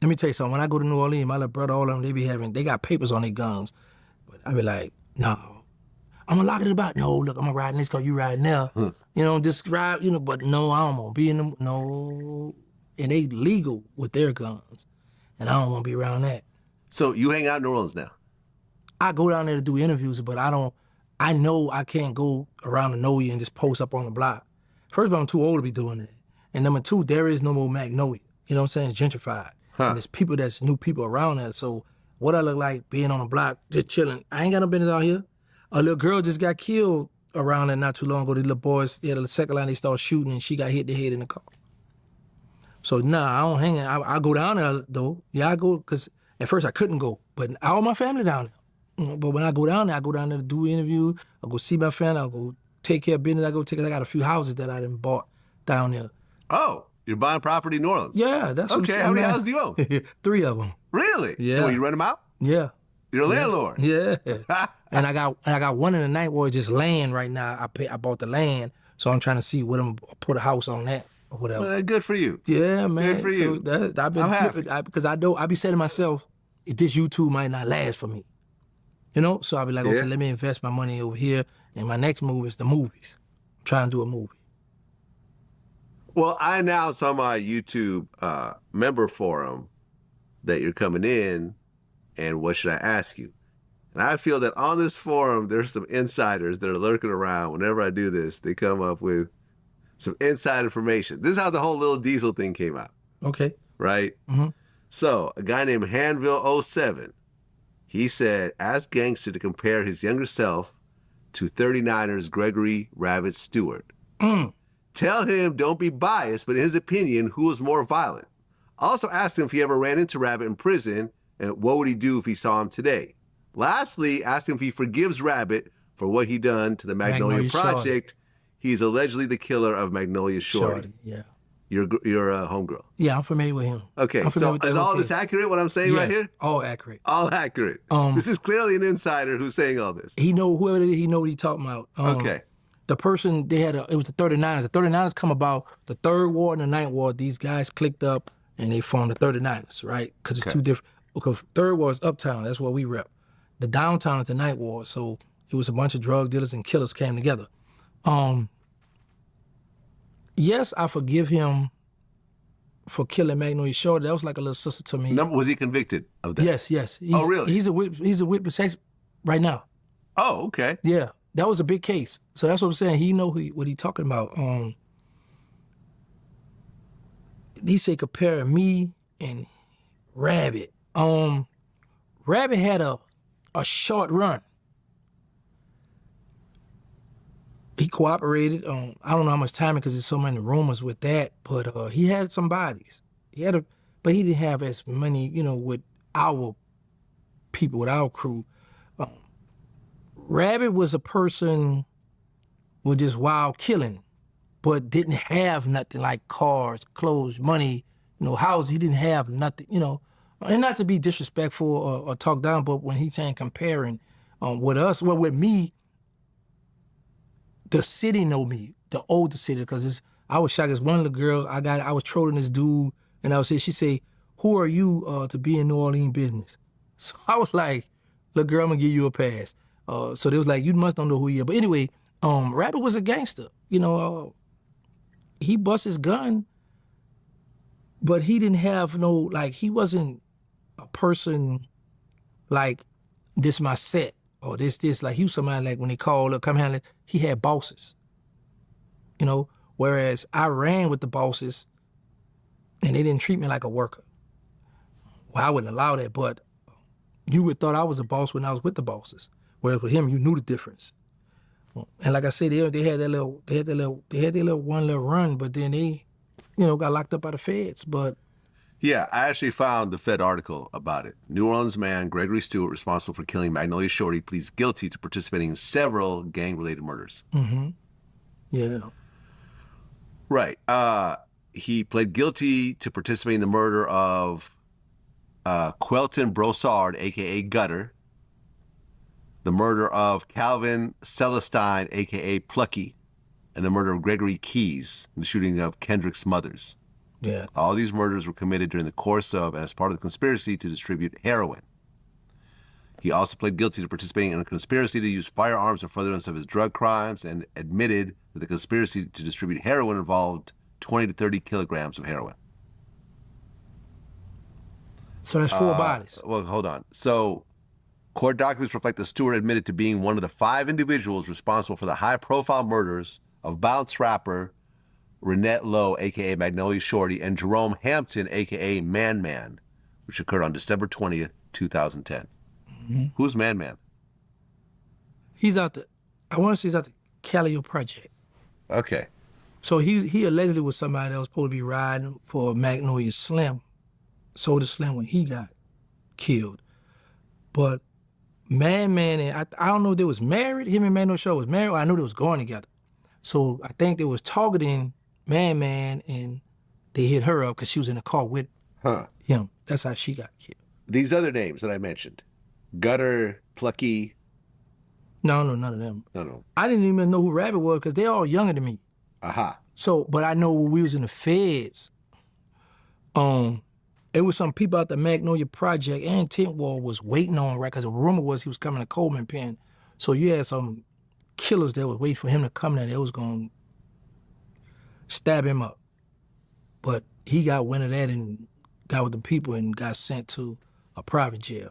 Let me tell you something. When I go to New Orleans, my little brother, all of them, they got papers on their guns. But I be like, no. I'm gonna lock it in the back. No, look, I'm gonna ride in this car, you riding there. You know, just ride, but no, I don't wanna be in them, no. And they legal with their guns. And I don't wanna be around that. So you hang out in New Orleans now? I go down there to do interviews, but I know I can't go around the know you and just post up on the block. First of all, I'm too old to be doing that. And number two, there is no more Magnolia. You know what I'm saying? It's gentrified. And there's new people around there. So what I look like being on the block, just chilling. I ain't got no business out here. A little girl just got killed around there not too long ago. The little boys, the second line, they started shooting and she got hit in the head in the car. So nah, I don't hang out. I go down there though. Yeah, I go, because at first I couldn't go, but all my family down there. But when I go down there to do interviews. I go see my family. I go take care of business. I got a few houses that I done bought down there. Oh, you're buying property in New Orleans? Yeah, that's what I'm Okay, saying. how many man. houses do you own? 3 of them. Really? Yeah. Well, you rent them out? Yeah. You're a landlord? Yeah. and I got one in the night where it's just land right now. I bought the land So I'm trying to see what I'm put a house on that or whatever. Well, good for you. Yeah, man. Good for you. So I've been I'm flipping because I know I be saying to myself, this YouTube might not last for me. You know? So I'll be like, okay, let me invest my money over here. And my next move is the movies. I'm trying to do a movie. Well, I announced on my YouTube member forum that you're coming in, and what should I ask you? And I feel that on this forum, there's some insiders that are lurking around. Whenever I do this, they come up with some inside information. This is how the whole Lil Diesel thing came out. Okay. Right? Mm-hmm. So, a guy named Hanville07, he said, ask Gangsta to compare his younger self to 39ers Gregory Rabbit Stewart. Tell him don't be biased, but in his opinion, who is more violent? Also ask him if he ever ran into Rabbit in prison, and what would he do if he saw him today? Lastly, ask him if he forgives Rabbit for what he done to the Magnolia Project. He's allegedly the killer of Magnolia Shorty. Yeah. You're a homegirl. Yeah, I'm familiar with him. Okay, so is all this accurate, what I'm saying right here? All accurate. All accurate. This is clearly an insider who's saying all this. He know whoever it is, he know what he talking about. Okay. The person, it was the 39ers. The 39ers come about, the 3rd Ward and the 9th Ward, these guys clicked up and they formed the 39ers, right? Because it's two different, because 3rd Ward is uptown, that's what we rep. The downtown is the 9th Ward, so it was a bunch of drug dealers and killers came together. Yes, I forgive him for killing Magnolia Shorty. That was like a little sister to me. Was he convicted of that? Yes. Oh, really? He's a witness right now. Oh, okay. Yeah, that was a big case. So that's what I'm saying. He know what he talking about. He said comparing me and Rabbit. Rabbit had a short run. He cooperated. I don't know how much time because there's so many rumors with that, but he had some bodies. But he didn't have as many, with our people, with our crew. Rabbit was a person with just wild killing, but didn't have nothing like cars, clothes, money, houses. He didn't have nothing, And not to be disrespectful or talk down, but when he's saying comparing with us, well, with me, the city know me, the older city, because I was shocked. As one little girl, I was trolling this dude, and she say, who are you to be in New Orleans business? So I was like, look, girl, I'm gonna give you a pass. So they was like, you must don't know who he is. But anyway, Rabbit was a gangster. He bust his gun, but he didn't have he wasn't a person like this my set. Or this, like he was somebody like when they called up, come handle it, he had bosses. Whereas I ran with the bosses and they didn't treat me like a worker. Well, I wouldn't allow that, but you would thought I was a boss when I was with the bosses. Whereas with him, you knew the difference. And like I said, they had their little one little run, but then they, got locked up by the feds. But yeah, I actually found the Fed article about it. New Orleans man Gregory Stewart, responsible for killing Magnolia Shorty, pleads guilty to participating in several gang-related murders. Mm-hmm. Yeah. Right. He pled guilty to participating in the murder of Quelton Brossard, a.k.a. Gutter, the murder of Calvin Celestine, a.k.a. Plucky, and the murder of Gregory Keys, the shooting of Kendrick's mothers. Yeah. All these murders were committed during the course of and as part of the conspiracy to distribute heroin. He also pled guilty to participating in a conspiracy to use firearms in furtherance of his drug crimes and admitted that the conspiracy to distribute heroin involved 20 to 30 kilograms of heroin. So that's 4 bodies. Well, hold on. So court documents reflect that Stewart admitted to being one of the 5 individuals responsible for the high-profile murders of bounce rapper Renette Lowe, a.k.a. Magnolia Shorty, and Jerome Hampton, a.k.a. Man Man, which occurred on December 20th, 2010. Mm-hmm. Who's Man Man? He's out I want to say he's out the Calio Project. Okay. So he allegedly was somebody that was supposed to be riding for Magnolia Slim, Soda Slim, when he got killed. But Man Man, and I don't know if they was married, him and Magnolia Shorty was married, or I knew they was going together. So I think they was targeting Man Man, and they hit her up because she was in the car with him. That's how she got killed. These other names that I mentioned, Gutter, Plucky. No, none of them. No. I didn't even know who Rabbit was because they all younger than me. Aha. So, but I know when we was in the feds, it was some people out the Magnolia Project and Tent Wall was waiting on, right? Because the rumor was he was coming to Coleman Pen. So you had some killers that was waiting for him to come there. They was going to stab him up. But he got wind of that and got with the people and got sent to a private jail.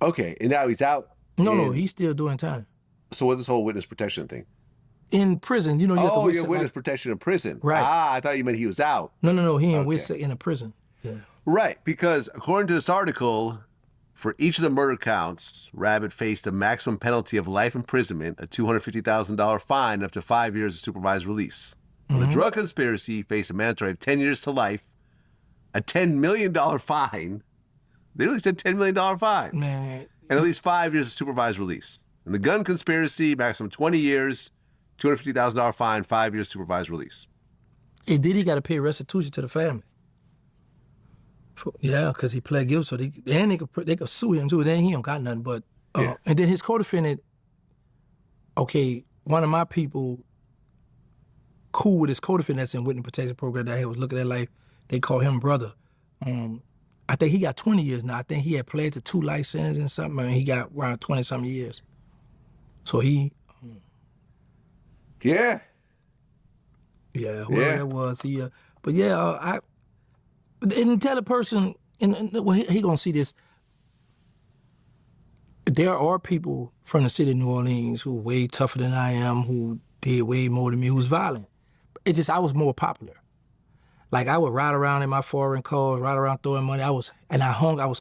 Okay, and now he's out. No, he's still doing time. So what's this whole witness protection thing? In prison, you know. You have to Oh, witness, you're witness protection in prison. Right. Ah, I thought you meant he was out. No. He in Witness in a prison. Yeah. Right, because according to this article, for each of the murder counts, Rabbit faced a maximum penalty of life imprisonment, a $250,000 fine, and up to 5 years of supervised release. On the drug conspiracy, he faced a mandatory of 10 years to life, a $10 million fine. They really said $10 million fine. Man. And at least 5 years of supervised release. And the gun conspiracy, maximum 20 years, $250,000 fine, 5 years supervised release. And then he got to pay restitution to the family. Yeah, because he pled guilty, so they could sue him too. Then he don't got nothing. But and then his co-defendant, one of my people, cool with his co-defendant that's in witness protection program that I was looking at life. They call him brother. I think he got 20 years now. I think he had pled to 2 life sentences and something, and he got around 20-something years. So he. Yeah. Yeah, whoever that was, but yeah, and tell a person, and well, he gonna see this. There are people from the city of New Orleans who are way tougher than I am, who did way more than me, who was violent. It's just I was more popular. Like I would ride around in my foreign cars, ride around throwing money. I was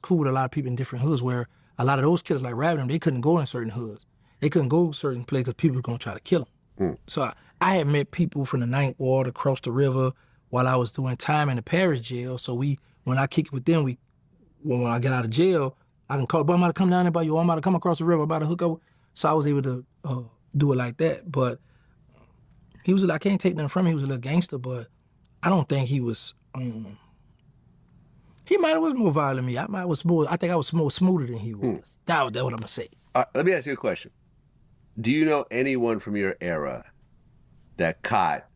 cool with a lot of people in different hoods where a lot of those killers like Rabbit, they couldn't go in certain hoods. They couldn't go certain places because people were gonna try to kill them. So I had met people from the Ninth Ward across the river while I was doing time in the parish jail. So when I kick it with them, when I get out of jail, I can call, but I'm about to come down there by you, I'm about to come across the river, I'm about to hook up. So I was able to do it like that. But he was, I can't take nothing from him, he was a little gangster, but I don't think he was, he might have was more violent than me. I think I was more smoother than he was. That's what I'm gonna say. Let me ask you a question. Do you know anyone from your era that caught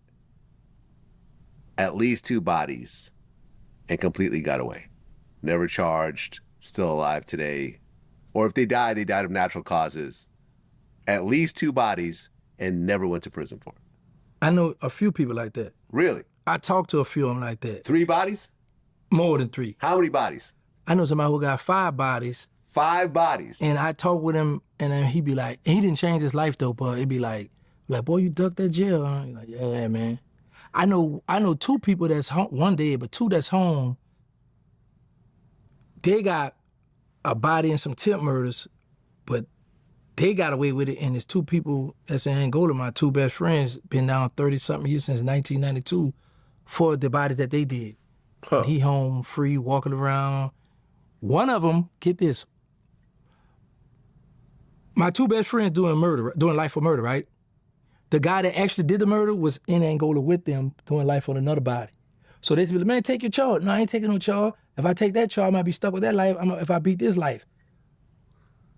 at least 2 bodies and completely got away? Never charged, still alive today. Or if they died of natural causes. At least 2 bodies and never went to prison for it. I know a few people like that. Really? I talked to a few of them like that. 3 bodies? More than 3. How many bodies? I know somebody who got 5 bodies. 5 bodies? And I talked with him, and then he'd be like, and he didn't change his life though, but it'd be like, boy, you ducked that jail, huh? He's like, yeah, man. I know 2 people that's home, 1 dead, but 2 that's home. They got a body and some tip murders, but they got away with it. And there's 2 people that's in Angola, my 2 best friends, been down 30-something years since 1992 for the bodies that they did. Huh. He home free, walking around. One of them, get this, my 2 best friends doing life for murder, right? The guy that actually did the murder was in Angola with them doing life on another body. So they said, man, take your charge. No, I ain't taking no charge. If I take that charge, I might be stuck with that life if I beat this life.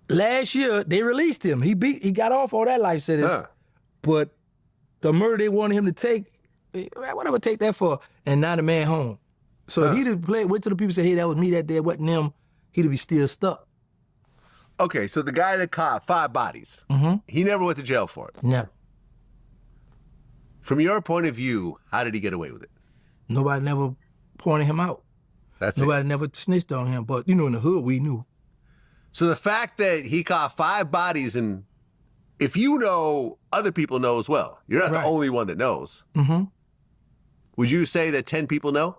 Last year, they released him. He got off all that life sentence. But the murder they wanted him to take, what I would take that for? And now the man home. So if he'd went to the people and said, hey, that was me that day, wasn't them, he'd be still stuck. Okay, so the guy that caught 5 bodies, he never went to jail for it? Never. From your point of view, how did he get away with it? Nobody never pointed him out. Nobody never snitched on him, but in the hood, we knew. So the fact that he caught 5 bodies, and if you know, other people know as well. You're not the only one that knows. Would you say that 10 people know?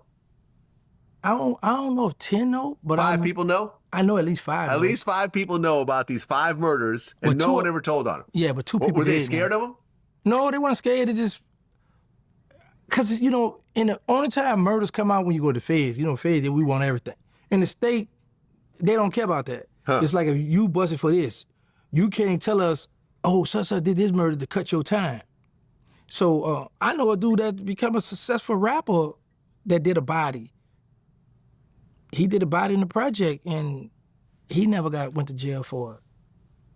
I don't know if 10 know, but 5 people know? I know at least 5. At least 5 people know about these 5 murders, and no one ever told on them. Yeah, but 2 people were they scared of them? No, they weren't scared. They just, because, in the only time murders come out when you go to feds. Feds, we want everything. In the state, they don't care about that. It's like if you busted for this, you can't tell us, oh, such did this murder to cut your time. So I know a dude that become a successful rapper that did a body. He did a body in the project, and he never went to jail for it.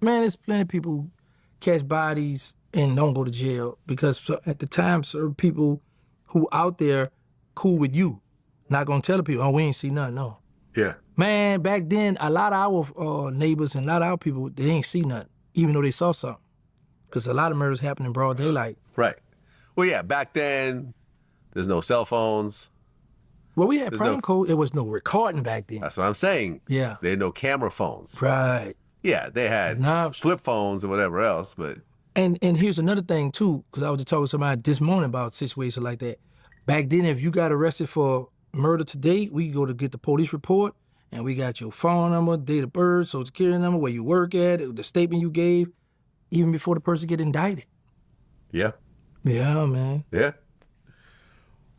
Man, there's plenty of people catch bodies and don't go to jail because at the time, certain people who out there cool with you, not gonna tell the people, oh, we ain't see nothing, no. Yeah. Man, back then, a lot of our neighbors and a lot of our people, they ain't see nothing, even though they saw something. Because a lot of murders happen in broad daylight. Right. Well, yeah, back then, there's no cell phones. Well, we had prime code. There was no recording back then. That's what I'm saying. Yeah. They had no camera phones. Right. Yeah, they had flip phones and whatever else, but... And here's another thing, too, because I was just talking to somebody this morning about situations like that. Back then, if you got arrested for murder today, we go to get the police report, and we got your phone number, date of birth, social security number, where you work at, the statement you gave, even before the person get indicted. Yeah. Yeah, man. Yeah.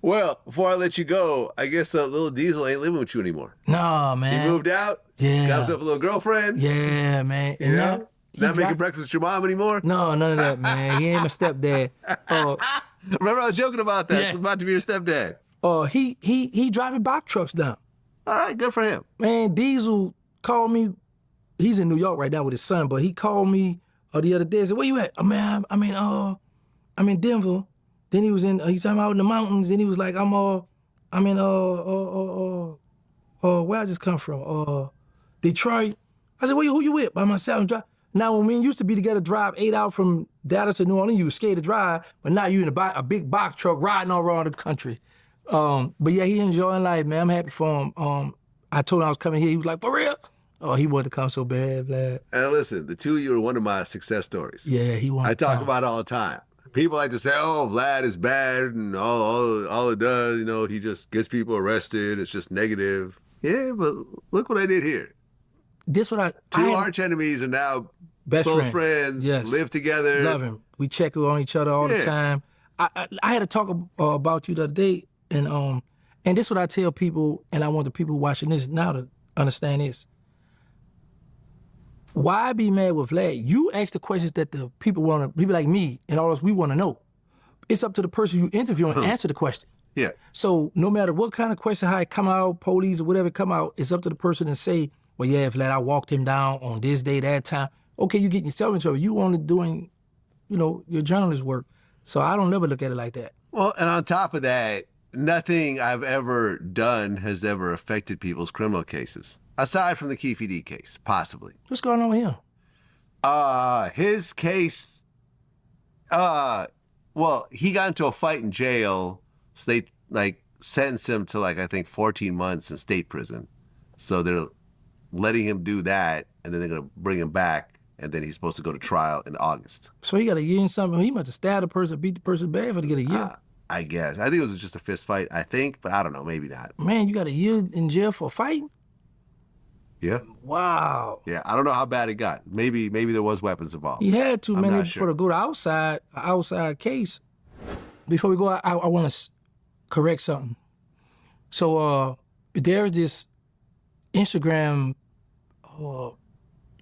Well, before I let you go, I guess Lil Diesel ain't living with you anymore. No, man. He moved out? Yeah. Got himself a little girlfriend? Yeah, man. And yeah? Not making breakfast with your mom anymore? No, none of that, man. He ain't my stepdad. Remember I was joking about that. Yeah. It's about to be your stepdad. He driving box trucks down. All right, good for him. Man, Diesel called me. He's in New York right now with his son, but he called me the other day and said, where you at? I'm in Denver. Then he was he's out in the mountains. Then he was like, I'm in, where I just come from? Detroit. I said, who you with? By myself. Now, when we used to be together, drive 8 hours from Dallas to New Orleans, you were scared to drive, but now you in a big box truck riding all around the country. But yeah, he enjoying life, man. I'm happy for him. I told him I was coming here. He was like, for real? Oh, he wanted to come so bad, Vlad. And listen, the two of you are one of my success stories. Yeah, he wanted I to talk come. about it all the time. People like to say, oh, Vlad is bad and all it does, he just gets people arrested. It's just negative. Yeah, but look what I did here. This what Two arch enemies are now best close friends, yes. live together. Love him. We check on each other all the time. I had to talk about you the other day, and this what I tell people, and I want the people watching this now to understand this. Why be mad with Vlad? You ask the questions that the people like me and all us, we want to know. It's up to the person you interview and answer the question. Yeah. So no matter what kind of question, how it come out, police or whatever come out, it's up to the person to say, well, yeah, Vlad, I walked him down on this day, that time. Okay, you getting yourself in trouble. You only doing, your journalist work. So I don't never look at it like that. Well, and on top of that, nothing I've ever done has ever affected people's criminal cases. Aside from the Keefe D case, possibly. What's going on with him? His case, he got into a fight in jail. So they, sentenced him to, I think 14 months in state prison. So they're letting him do that, and then they're going to bring him back, and then he's supposed to go to trial in August. So he got a year and something. He must have stabbed the person, beat the person bad for to get a year. I guess. I think it was just a fist fight, but I don't know, maybe not. Man, you got a year in jail for a fight? Yeah. Wow. Yeah, I don't know how bad it got. Maybe there was weapons involved. He had to, man, sure. to go to outside case. Before we go, I want to correct something. So there's this Instagram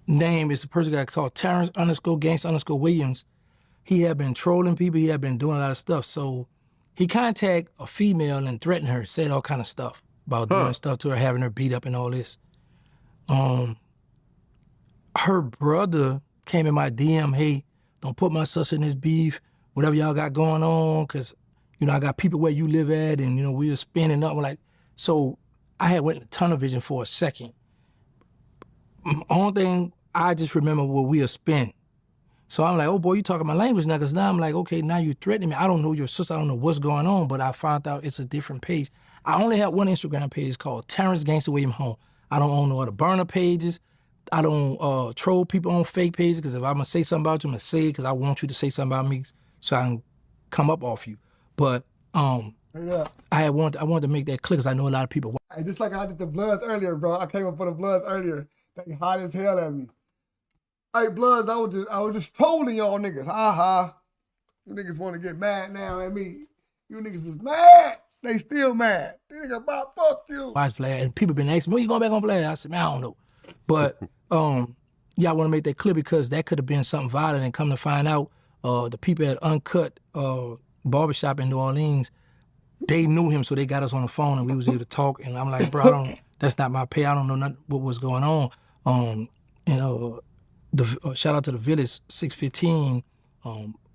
name. It's a person got called Terrance _Gangsta Williams. He had been trolling people. He had been doing a lot of stuff. So he contacted a female and threatened her, said all kind of stuff about doing stuff to her, having her beat up and all this. Her brother came in my DM, hey, don't put my sister in this beef, whatever y'all got going on, because, I got people where you live at, and, we were spinning up. So I had went to tunnel vision for a second. Only thing I just remember where we were spin. So I'm like, oh boy, you talking my language now, because now I'm like, okay, now you threatening me. I don't know your sister, I don't know what's going on, but I found out it's a different page. I only have one Instagram page called Terrance Gangsta Williams Home. I don't own no other burner pages. I don't troll people on fake pages, because if I'm going to say something about you, I'm going to say it because I want you to say something about me so I can come up off you. But I wanted to make that clear because I know a lot of people. Hey, just like I did the Bloods earlier, bro. I came up for the Bloods earlier. They hot as hell at me. Hey, Bloods, I was just trolling y'all niggas. You niggas want to get mad now at me. You niggas was mad. They still mad. They nigga about fuck you. Watch Vlad. And people been asking me, when you going back on Vlad? I said, man, I don't know. But yeah, I want to make that clear because that could have been something violent, and come to find out, the people at Uncut barbershop in New Orleans, they knew him, so they got us on the phone and we was able to talk. And I'm like, bro, that's not my pay. I don't know nothing, what was going on. shout out to the Village 615,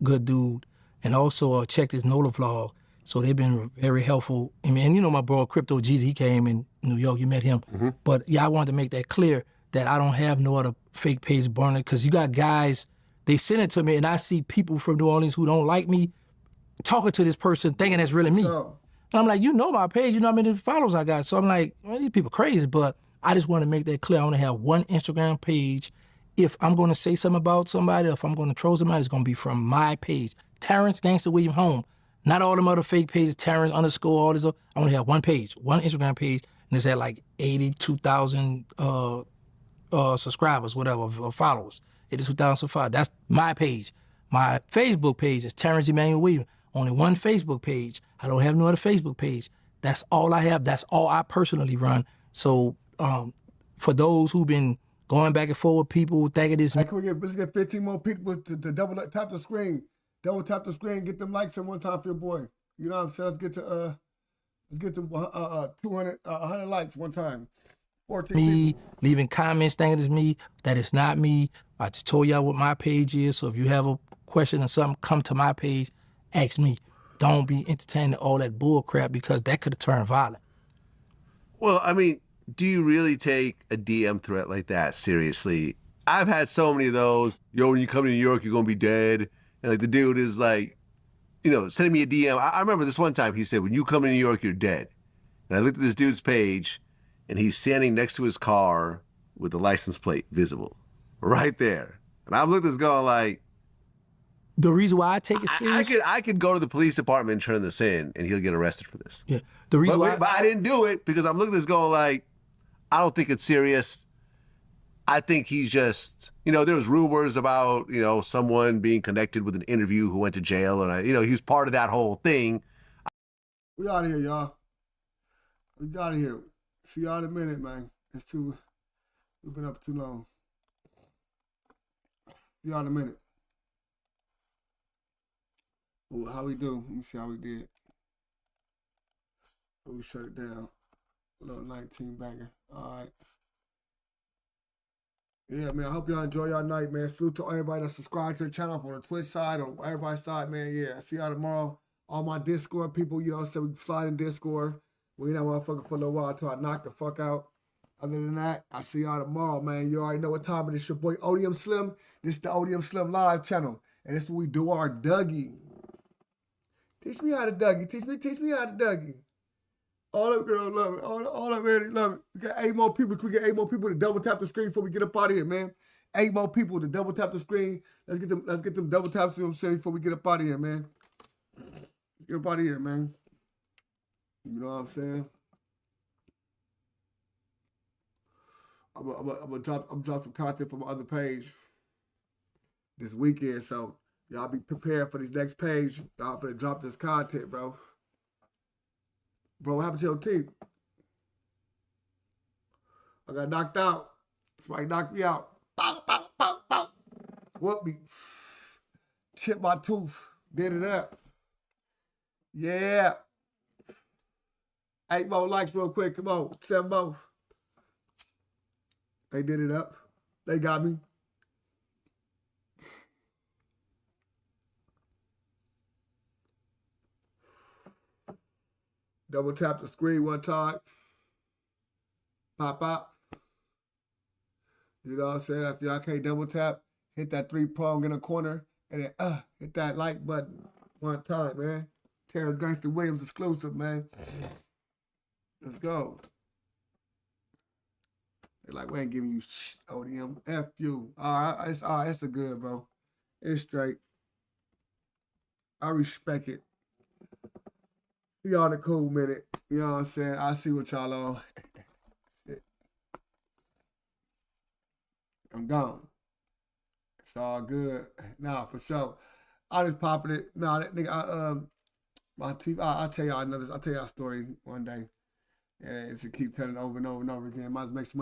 good dude, and also check this NOLA vlog. So they've been very helpful. And you know my bro Crypto Jeezy, he came in New York, you met him. But yeah, I wanted to make that clear that I don't have no other fake page burner, because you got guys, they send it to me and I see people from New Orleans who don't like me talking to this person thinking that's really me. So, And I'm like, you know my page, you know how many followers I got. So I'm like, well, these people crazy, but I just want to make that clear. I only have one Instagram page. If I'm going to say something about somebody, if I'm going to troll somebody, it's going to be from my page. Terrance Gangsta Williams home. Not all them other fake pages, Terrance _ all this. I only have one page, one Instagram page, and it's at like 82,000 subscribers, whatever, or followers. 82,000 followers. That's my page. My Facebook page is Terrance Emmanuel Williams. Only one Facebook page. I don't have no other Facebook page. That's all I have. That's all I personally run. So for those who've been going back and forth, people thinking this. hey, let's get 15 more people to double tap the screen. Double tap the screen, get them likes in one time for your boy. You know what I'm saying? Let's get to 200, 100 likes one time. 14 me, people. leaving comments thinking it's me, that it's not me. I just told y'all what my page is, so if you have a question or something, come to my page, ask me. Don't be entertaining all that bull crap, because that could have turned violent. Well, I mean, do you really take a DM threat like that seriously? I've had so many of those. Yo, when you come to New York, you're going to be dead. And like the dude is like, you know, sending me a DM. I remember this one time he said, when you come to New York, you're dead. And I looked at this dude's page, and he's standing next to his car with the license plate visible right there. And I'm looking at this going like, The reason why I take it serious, I could go to the police department and turn this in, and he'll get arrested for this. yeah. The reason But I didn't do it because I'm looking at this going like, I don't think it's serious. I think he's just, you know, there was rumors about, you know, someone being connected with an interview who went to jail, and you know, he was part of that whole thing. We out of here, y'all. We out of here. See y'all in a minute, man. We've been up too long. See y'all in a minute. Ooh, how we do? Let me see how we did. We shut it down. A little 19 banger. All right. Yeah, man, I hope y'all enjoy y'all night, man. Salute to everybody that subscribed to the channel on the Twitch side or everybody's side, man. Yeah, see y'all tomorrow. All my Discord people, you know, so we slide in Discord. We ain't that motherfucker for a little while until I knock the fuck out. Other than that, I see y'all tomorrow, man. You already know what time it is. Your boy Odium Slim. This is the Odium Slim live channel. And this is what we do our Dougie. Teach me how to Dougie. Teach me how to Dougie. All them girls love it. All them ladies love it. We got 8 more people. Can we get 8 more people to double tap the screen before we get up out of here, man? 8 more people to double tap the screen. Let's get them double taps, you know what I'm saying, before we get up out of here, man. Get up out of here, man. You know what I'm saying? I'm gonna drop some content from my other page this weekend, so y'all be prepared for this next page. Y'all gonna drop this content, bro. Bro, what happened to your teeth? I got knocked out. Somebody knocked me out. Bow, bow, bow, bow. Whoop me. Chipped my tooth. Did it up. Yeah. 8 more likes real quick. Come on. 7 more. They did it up. They got me. Double tap the screen one time. Pop out. You know what I'm saying? If y'all can't double tap, hit that 3-prong in the corner and then hit that like button one time, man. Terrance Gangsta Williams exclusive, man. Let's go. They're like, we ain't giving you ODM. F you. All right, it's a good, bro. It's straight. I respect it. Y'all in a cool minute. You know what I'm saying? I see what y'all on. Shit. I'm gone. It's all good. Nah, for sure. I just popping it. Nah, that nigga, my TV, I'll tell y'all a story one day. And it's to keep telling it over and over and over again. Might as well make some money.